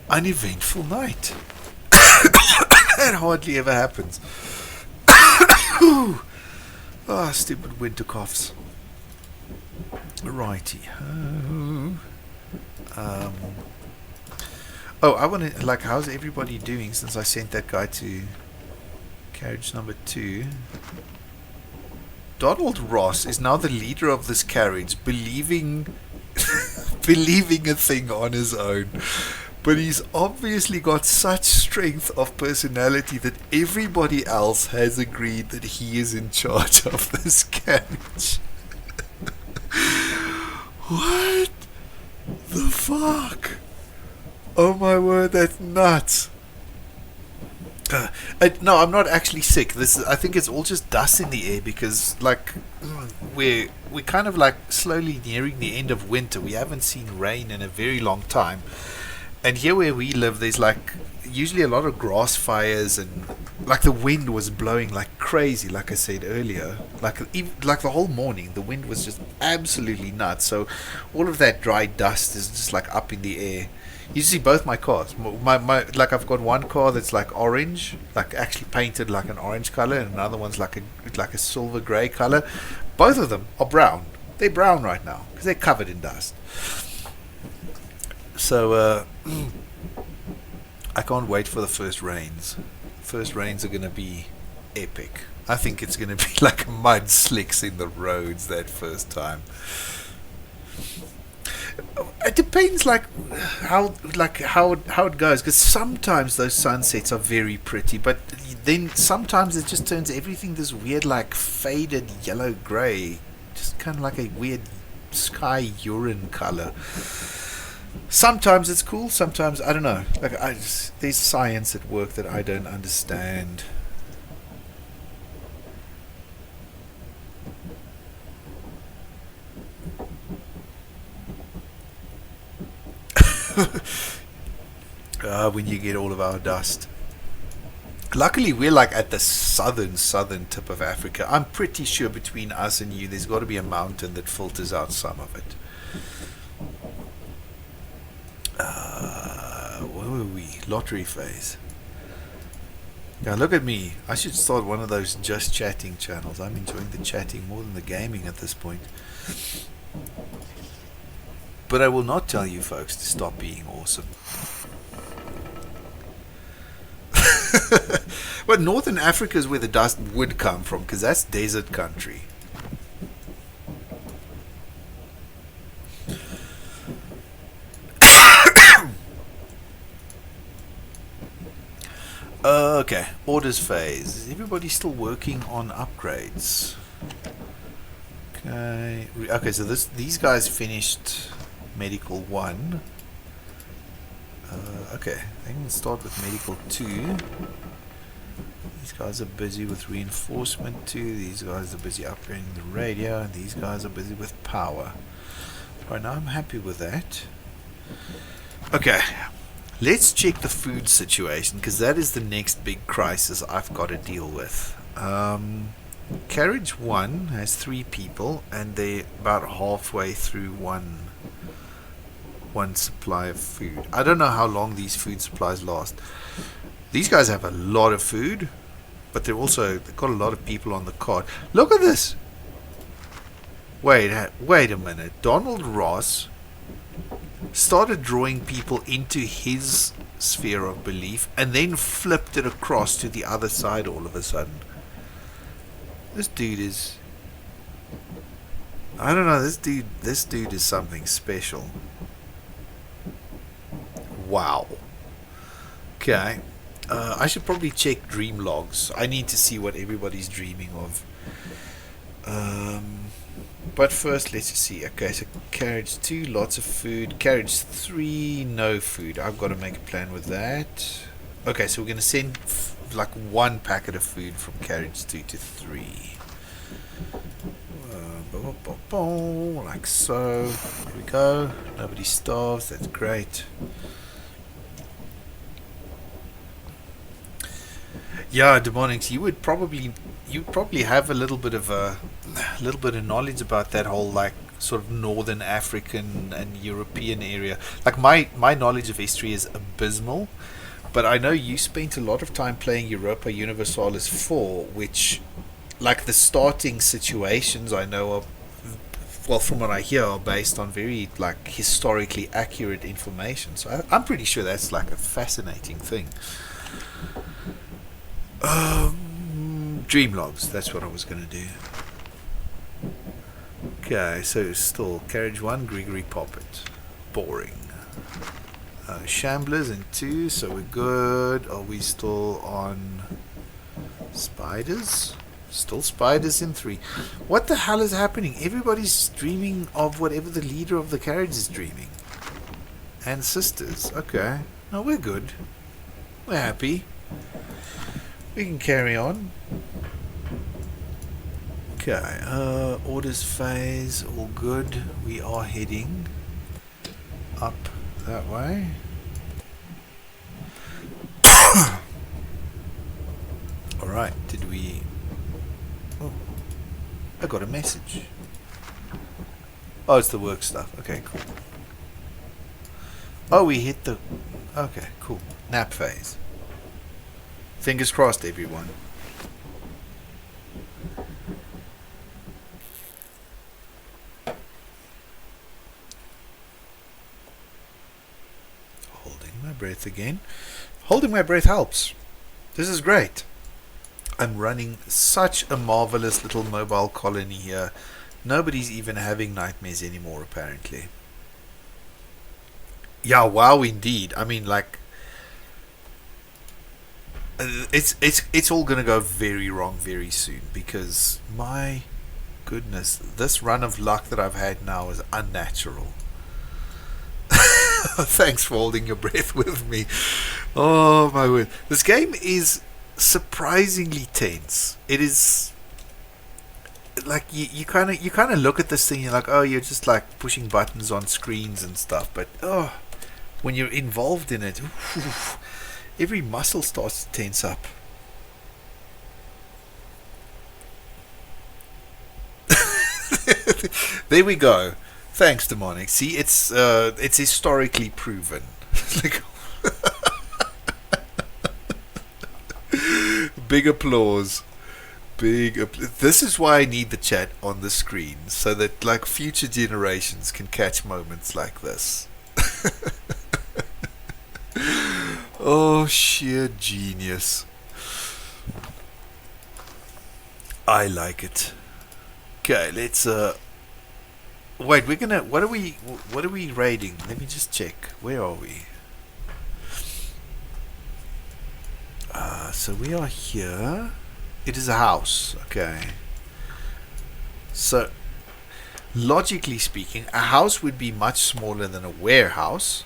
A: uneventful night. That hardly ever happens. Ah, stupid winter coughs. Righty. I want to, like, how's everybody doing since I sent that guy to carriage number 2? Donald Ross is now the leader of this carriage, believing a thing on his own. But he's obviously got such strength of personality that everybody else has agreed that he is in charge of this carriage. What the fuck? Oh my word, that's nuts. No, I'm not actually sick. I think it's all just dust in the air because, like, we're kind of like slowly nearing the end of winter. We haven't seen rain in a very long time, and here where we live, there's like usually a lot of grass fires, and like the wind was blowing like crazy. Like I said earlier, like the whole morning, the wind was just absolutely nuts. So all of that dry dust is just like up in the air. You see both my cars. My like I've got one car that's like orange, like actually painted like an orange color, and another one's like a silver grey color. Both of them are brown. They're brown right now because they're covered in dust. So I can't wait for the first rains. First rains are gonna be epic. I think it's gonna be like mud slicks in the roads that first time. It depends, like how it goes. Because sometimes those sunsets are very pretty, but then sometimes it just turns everything this weird, like faded yellow grey, just kind of like a weird sky urine color. Sometimes it's cool. Sometimes I don't know. Like there's science at work that I don't understand. When you get all of our dust. Luckily, we're like at the southern tip of Africa. I'm pretty sure between us and you, there's got to be a mountain that filters out some of it. Where were we? Lottery phase. Now look at me. I should start one of those just chatting channels. I'm enjoying the chatting more than the gaming at this point. But I will not tell you folks to stop being awesome. But Northern Africa is where the dust would come from, because that's desert country. Okay, orders phase. Is everybody still working on upgrades? Okay, so these guys finished medical 1. Okay, I can start with medical 2. These guys are busy with reinforcement 2. These guys are busy upgrading the radio, and these guys are busy with power. Right now I'm happy with that. Okay, let's check the food situation, because that is the next big crisis I've got to deal with. Carriage 1 has 3 people, and they're about halfway through one supply of food. I don't know how long these food supplies last. These guys have a lot of food, but they've got a lot of people on the cart. Look at this. Wait a minute. Donald Ross started drawing people into his sphere of belief and then flipped it across to the other side all of a sudden. This dude is... I don't know, this dude is something special. Wow. Okay. I should probably check dream logs. I need to see what everybody's dreaming of. But first, let's just see. Okay, so carriage 2, lots of food. Carriage 3, no food. I've got to make a plan with that. Okay, so we're going to send like 1 packet of food from carriage 2 to 3. Like so. Here we go. Nobody starves. That's great. Yeah, Demonics, you'd probably have a little bit of knowledge about that whole like sort of northern African and European area. Like my knowledge of history is abysmal, but I know you spent a lot of time playing Europa Universalis 4, which, like, the starting situations I know are, well, from what I hear, are based on very like historically accurate information. So I'm pretty sure that's like a fascinating thing. Dream logs, that's what I was going to do. Okay, so still carriage 1, Gregory Poppet. Boring. Shamblers in 2, so we're good. Are we still on spiders? Still spiders in 3. What the hell is happening? Everybody's dreaming of whatever the leader of the carriage is dreaming. And sisters. Okay. No, we're good. We're happy. We can carry on. Okay, orders phase, all good. We are heading up that way. Alright, did we... Oh, I got a message. Oh, it's the work stuff. Okay, cool. Oh, we hit the... Okay, cool. Nap phase. Fingers crossed, everyone. Holding my breath again. Holding my breath helps. This is great. I'm running such a marvelous little mobile colony here. Nobody's even having nightmares anymore, apparently. Yeah, wow, indeed. I mean, like, it's all gonna go very wrong very soon, because my goodness, this run of luck that I've had now is unnatural. Thanks for holding your breath with me. Oh my word, this game is surprisingly tense. It is like you kind of look at this thing, you're like, oh, you're just like pushing buttons on screens and stuff, but when you're involved in it, oof, every muscle starts to tense up. There we go. Thanks, Demonic. See, it's historically proven. Like, big applause. This is why I need the chat on the screen, so that like future generations can catch moments like this. Oh, sheer genius. I like it. Okay, let's wait, we're gonna what are we raiding? Let me just check. Where are we? So we are here. It is a house. Okay. So logically speaking, a house would be much smaller than a warehouse.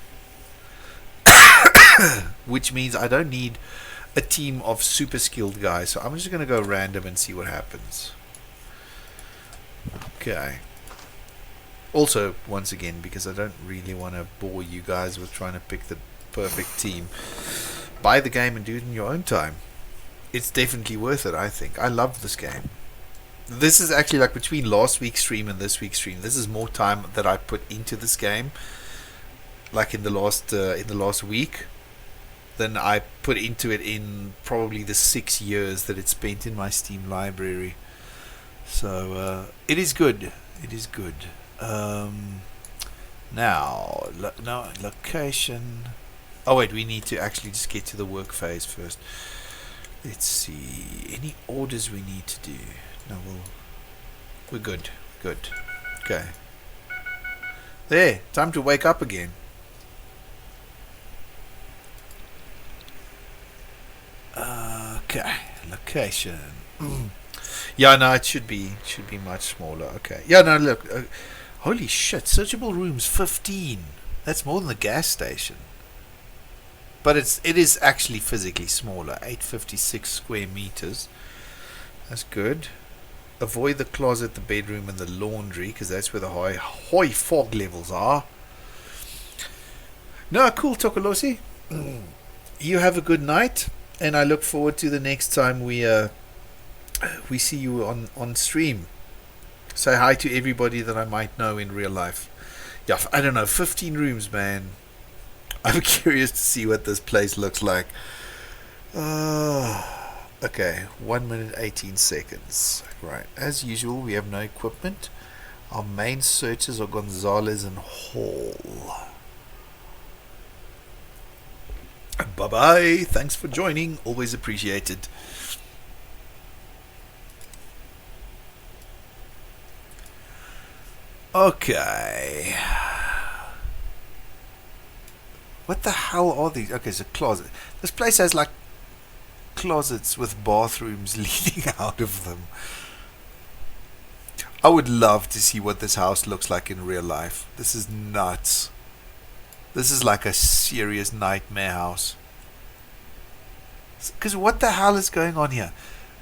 A: Which means I don't need a team of super skilled guys. So I'm just going to go random and see what happens. Okay. Also, once again, because I don't really want to bore you guys with trying to pick the perfect team, buy the game and do it in your own time. It's definitely worth it, I think. I love this game. This is actually like between last week's stream and this week's stream. This is more time that I put into this game, like in the last week, than I put into it in probably the 6 years that it's spent in my Steam library. So it is good. It is good. Now, location. Oh wait, we need to actually just get to the work phase first. Let's see. Any orders we need to do? No, we're good. Good. Okay. There. Time to wake up again. Okay. Location. Yeah, no, it should be much smaller. Okay. Yeah, no, look. Holy shit! Searchable rooms 15. That's more than the gas station. But it is actually physically smaller. 856 square meters. That's good. Avoid the closet, the bedroom, and the laundry, because that's where the high fog levels are. No, cool, Tokolosi. You have a good night, and I look forward to the next time we see you on stream. Say hi to everybody that I might know in real life. Yeah, I don't know, 15 rooms, man. I'm curious to see what this place looks like. Okay, 1 minute 18 seconds. Right, as usual, we have no equipment. Our main searches are Gonzalez and Hall. Bye bye. Thanks for joining. Always appreciated. Okay. What the hell are these? Okay, so closet. This place has like closets with bathrooms leading out of them. I would love to see what this house looks like in real life. This is nuts. This is like a serious nightmare house. Because what the hell is going on here?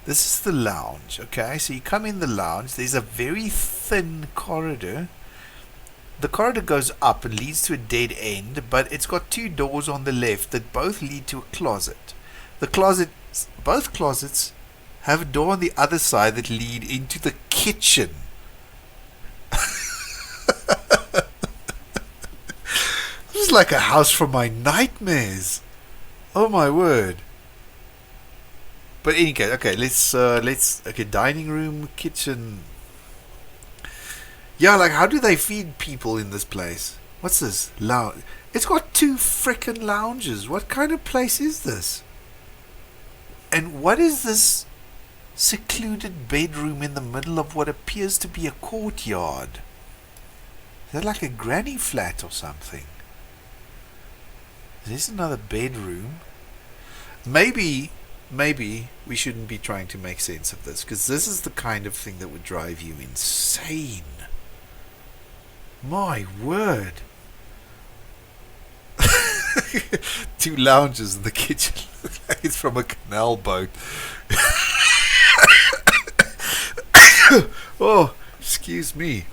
A: This is the lounge, okay? So you come in the lounge. There's a very thin corridor. The corridor goes up and leads to a dead end, but it's got two doors on the left that both lead to a closet. Both closets have a door on the other side that lead into the kitchen. This is like a house from my nightmares. Oh my word. But in any case, okay, let's dining room, kitchen. Yeah, like how do they feed people in this place? What's this? Lounge. It's got two frickin' lounges. What kind of place is this? And what is this secluded bedroom in the middle of what appears to be a courtyard? Is that like a granny flat or something? Is this another bedroom? Maybe we shouldn't be trying to make sense of this, because this is the kind of thing that would drive you insane. My word. Two lounges in the kitchen. Like it's from a canal boat. Oh, excuse me.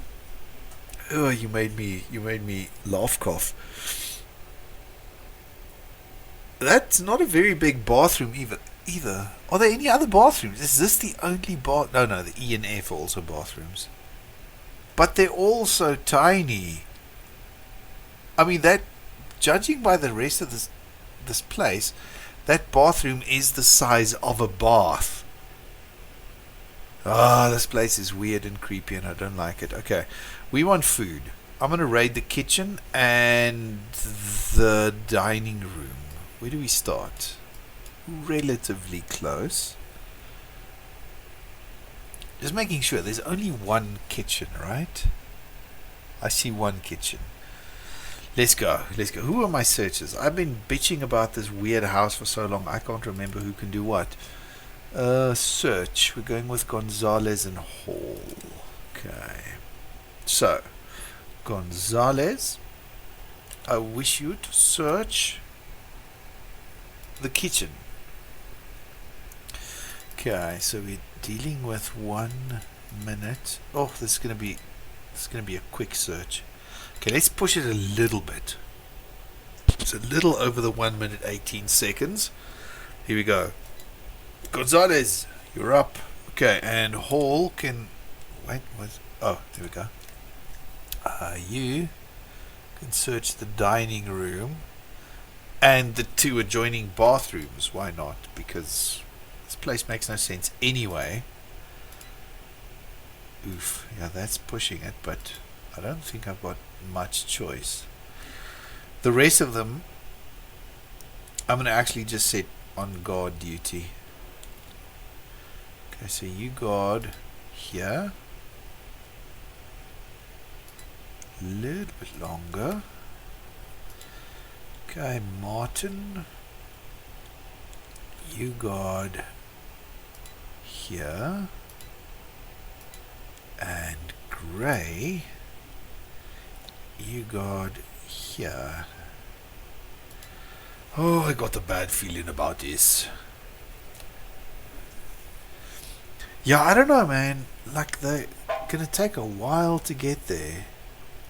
A: Oh, you made me laugh cough. That's not a very big bathroom either. Are there any other bathrooms? Is this the only bath? No, the E and F are also bathrooms. But they're all so tiny. I mean, that, judging by the rest of this place, that bathroom is the size of a bath. This place is weird and creepy and I don't like it. Okay, we want food. I'm going to raid the kitchen and the dining room. Where do we start? Relatively close. Just making sure there's only one kitchen, right? I see one kitchen. Let's go. Who are my searches? I've been bitching about this weird house for so long. I can't remember who can do what. Search. We're going with Gonzalez and Hall. Okay. So, Gonzalez, I wish you to search the kitchen. Okay, so we're dealing with 1 minute. Oh, this is gonna be a quick search. Okay, let's push it a little bit. It's a little over the 1 minute 18 seconds. Here we go. Gonzalez, you're up. Okay, and Hall can wait. Oh, there we go. You can search the dining room and the two adjoining bathrooms. Why not? Because this place makes no sense anyway. Oof, yeah, that's pushing it, but I don't think I've got much choice. The rest of them, I'm going to actually just set on guard duty. Okay, so you guard here. A little bit longer. Okay, Martin, you guard here. And Gray, you guard here. Oh, I got a bad feeling about this. Yeah, I don't know, man. Like, they're gonna take a while to get there.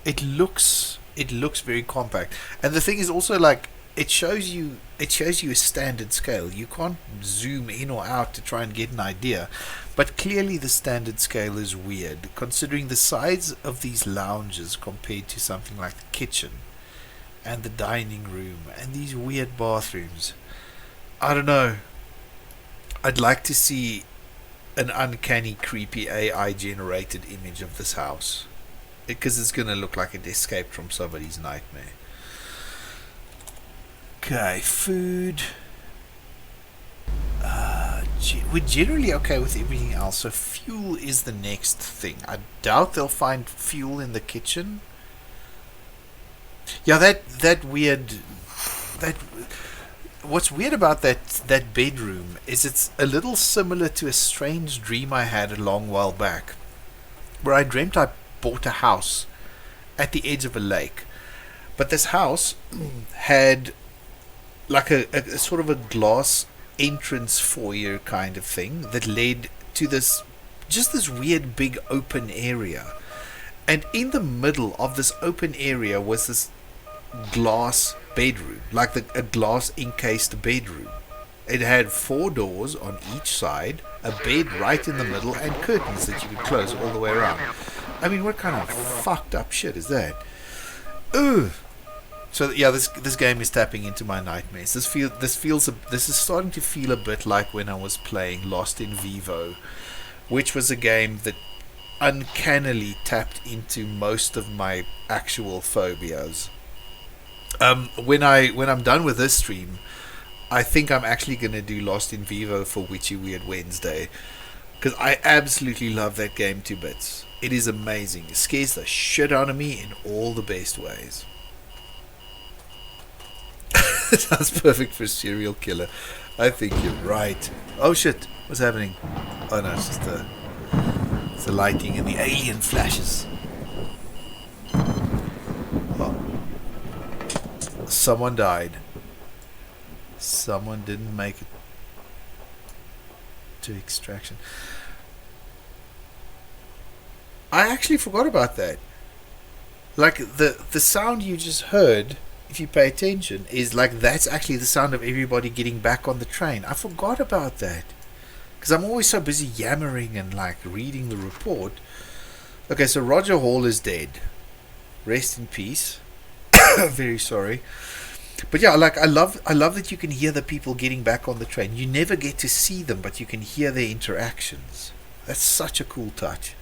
A: It looks very compact, and the thing is also, like, it shows you a standard scale. You can't zoom in or out to try and get an idea, but clearly the standard scale is weird considering the size of these lounges compared to something like the kitchen and the dining room and these weird bathrooms. I don't know. I'd like to see an uncanny, creepy AI generated image of this house, because it's going to look like it escaped from somebody's nightmare. Okay, food. We're generally okay with everything else, so fuel is the next thing. I doubt they'll find fuel in the kitchen. Yeah, what's weird about that bedroom is it's a little similar to a strange dream I had a long while back, where I dreamt I bought a house at the edge of a lake, but this house had like a sort of a glass entrance foyer kind of thing that led to this weird big open area. And in the middle of this open area was this glass bedroom, like a glass encased bedroom. It had 4 doors on each side, a bed right in the middle, and curtains that you could close all the way around. I mean, what kind of fucked up shit is that? Ugh. So yeah, this game is tapping into my nightmares. This is starting to feel a bit like when I was playing Lost in Vivo, which was a game that uncannily tapped into most of my actual phobias. When I'm done with this stream, I think I'm actually gonna do Lost in Vivo for Witchy Weird Wednesday, because I absolutely love that game to bits. It is amazing. It scares the shit out of me in all the best ways. Sounds perfect for a serial killer. I think you're right. Oh shit, what's happening? Oh no, it's just the lighting and the alien flashes. Oh. Someone died. Someone didn't make it to extraction. I actually forgot about that. Like the sound you just heard, if you pay attention, is like that's actually the sound of everybody getting back on the train. I forgot about that because I'm always so busy yammering and like reading the report. Okay, so Roger Hall is dead. Rest in peace. Very sorry. But yeah, like I love that you can hear the people getting back on the train. You never get to see them, but you can hear their interactions. That's such a cool touch.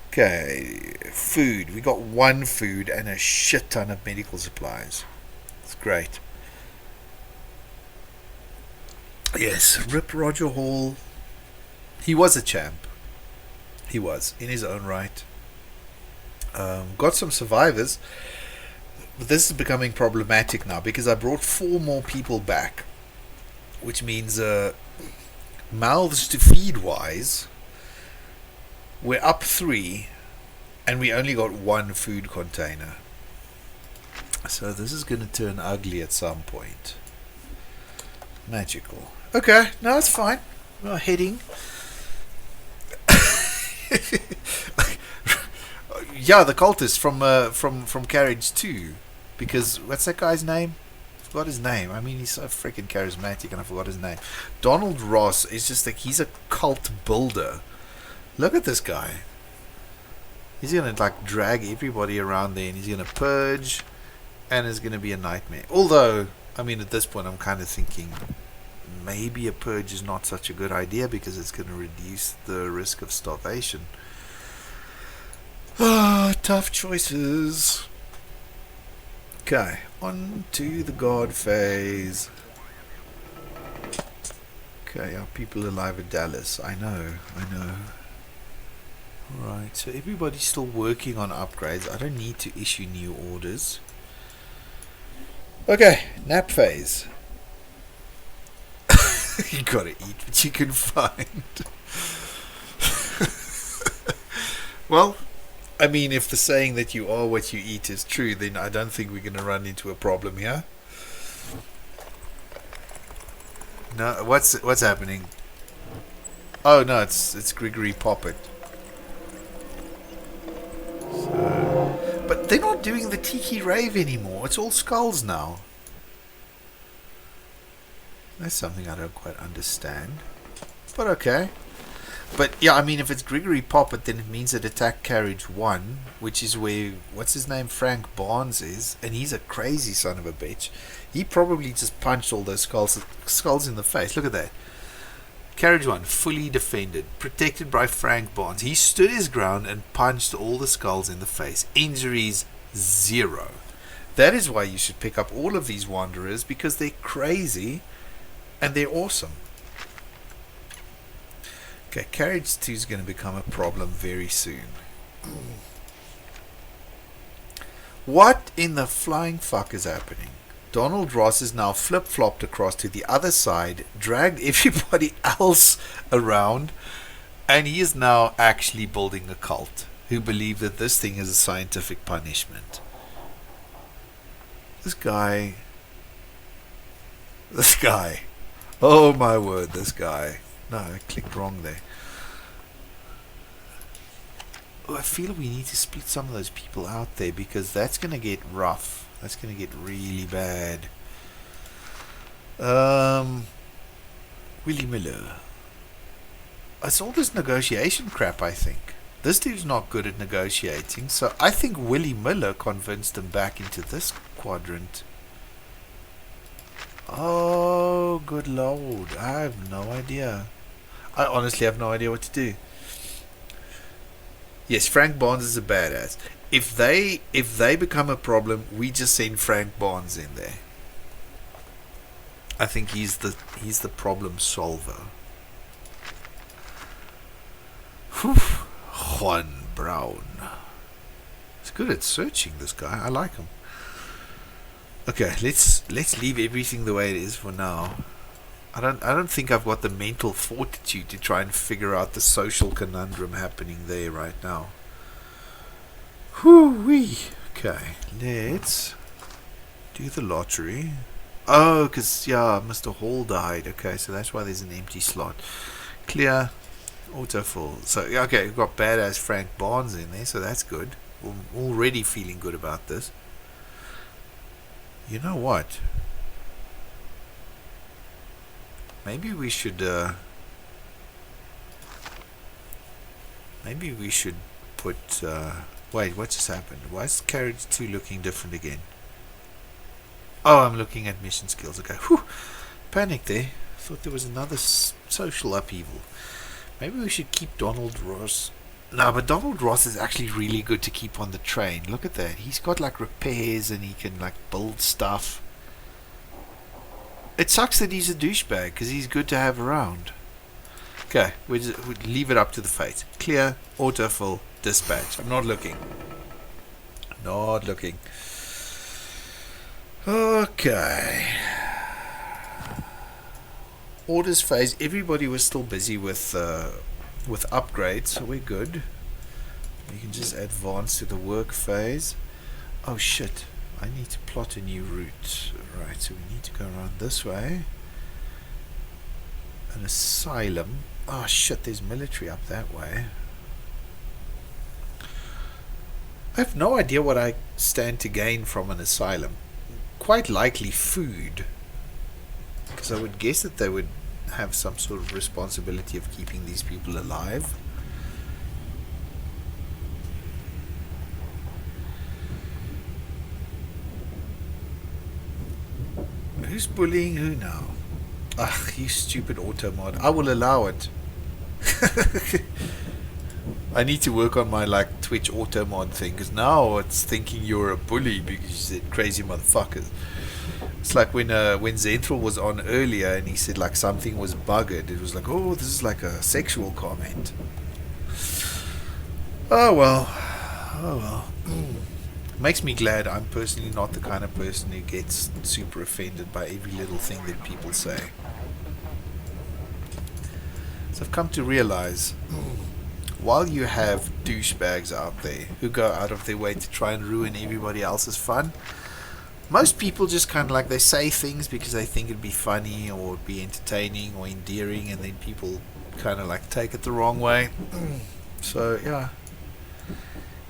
A: Okay, food. We got 1 food and a shit ton of medical supplies. It's great. Yes, rip Roger Hall. He was a champ. He was, in his own right. Got some survivors. But this is becoming problematic now because I brought 4 more people back. Which means mouths to feed wise, we're up 3 and we only got 1 food container. So this is going to turn ugly at some point. Magical. Okay, no, it's fine. We're heading. Yeah, the cultist from Carriage 2. Because, what's that guy's name? I forgot his name. I mean, he's so freaking charismatic and I forgot his name. Donald Ross is just like, he's a cult builder. Look at this guy. He's going to like drag everybody around there and he's going to purge and it's going to be a nightmare. Although, I mean, at this point I'm kind of thinking maybe a purge is not such a good idea because it's going to reduce the risk of starvation. Ah, tough choices. Okay, on to the God phase. Okay, our people alive at Dallas. I know. Alright, so everybody's still working on upgrades. I don't need to issue new orders. Okay, nap phase. You gotta eat what you can find. Well, I mean, if the saying that you are what you eat is true, then I don't think we're going to run into a problem here. No, what's happening? Oh no, it's Gregory Poppet. So, but they're not doing the Tiki Rave anymore. It's all skulls now. That's something I don't quite understand. But okay. But yeah, I mean, if it's Gregory Poppet, then it means it attacked Carriage 1, which is where, what's his name, Frank Barnes is, and he's a crazy son of a bitch. He probably just punched all those skulls in the face. Look at that. Carriage 1, fully defended, protected by Frank Barnes. He stood his ground and punched all the skulls in the face. Injuries, 0. That is why you should pick up all of these Wanderers, because they're crazy and they're awesome. Okay, Carriage 2 is going to become a problem very soon. What in the flying fuck is happening? Donald Ross is now flip-flopped across to the other side, dragged everybody else around, and he is now actually building a cult who believe that this thing is a scientific punishment. This guy. Oh my word, this guy. No, I clicked wrong there. Oh, I feel we need to split some of those people out there because that's going to get rough. That's going to get really bad. Willie Miller. It's all this negotiation crap, I think. This dude's not good at negotiating, so I think Willie Miller convinced him back into this quadrant. Oh, good lord. I have no idea. I honestly have no idea what to do. Yes, Frank Barnes is a badass. If they become a problem, we just send Frank Barnes in there. I think he's the problem solver. Whew. Juan Brown. He's good at searching, this guy. I like him. Okay, let's leave everything the way it is for now. I don't think I've got the mental fortitude to try and figure out the social conundrum happening there right now. Whoo-wee. Okay, let's do the lottery. Oh, because, yeah, Mr. Hall died. Okay, so that's why there's an empty slot. Clear. Autofill. So, yeah, okay, we've got badass Frank Barnes in there, so that's good. I'm already feeling good about this. You know what? Maybe we should put wait, what just happened? Why is Carriage 2 looking different again? Oh, I'm looking at mission skills. Okay. Whew. Panic there. Thought there was another social upheaval. Maybe we should keep Donald Ross. No, but Donald Ross is actually really good to keep on the train. Look at that. He's got like repairs and he can like build stuff. It sucks that he's a douchebag because he's good to have around. Okay, we'll leave it up to the fates. Clear, autofill, dispatch. I'm not looking. Not looking. Okay. Orders phase. Everybody was still busy with upgrades, so we're good. We can just advance to the work phase. Oh shit. I need to plot a new route. Right, so we need to go around this way. An asylum. Oh shit, there's military up that way. I have no idea what I stand to gain from an asylum. Quite likely food. Because I would guess that they would have some sort of responsibility of keeping these people alive. Who's bullying who now? Ugh, you stupid automod. I will allow it. I need to work on my like Twitch automod thing because now it's thinking you're a bully because you said crazy motherfuckers. It's like when Zenthal was on earlier and he said like something was buggered. It was like, oh, this is like a sexual comment. Oh well. Oh well. Makes me glad I'm personally not the kind of person who gets super offended by every little thing that people say. So I've come to realize, while you have douchebags out there who go out of their way to try and ruin everybody else's fun, most people just kind of like, they say things because they think it'd be funny or be entertaining or endearing, and then people kind of like take it the wrong way. So yeah,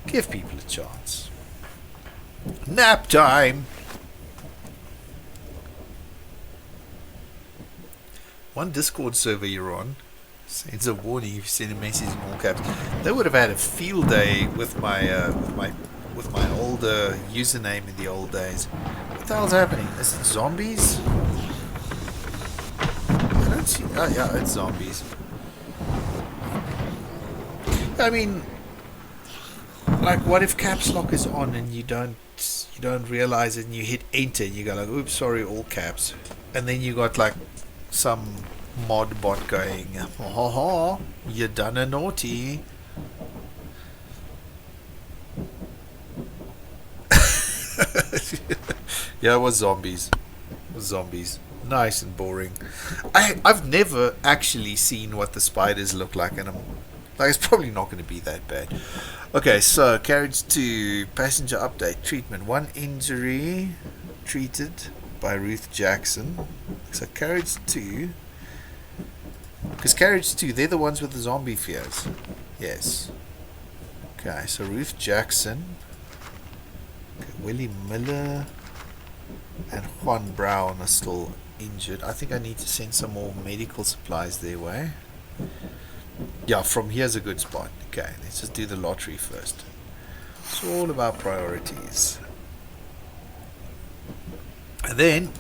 A: give people a chance. Nap time! One Discord server you're on sends a warning if you send a message in all caps. They would have had a field day with my older username in the old days. What the hell's happening? Is it zombies? I don't see. Oh yeah, it's zombies. I mean, like, what if caps lock is on and you don't realize it and you hit enter and you go like, oops, sorry, all caps, and then you got like some mod bot going, ha, you done a naughty. Yeah, it was zombies. It was zombies. Nice and boring. I've never actually seen what the spiders look like, and I'm like, it's probably not going to be that bad. Okay, so carriage to passenger update treatment. 1 injury treated, by Ruth Jackson. So Carriage 2, because Carriage 2, they're the ones with the zombie fears. Yes. Okay, so Ruth Jackson, okay, Willie Miller, and Juan Brown are still injured. I think I need to send some more medical supplies their way. Yeah, from here's a good spot. Okay, let's just do the lottery first. It's all about priorities. And then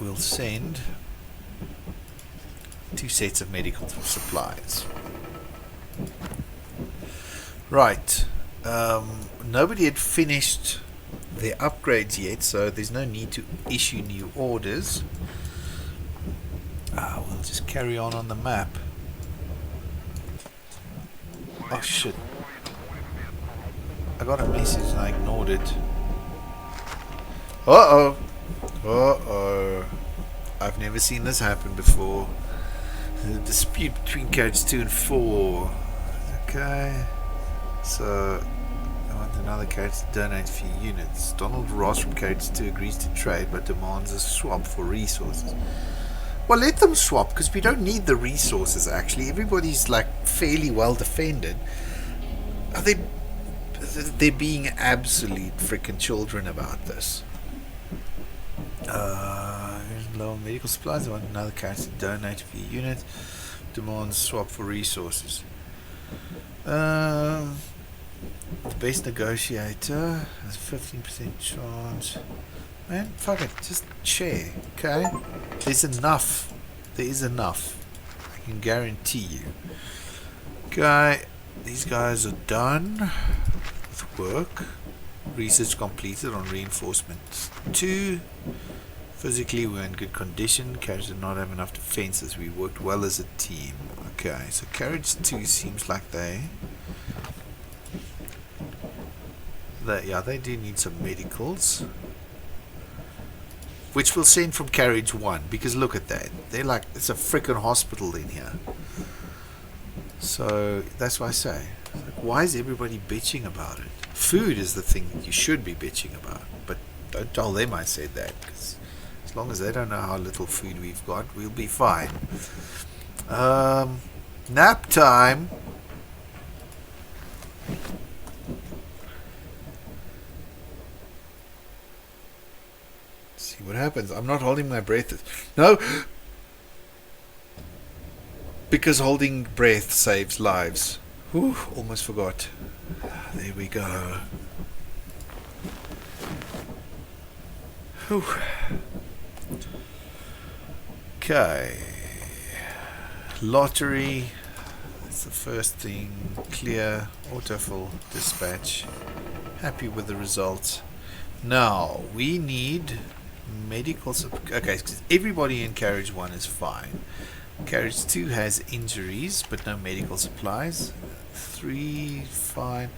A: we'll send 2 sets of medical supplies. Right. Nobody had finished their upgrades yet, so there's no need to issue new orders. We'll just carry on the map. Oh shit. I got a message and I ignored it. Uh-oh. Uh-oh. I've never seen this happen before. There's a dispute between Carriage 2 and 4. Okay. So, I want another carriage to donate a few units. Donald Ross from Carriage 2 agrees to trade but demands a swap for resources. Well, let them swap, because we don't need the resources actually. Everybody's like fairly well defended. They're being absolute freaking children about this. Low on medical supplies. I want another carriage to donate a few units. Demands swap for resources. The best negotiator has a 15% chance. Man, fuck it, just share, okay? There's enough. There is enough. I can guarantee you. Okay, these guys are done with work. Research completed on reinforcement 2. Physically, we're in good condition. Carriage did not have enough defenses. We worked well as a team. Okay, so Carriage 2 seems like they do need some medicals, which we'll send from Carriage 1, because look at that. They're like, it's a freaking hospital in here. So that's why I say, like, why is everybody bitching about it? Food is the thing that you should be bitching about, but don't tell them I said that, because as long as they don't know how little food we've got, we'll be fine. Nap time. See what happens. I'm not holding my breath. No! Because holding breath saves lives. Whew, almost forgot. There we go. Whew. Okay. Lottery. That's the first thing. Clear. Autofill. Dispatch. Happy with the results. Now, we need medical okay, because everybody in Carriage 1 is fine. Carriage 2 has injuries, but no medical supplies. 3, fine.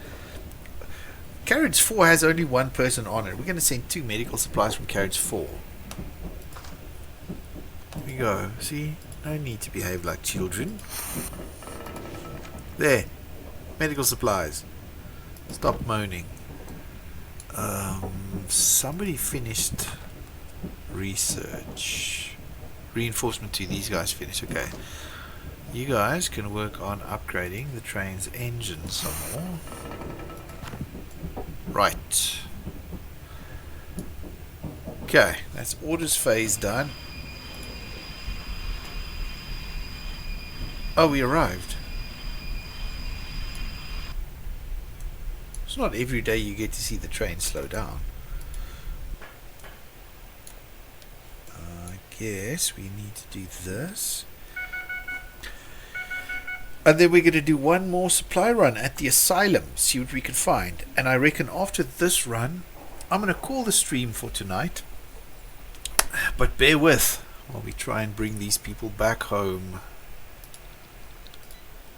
A: Carriage 4 has only 1 person on it. We're going to send 2 medical supplies from Carriage 4. There we go. See? No need to behave like children. There. Medical supplies. Stop moaning. Somebody finished research. Reinforcement 2. These guys finished. Okay. You guys can work on upgrading the train's engine some more. Right. Okay, that's orders phase done. Oh, we arrived. It's not every day you get to see the train slow down. I guess we need to do this. And then we're going to do one more supply run at the asylum, see what we can find. And I reckon after this run, I'm going to call the stream for tonight. But bear with while we try and bring these people back home.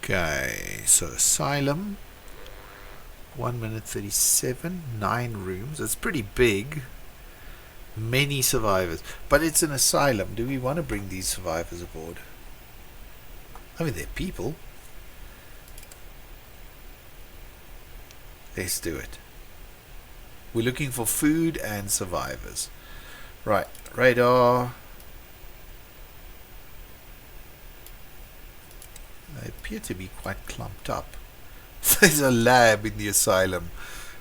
A: Okay, so asylum. 1 minute 37, 9 rooms. It's pretty big. Many survivors. But it's an asylum. Do we want to bring these survivors aboard? I mean, they're people. Let's do it. We're looking for food and survivors. Right, radar. They appear to be quite clumped up. There's a lab in the asylum.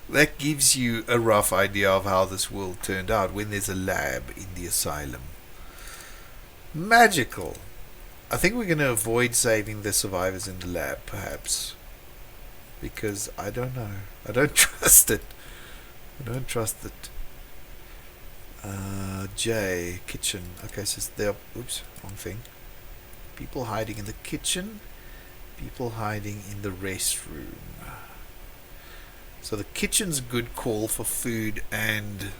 A: That gives you a rough idea of how this world turned out when there's a lab in the asylum. Magical. I think we're going to avoid saving the survivors in the lab, perhaps. Because I don't know. I don't trust it. I don't trust it. J, kitchen. Okay, so there. Oops, wrong thing. People hiding in the kitchen. People hiding in the restroom. So the kitchen's a good call for food and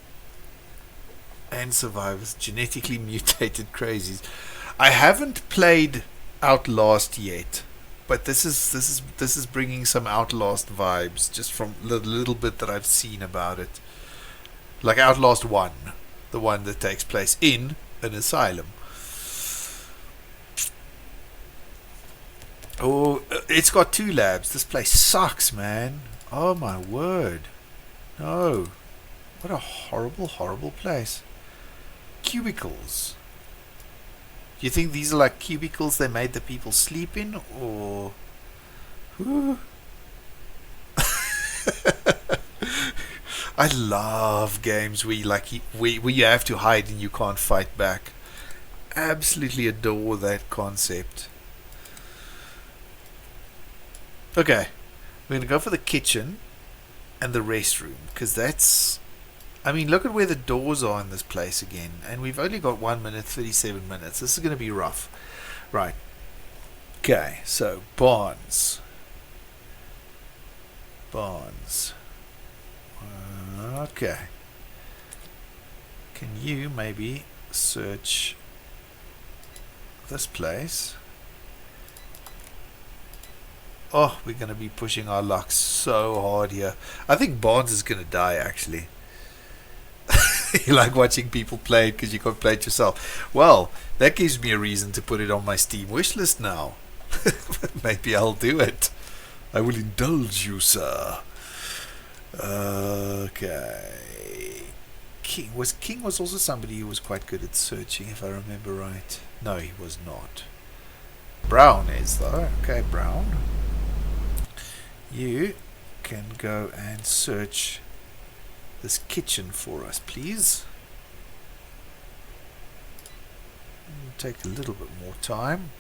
A: survivors. Genetically mutated crazies. I haven't played Outlast yet, but this is bringing some Outlast vibes just from the little bit that I've seen about it. Like Outlast 1, the one that takes place in an asylum. Oh, it's got 2 labs. This place sucks, man. Oh my word. No. What a horrible, horrible place. Cubicles. Do you think these are like cubicles they made the people sleep in, or... I love games where you have to hide and you can't fight back. Absolutely adore that concept. Okay, we're going to go for the kitchen and the restroom, because that's... I mean, look at where the doors are in this place again, and we've only got 1 minute 37 minutes. This is going to be rough. Right. Okay, so Barnes. Okay. Can you maybe search this place? Oh, we're going to be pushing our luck so hard here. I think Barnes is going to die, actually. You like watching people play it because you can't play it yourself. Well, that gives me a reason to put it on my Steam wishlist now. Maybe I'll do it. I will indulge you, sir. Okay. King was also somebody who was quite good at searching, if I remember right. No, he was not. Brown is, though. Okay, Brown. You can go and search this kitchen for us, please. Take a little bit more time.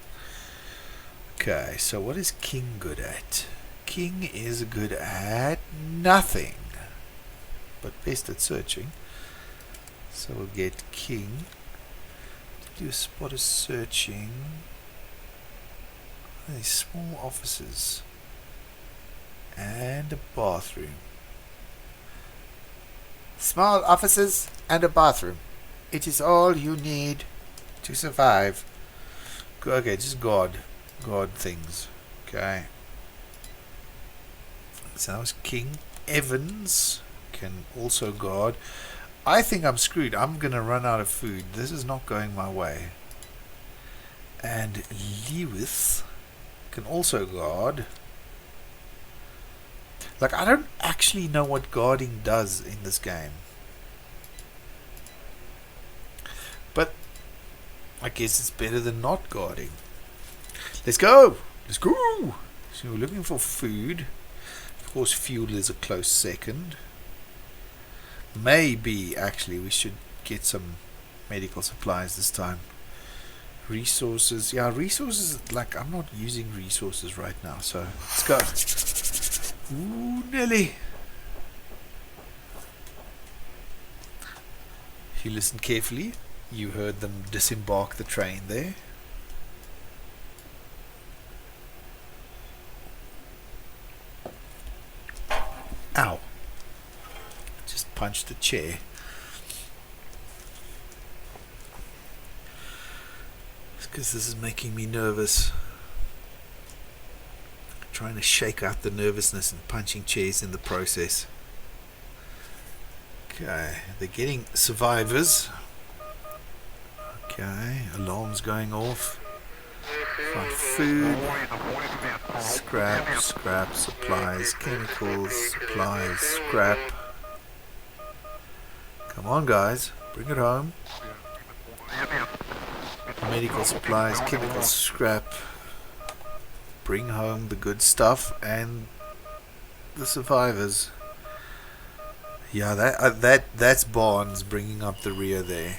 A: Okay, so what is King good at? King is good at nothing, but best at searching. So we'll get King to do a spot of searching. These small offices and a bathroom. Small offices and a bathroom. It is all you need to survive. Okay, just guard things. Okay. So that was King. Evans can also guard. I think I'm screwed. I'm gonna run out of food. This is not going my way. And Lewis can also guard. Like, I don't actually know what guarding does in this game. But I guess it's better than not guarding. Let's go! Let's go! So we're looking for food. Of course, fuel is a close second. Maybe, actually, we should get some medical supplies this time. Resources. Yeah, resources, like, I'm not using resources right now, so let's go. Ooh, Nelly. If you listen carefully, you heard them disembark the train there. Ow. Just punched a chair. It's because this is making me nervous. Trying to shake out the nervousness and punching chairs in the process. Okay, they're getting survivors. Okay, alarms going off. Find food, scrap, supplies, chemicals, supplies, scrap. Come on, guys, Bring it home. Medical supplies, chemical scrap. Bring home the good stuff and the survivors. Yeah, that's Barnes bringing up the rear there.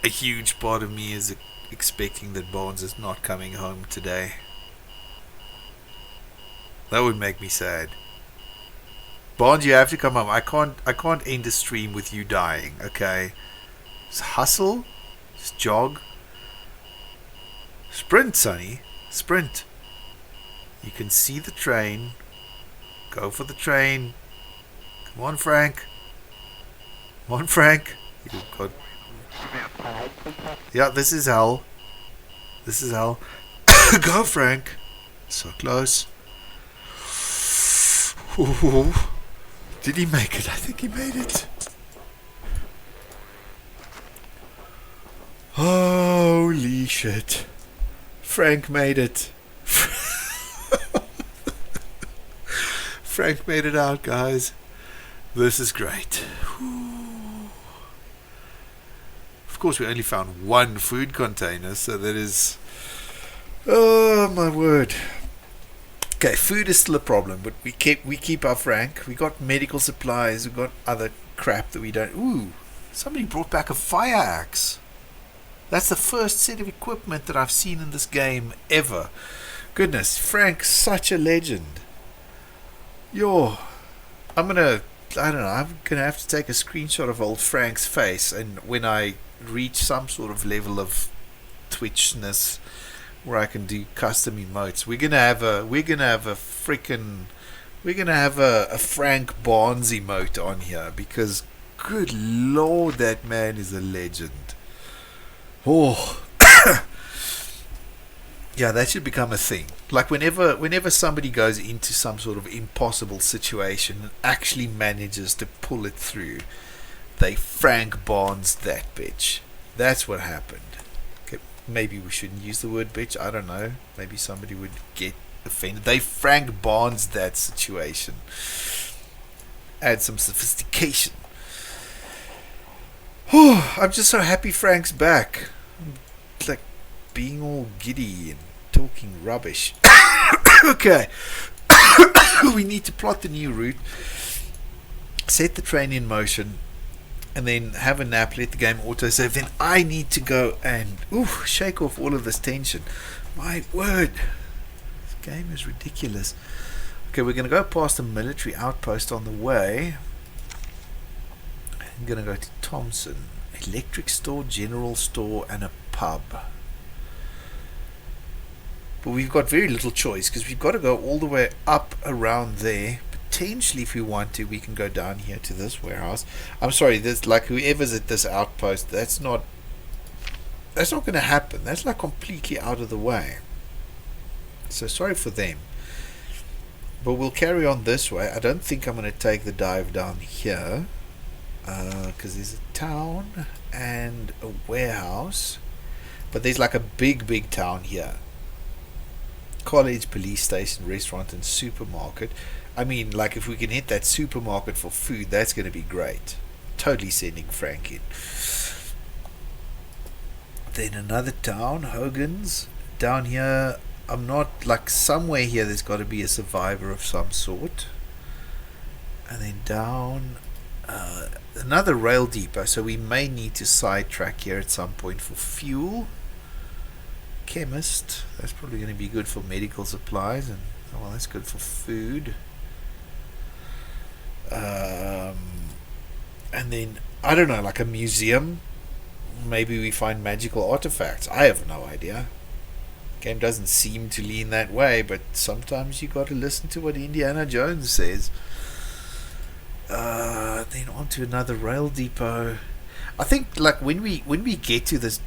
A: A huge part of me is expecting that Barnes is not coming home today. That would make me sad. Barnes, you have to come home. I can't end a stream with you dying, okay? Just hustle, just jog. Sprint, Sonny. Sprint. You can see the train. Go for the train. Come on, Frank. Come on, Frank. You've got... Yeah, this is hell. This is hell. Go, Frank. So close. Ooh. Did he make it? I think he made it. Holy shit. Frank made it. Frank made it out, guys. This is great. Of course, we only found one food container, so that is... Oh, my word. Okay, food is still a problem, but we keep our Frank. We got medical supplies. We got other crap that we don't... Ooh, somebody brought back a fire axe. That's the first set of equipment that I've seen in this game ever. Goodness, Frank's such a legend. Yo, I'm gonna have to take a screenshot of old Frank's face, and when I reach some sort of level of twitchness where I can do custom emotes, we're gonna have a Frank Barnes emote on here, because good lord, that man is a legend. Oh. Yeah, that should become a thing. Like whenever somebody goes into some sort of impossible situation and actually manages to pull it through, they Frank Barnes that bitch. That's what happened. Okay, maybe we shouldn't use the word bitch. I don't know. Maybe somebody would get offended. They Frank Barnes that situation. Add some sophistication. Oh, I'm just so happy Frank's back. Like being all giddy and talking rubbish. Okay. We need to plot the new route, set the train in motion, and then have a nap, let the game autosave. Then I need to go and shake off all of this tension. My word, this game is ridiculous. Okay, we're going to go past a military outpost on the way. I'm going to go to Thompson. Electric store, general store, and a pub. But we've got very little choice, because we've got to go all the way up around there. Potentially, if we want to, we can go down here to this warehouse. I'm sorry, this, like, whoever's at this outpost, that's not going to happen. That's like completely out of the way. So sorry for them. But we'll carry on this way. I don't think I'm going to take the dive down here, because there's a town and a warehouse, but there's like a big town here. College, police station, restaurant, and supermarket. I mean, like, if we can hit that supermarket for food, that's going to be great. Totally sending Frank in. Then another town, Hogan's. Down here, I'm not, like, somewhere here there's got to be a survivor of some sort. And then down, another rail depot, so we may need to sidetrack here at some point for fuel. Chemist, that's probably going to be good for medical supplies, and well, that's good for food. And then I don't know, like a museum. Maybe we find magical artifacts. I have no idea. Game doesn't seem to lean that way, but sometimes you got to listen to what Indiana Jones says. Then on to another rail depot. I think, like, when we get to this,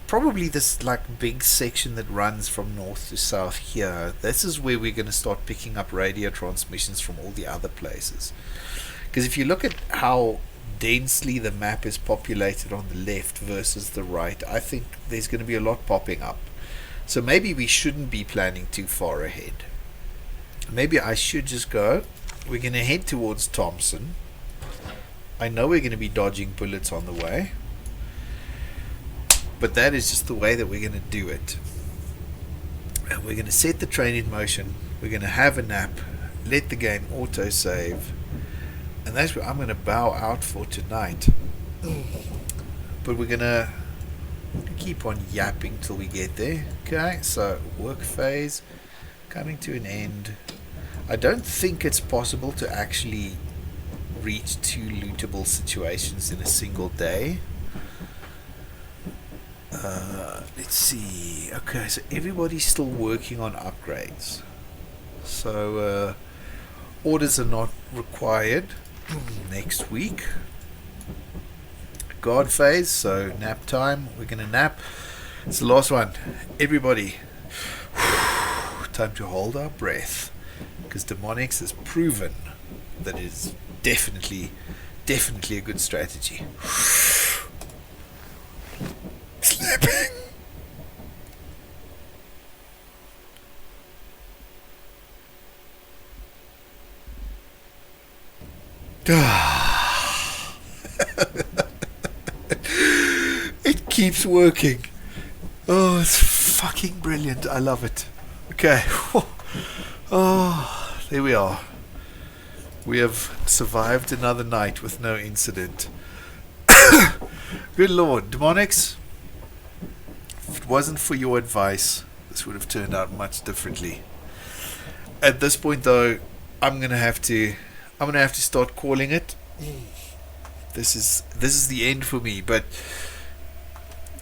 A: probably this like big section that runs from north to south here, this is where we're going to start picking up radio transmissions from all the other places. Because if you look at how densely the map is populated on the left versus the right, I think there's going to be a lot popping up. So maybe we shouldn't be planning too far ahead. Maybe I should just go. We're going to head towards Thompson. I know we're going to be dodging bullets on the way, but that is just the way that we're going to do it. And we're going to set the train in motion. We're going to have a nap, let the game auto-save, and that's where I'm going to bow out for tonight. But we're going to keep on yapping till we get there. Okay, so work phase coming to an end. I don't think it's possible to actually reach 2 lootable situations in a single day. Let's see. Okay, so everybody's still working on upgrades. So orders are not required next week. Guard phase, so nap time. We're going to nap. It's the last one. Everybody, time to hold our breath, because Demonics has proven that it is definitely a good strategy. Sleeping. It keeps working. Oh, it's fucking brilliant. I love it. Okay. Oh, there we are. We have survived another night with no incident. Good Lord, Demonics. If it wasn't for your advice, this would have turned out much differently. At this point, though, I'm gonna have to start calling it. This is the end for me. But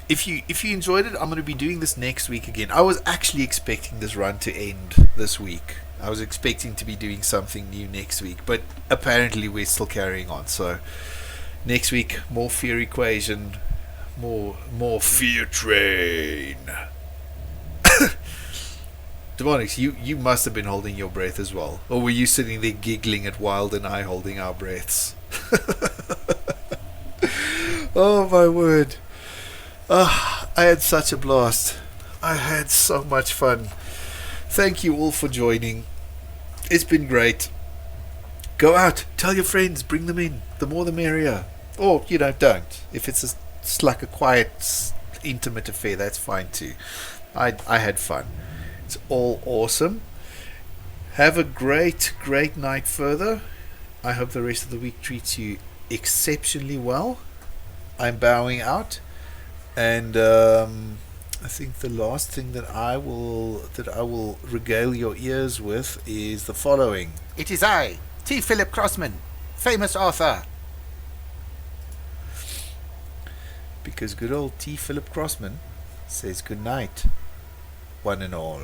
A: if you enjoyed it, I'm gonna be doing this next week again. I was actually expecting this run to end this week. I was expecting to be doing something new next week, but apparently we're still carrying on. So next week, more Fear Equation, more Fear Train. Demonics, you must have been holding your breath as well, or were you sitting there giggling at Wild and I holding our breaths? Oh my word! I had such a blast. I had so much fun. Thank you all for joining. It's been great. Go out, tell your friends, bring them in. The more the merrier. Or, don't. If it's like a quiet, intimate affair, that's fine too. I had fun. It's all awesome. Have a great night further. I hope the rest of the week treats you exceptionally well. I'm bowing out. And I think the last thing that I will regale your ears with is the following.
D: It is I, T. Philip Crossman, famous author.
A: Because good old T. Philip Crossman says good night, one and all.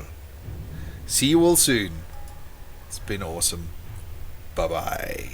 A: See you all soon. It's been awesome. Bye-bye.